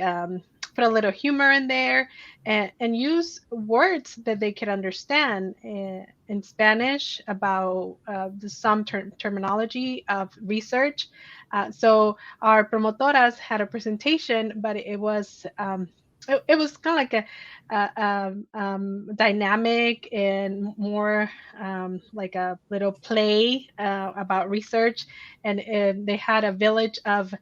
put a little humor in there, and use words that they could understand in Spanish about some terminology of research. So our promotoras had a presentation, but it was it was kind of like a dynamic and more like a little play about research, and they had a village of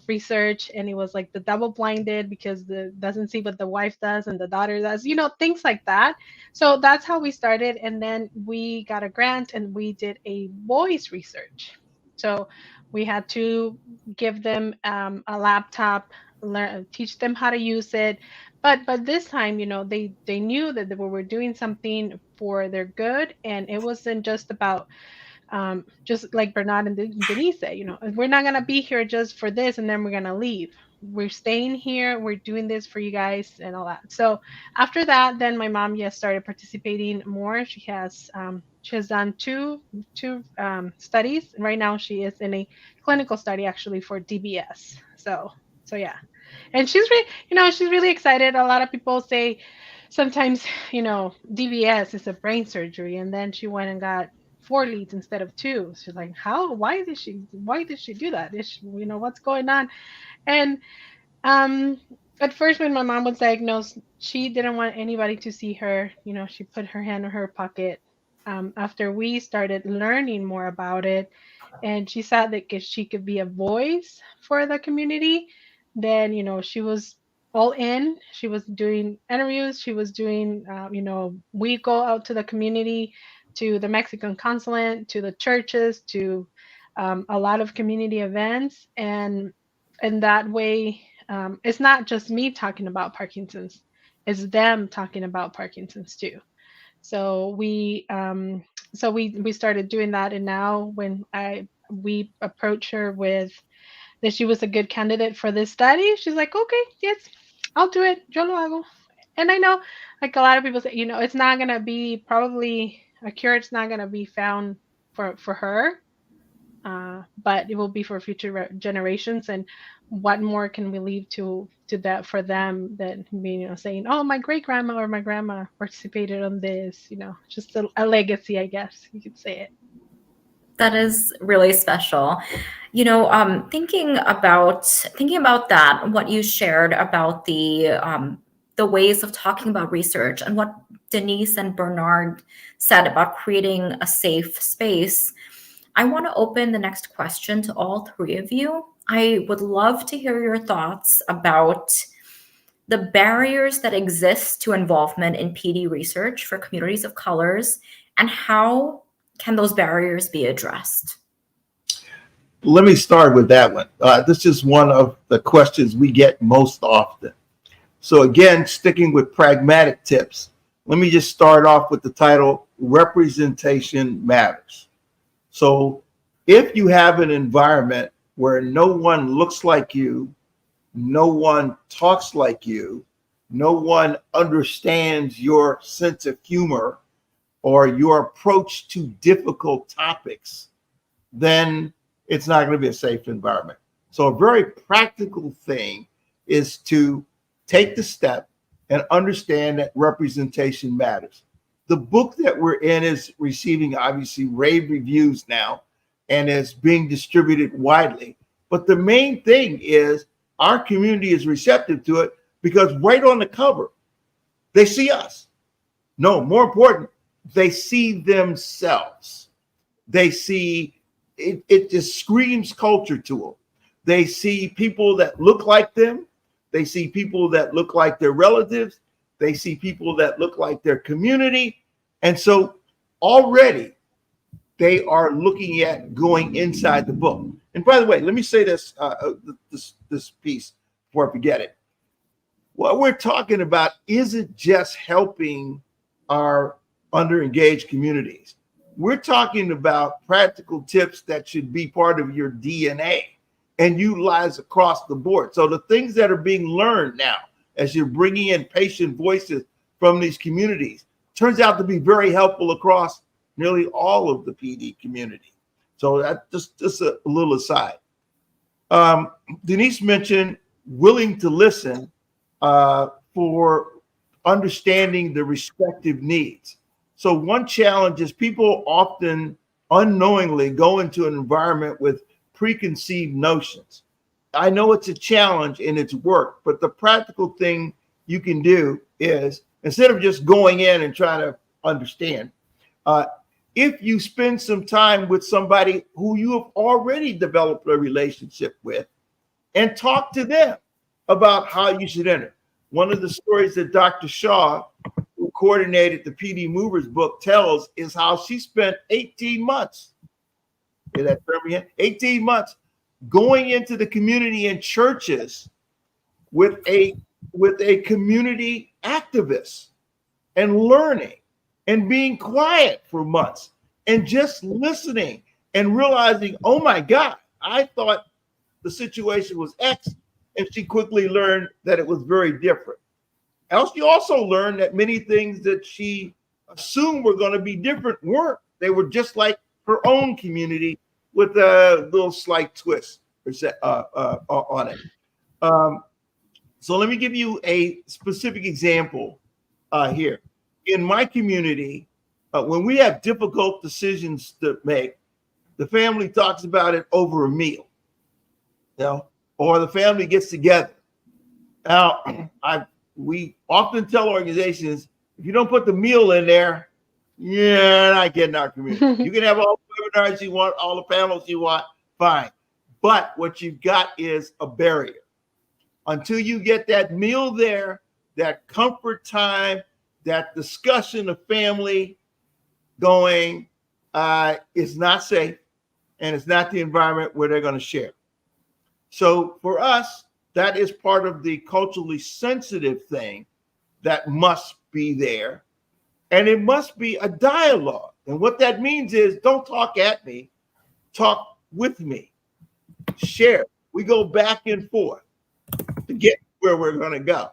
research, and it was like the double blinded, because the doesn't see what the wife does and the daughter does, things like that. So that's how we started, and then we got a grant and we did a voice research. So we had to give them a laptop, teach them how to use it, but this time, they knew that we were doing something for their good, and it wasn't just about just like Bernard and Denise say, we're not going to be here just for this and then we're going to leave. we're staying here, we're doing this for you guys and all that. So after that, then my mom started participating more. She has done two studies. Right now she is in a clinical study actually for DBS. So yeah. And she's really excited. A lot of people say sometimes, DBS is a brain surgery, and then she went and got 4 leads instead of 2. She's like, how? Why did she do that? What's going on? And at first, when my mom was diagnosed, she didn't want anybody to see her. She put her hand in her pocket. After we started learning more about it, and she said that if she could be a voice for the community, then she was all in. She was doing interviews. She was doing, we go out to the community, to the Mexican consulate, to the churches, to a lot of community events, and that way, it's not just me talking about Parkinson's; it's them talking about Parkinson's too. So we started doing that, and now when we approach her with that she was a good candidate for this study, she's like, okay, yes, I'll do it. Yo lo hago. And I know, like a lot of people say, it's not gonna be probably a cure. It's not gonna be found for her, but it will be for future generations. And what more can we leave to that for them than saying, oh, my great grandma or my grandma participated on this, just a legacy, I guess you could say it. That is really special. Thinking about that, what you shared about the ways of talking about research and what Denise and Bernard said about creating a safe space, I want to open the next question to all three of you. I would love to hear your thoughts about the barriers that exist to involvement in PD research for communities of colors, and how can those barriers be addressed? Let me start with that one. This is one of the questions we get most often. So again, sticking with pragmatic tips, let me just start off with the title, Representation Matters. So if you have an environment where no one looks like you, no one talks like you, no one understands your sense of humor or your approach to difficult topics, then it's not going to be a safe environment. So a very practical thing is to take the step and understand that representation matters. The book that we're in is receiving obviously rave reviews now and is being distributed widely. But the main thing is our community is receptive to it because right on the cover, they see us. No, more important, they see themselves. They see, it just screams culture to them. They see people that look like them. They see people that look like their relatives. They see people that look like their community. And so already they are looking at going inside the book. And by the way, let me say this, this piece before I forget it. What we're talking about isn't just helping our underengaged communities. We're talking about practical tips that should be part of your DNA and utilize across the board. So the things that are being learned now, as you're bringing in patient voices from these communities, turns out to be very helpful across nearly all of the PD community. So that just a little aside. Denise mentioned willing to listen for understanding the respective needs. So one challenge is people often unknowingly go into an environment with preconceived notions. I know it's a challenge in its work, but the practical thing you can do is, instead of just going in and trying to understand, if you spend some time with somebody who you have already developed a relationship with and talk to them about how you should enter. One of the stories that Dr. Shaw, who coordinated the PD Movers book, tells is how she spent 18 months, hear that term again? 18 months going into the community and churches with a community activist and learning and being quiet for months and just listening and realizing, oh my God, I thought the situation was X, and she quickly learned that it was very different. She also learned that many things that she assumed were going to be different weren't. They were just like her own community with a little slight twist on it. So let me give you a specific example here. In my community, when we have difficult decisions to make, the family talks about it over a meal, or the family gets together. Now, we often tell organizations, if you don't put the meal in there, you're not getting our community. You can have all the webinars you want, all the panels you want, fine. But what you've got is a barrier. Until you get that meal there, that comfort time, that discussion of family going, it's not safe, and it's not the environment where they're going to share. So for us, that is part of the culturally sensitive thing that must be there. And it must be a dialogue. And what that means is don't talk at me, talk with me, share. We go back and forth to get where we're going to go.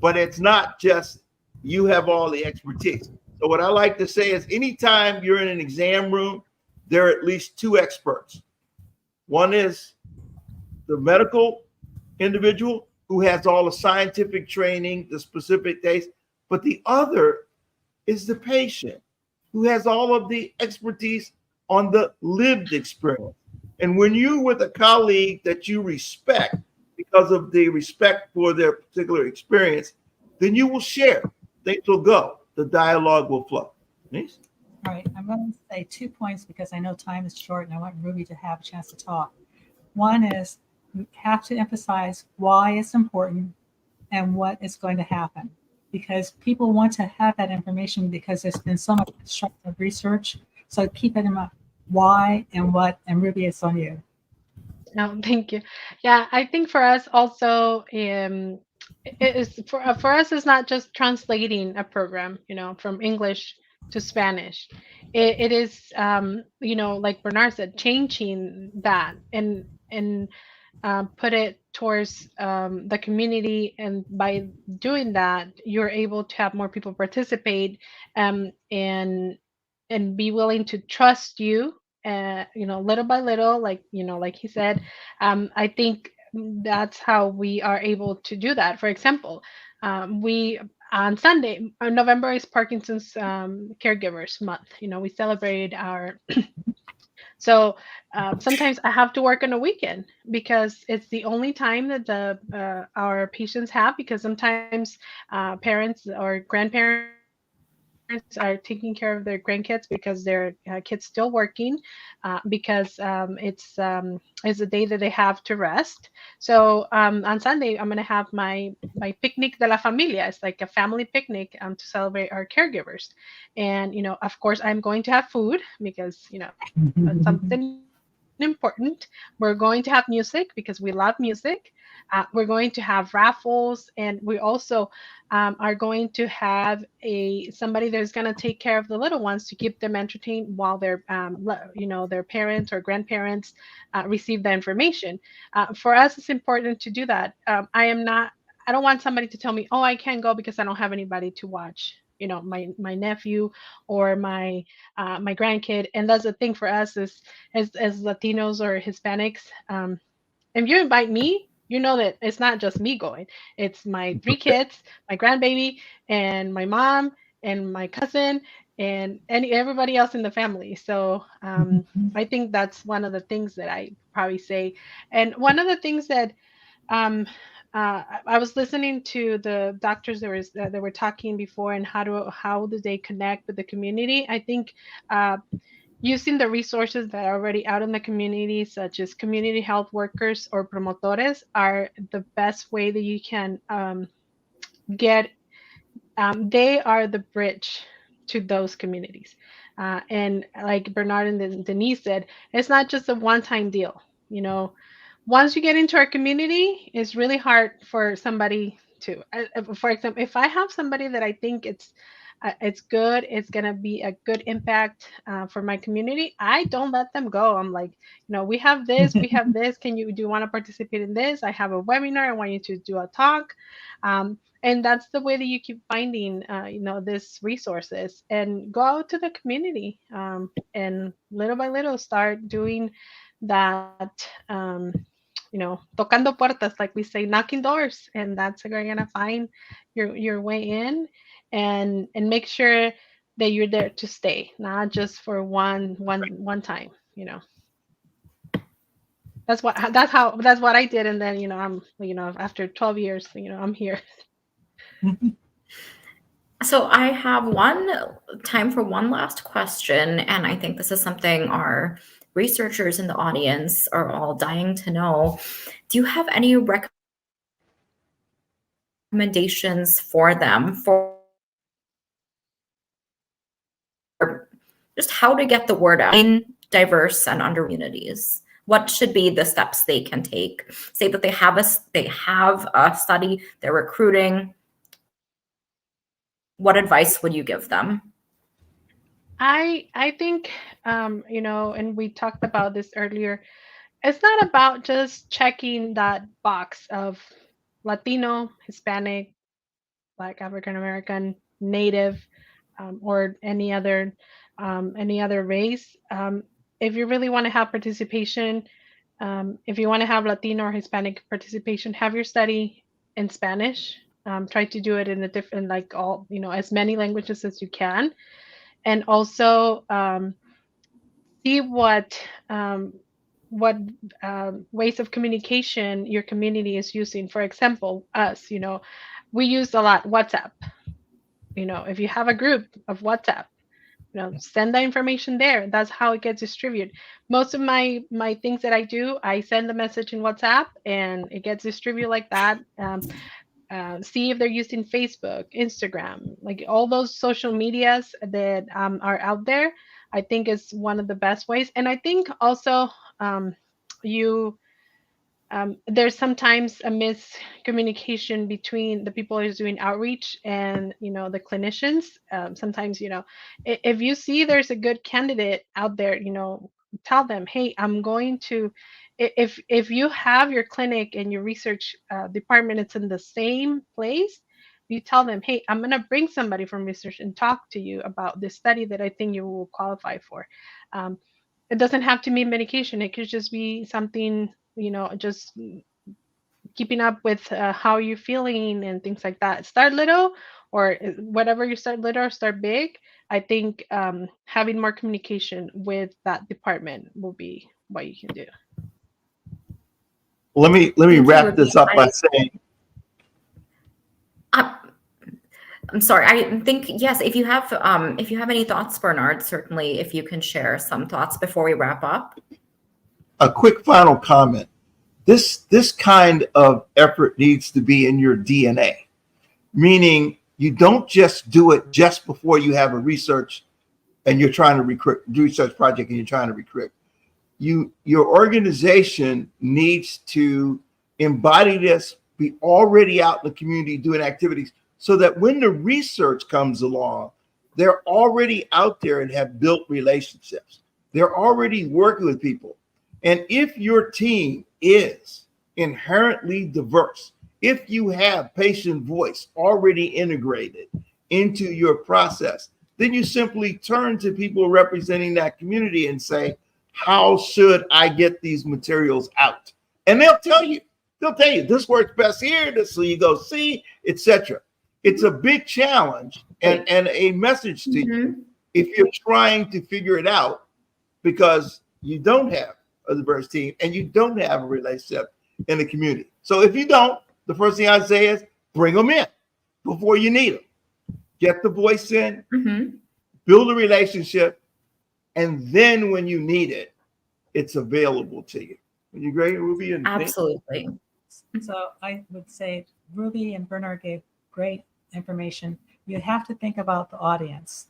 But it's not just you have all the expertise. So what I like to say is anytime you're in an exam room, there are at least two experts. One is the medical individual who has all the scientific training, the specific days, but the other is the patient who has all of the expertise on the lived experience. And when you're with a colleague that you respect because of the respect for their particular experience, then you will share. Things will go. The dialogue will flow. Nice? All right, I'm going to say 2 points because I know time is short and I want Ruby to have a chance to talk. One is you have to emphasize why it's important and what is going to happen, because people want to have that information because there's been so much constructive research. So keep it in mind, why and what, and Ruby, it's on you. No, thank you. Yeah, I think for us also, it is for us it's not just translating a program, from English to Spanish. It is, like Bernard said, changing that and put it towards the community, and by doing that, you're able to have more people participate, and be willing to trust you, little by little, like he said. I think that's how we are able to do that. For example, we on Sunday, November is Parkinson's caregivers month. We celebrate our so sometimes I have to work on a weekend because it's the only time that our patients have, because sometimes parents or grandparents are taking care of their grandkids because their kids still working, because it's a day that they have to rest. So on Sunday I'm going to have my picnic de la familia. It's like a family picnic to celebrate our caregivers, and of course I'm going to have food because that's something important. We're going to have music because we love music. We're going to have raffles, and we also are going to have somebody that's going to take care of the little ones to keep them entertained while their their parents or grandparents receive the information. For us, it's important to do that. I don't want somebody to tell me, oh, I can't go because I don't have anybody to watch my nephew or my grandkid. And that's the thing for us is as Latinos or Hispanics. If you invite me, you know that it's not just me going. It's my 3 kids, my grandbaby, and my mom, and my cousin, and everybody else in the family. So I think that's one of the things that I probably say. And one of the things that I was listening to the doctors that were talking before, and how do they connect with the community. I think using the resources that are already out in the community, such as community health workers or promotores, are the best way that you can get. They are the bridge to those communities. And like Bernard and Denise said, it's not just a one-time deal. Once you get into our community, it's really hard for somebody to, for example, if I have somebody that I think it's good. It's going to be a good impact for my community. I don't let them go. I'm like, we have this, we have this. Do you want to participate in this? I have a webinar. I want you to do a talk. And that's the way that you keep finding, these resources, and go out to the community, and little by little start doing that, tocando puertas, like we say, knocking doors, and that's how you're gonna find your way in, and make sure that you're there to stay, not just for one time. That's what I did, and then I'm after 12 years, I'm here. So I have time for one last question, and I think this is something our researchers in the audience are all dying to know. Do you have any recommendations for them for just how to get the word out in diverse and under communities? What should be the steps they can take? Say that they have a study, they're recruiting. What advice would you give them? I think, and we talked about this earlier, it's not about just checking that box of Latino, Hispanic, Black, African American, Native, or any other race. If you really want to have participation, if you want to have Latino or Hispanic participation, have your study in Spanish. Try to do it in a different, like as many languages as you can, and also see what ways of communication your community is using. For example, us, we use a lot WhatsApp. If you have a group of WhatsApp, send the information there. That's how it gets distributed. Most of my things that I do, I send the message in WhatsApp and it gets distributed like that. See if they're using Facebook, Instagram, like all those social medias that are out there. I think is one of the best ways. And I think also there's sometimes a miscommunication between the people who's doing outreach and the clinicians. Sometimes if you see there's a good candidate out there, tell them, hey, I'm going to, if you have your clinic and your research department, it's in the same place, you tell them, hey, I'm going to bring somebody from research and talk to you about this study that I think you will qualify for. It doesn't have to be medication. It could just be something, just keeping up with how you're feeling and things like that. Start little, or whatever you start little or start big. I think having more communication with that department will be what you can do. Let me wrap this up by saying, I'm sorry. I think, yes, if you have any thoughts, Bernard, certainly if you can share some thoughts before we wrap up. A quick final comment. This kind of effort needs to be in your DNA, meaning you don't just do it just before you have a research and you're trying to recruit, research project and you're trying to recruit. Your organization needs to embody this, be already out in the community doing activities, so that when the research comes along, they're already out there and have built relationships. They're already working with people. And if your team is inherently diverse, if you have patient voice already integrated into your process, then you simply turn to people representing that community and say, how should I get these materials out? And they'll tell you this works best here, this, so you go see, etc. It's a big challenge and a message to you if you're trying to figure it out, because you don't have a diverse team and you don't have a relationship in the community. So if you don't, the first thing I say is bring them in before you need them. Get the voice in, build a relationship, and then when you need it, it's available to you. Would you agree, Ruby? Absolutely. So I would say Ruby and Bernard gave great information. You have to think about the audience.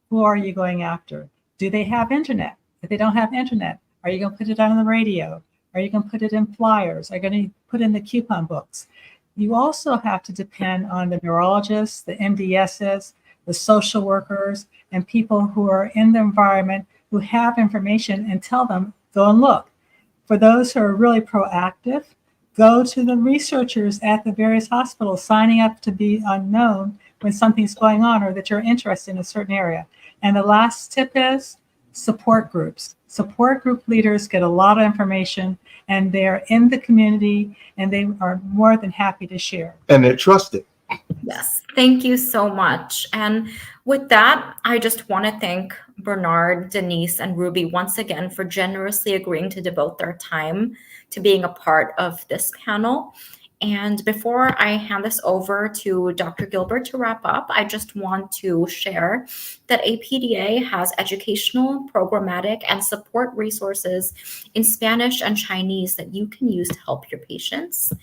Who are you going after? Do they have internet? If they don't have internet, are you going to put it on the radio? Are you going to put it in flyers? Are you going to put in the coupon books? You also have to depend on the neurologists, the MDSs, the social workers, and people who are in the environment who have information, and tell them, go and look. For those who are really proactive, go to the researchers at the various hospitals signing up to be unknown when something's going on or that you're interested in a certain area. And the last tip is support groups. Support group leaders get a lot of information, and they're in the community, and they are more than happy to share. And they're trusted. Yes, thank you so much. And with that, I just want to thank Bernard, Denise, and Ruby once again for generously agreeing to devote their time to being a part of this panel. And before I hand this over to Dr. Gilbert to wrap up, I just want to share that APDA has educational, programmatic, and support resources in Spanish and Chinese that you can use to help your patients.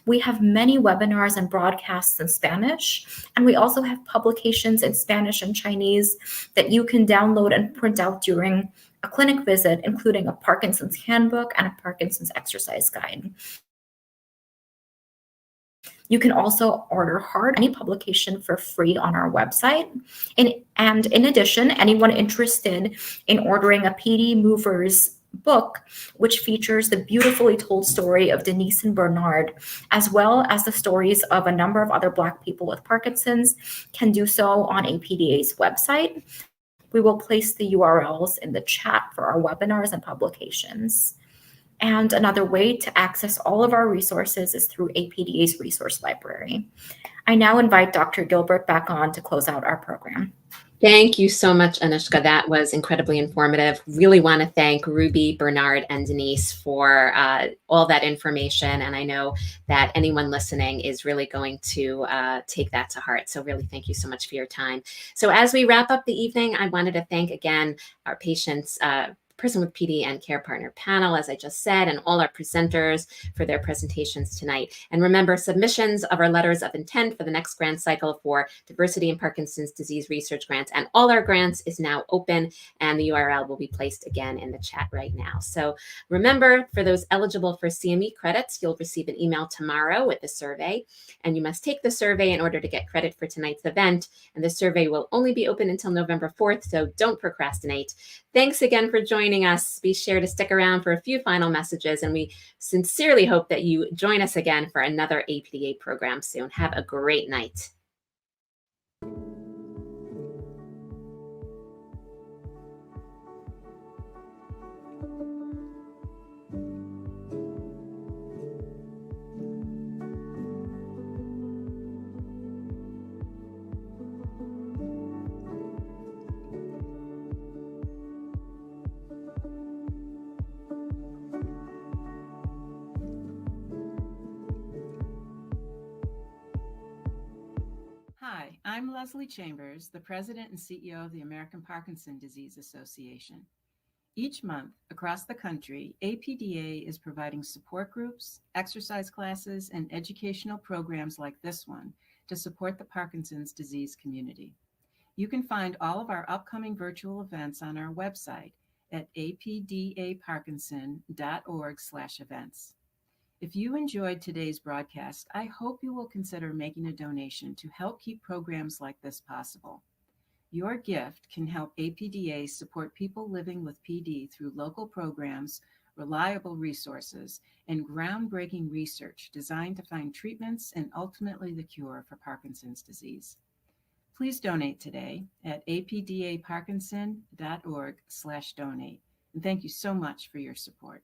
We have many webinars and broadcasts in Spanish, and we also have publications in Spanish and Chinese that you can download and print out during a clinic visit, including a Parkinson's handbook and a Parkinson's exercise guide. You can also order hard any publication for free on our website. And in addition, anyone interested in ordering a PD Movers book, which features the beautifully told story of Denise and Bernard, as well as the stories of a number of other Black people with Parkinson's, can do so on APDA's website. We will place the URLs in the chat for our webinars and publications. And another way to access all of our resources is through APDA's resource library. I now invite Dr. Gilbert back on to close out our program. Thank you so much, Anushka. That was incredibly informative. Really want to thank Ruby, Bernard, and Denise for all that information. And I know that anyone listening is really going to take that to heart. So really, thank you so much for your time. So as we wrap up the evening, I wanted to thank again our patients, Person with PD and Care Partner panel, as I just said, and all our presenters for their presentations tonight. And remember, submissions of our letters of intent for the next grant cycle for diversity in Parkinson's disease research grants and all our grants is now open, and the URL will be placed again in the chat right now. So remember, for those eligible for CME credits, you'll receive an email tomorrow with the survey, and you must take the survey in order to get credit for tonight's event. And the survey will only be open until November 4th, so don't procrastinate. Thanks again for joining us. Be sure to stick around for a few final messages, and we sincerely hope that you join us again for another APDA program soon. Have a great night. Hi, I'm Leslie Chambers, the President and CEO of the American Parkinson Disease Association. Each month across the country, APDA is providing support groups, exercise classes, and educational programs like this one to support the Parkinson's disease community. You can find all of our upcoming virtual events on our website at apdaparkinson.org/events. If you enjoyed today's broadcast, I hope you will consider making a donation to help keep programs like this possible. Your gift can help APDA support people living with PD through local programs, reliable resources, and groundbreaking research designed to find treatments and ultimately the cure for Parkinson's disease. Please donate today at apdaparkinson.org/donate. And thank you so much for your support.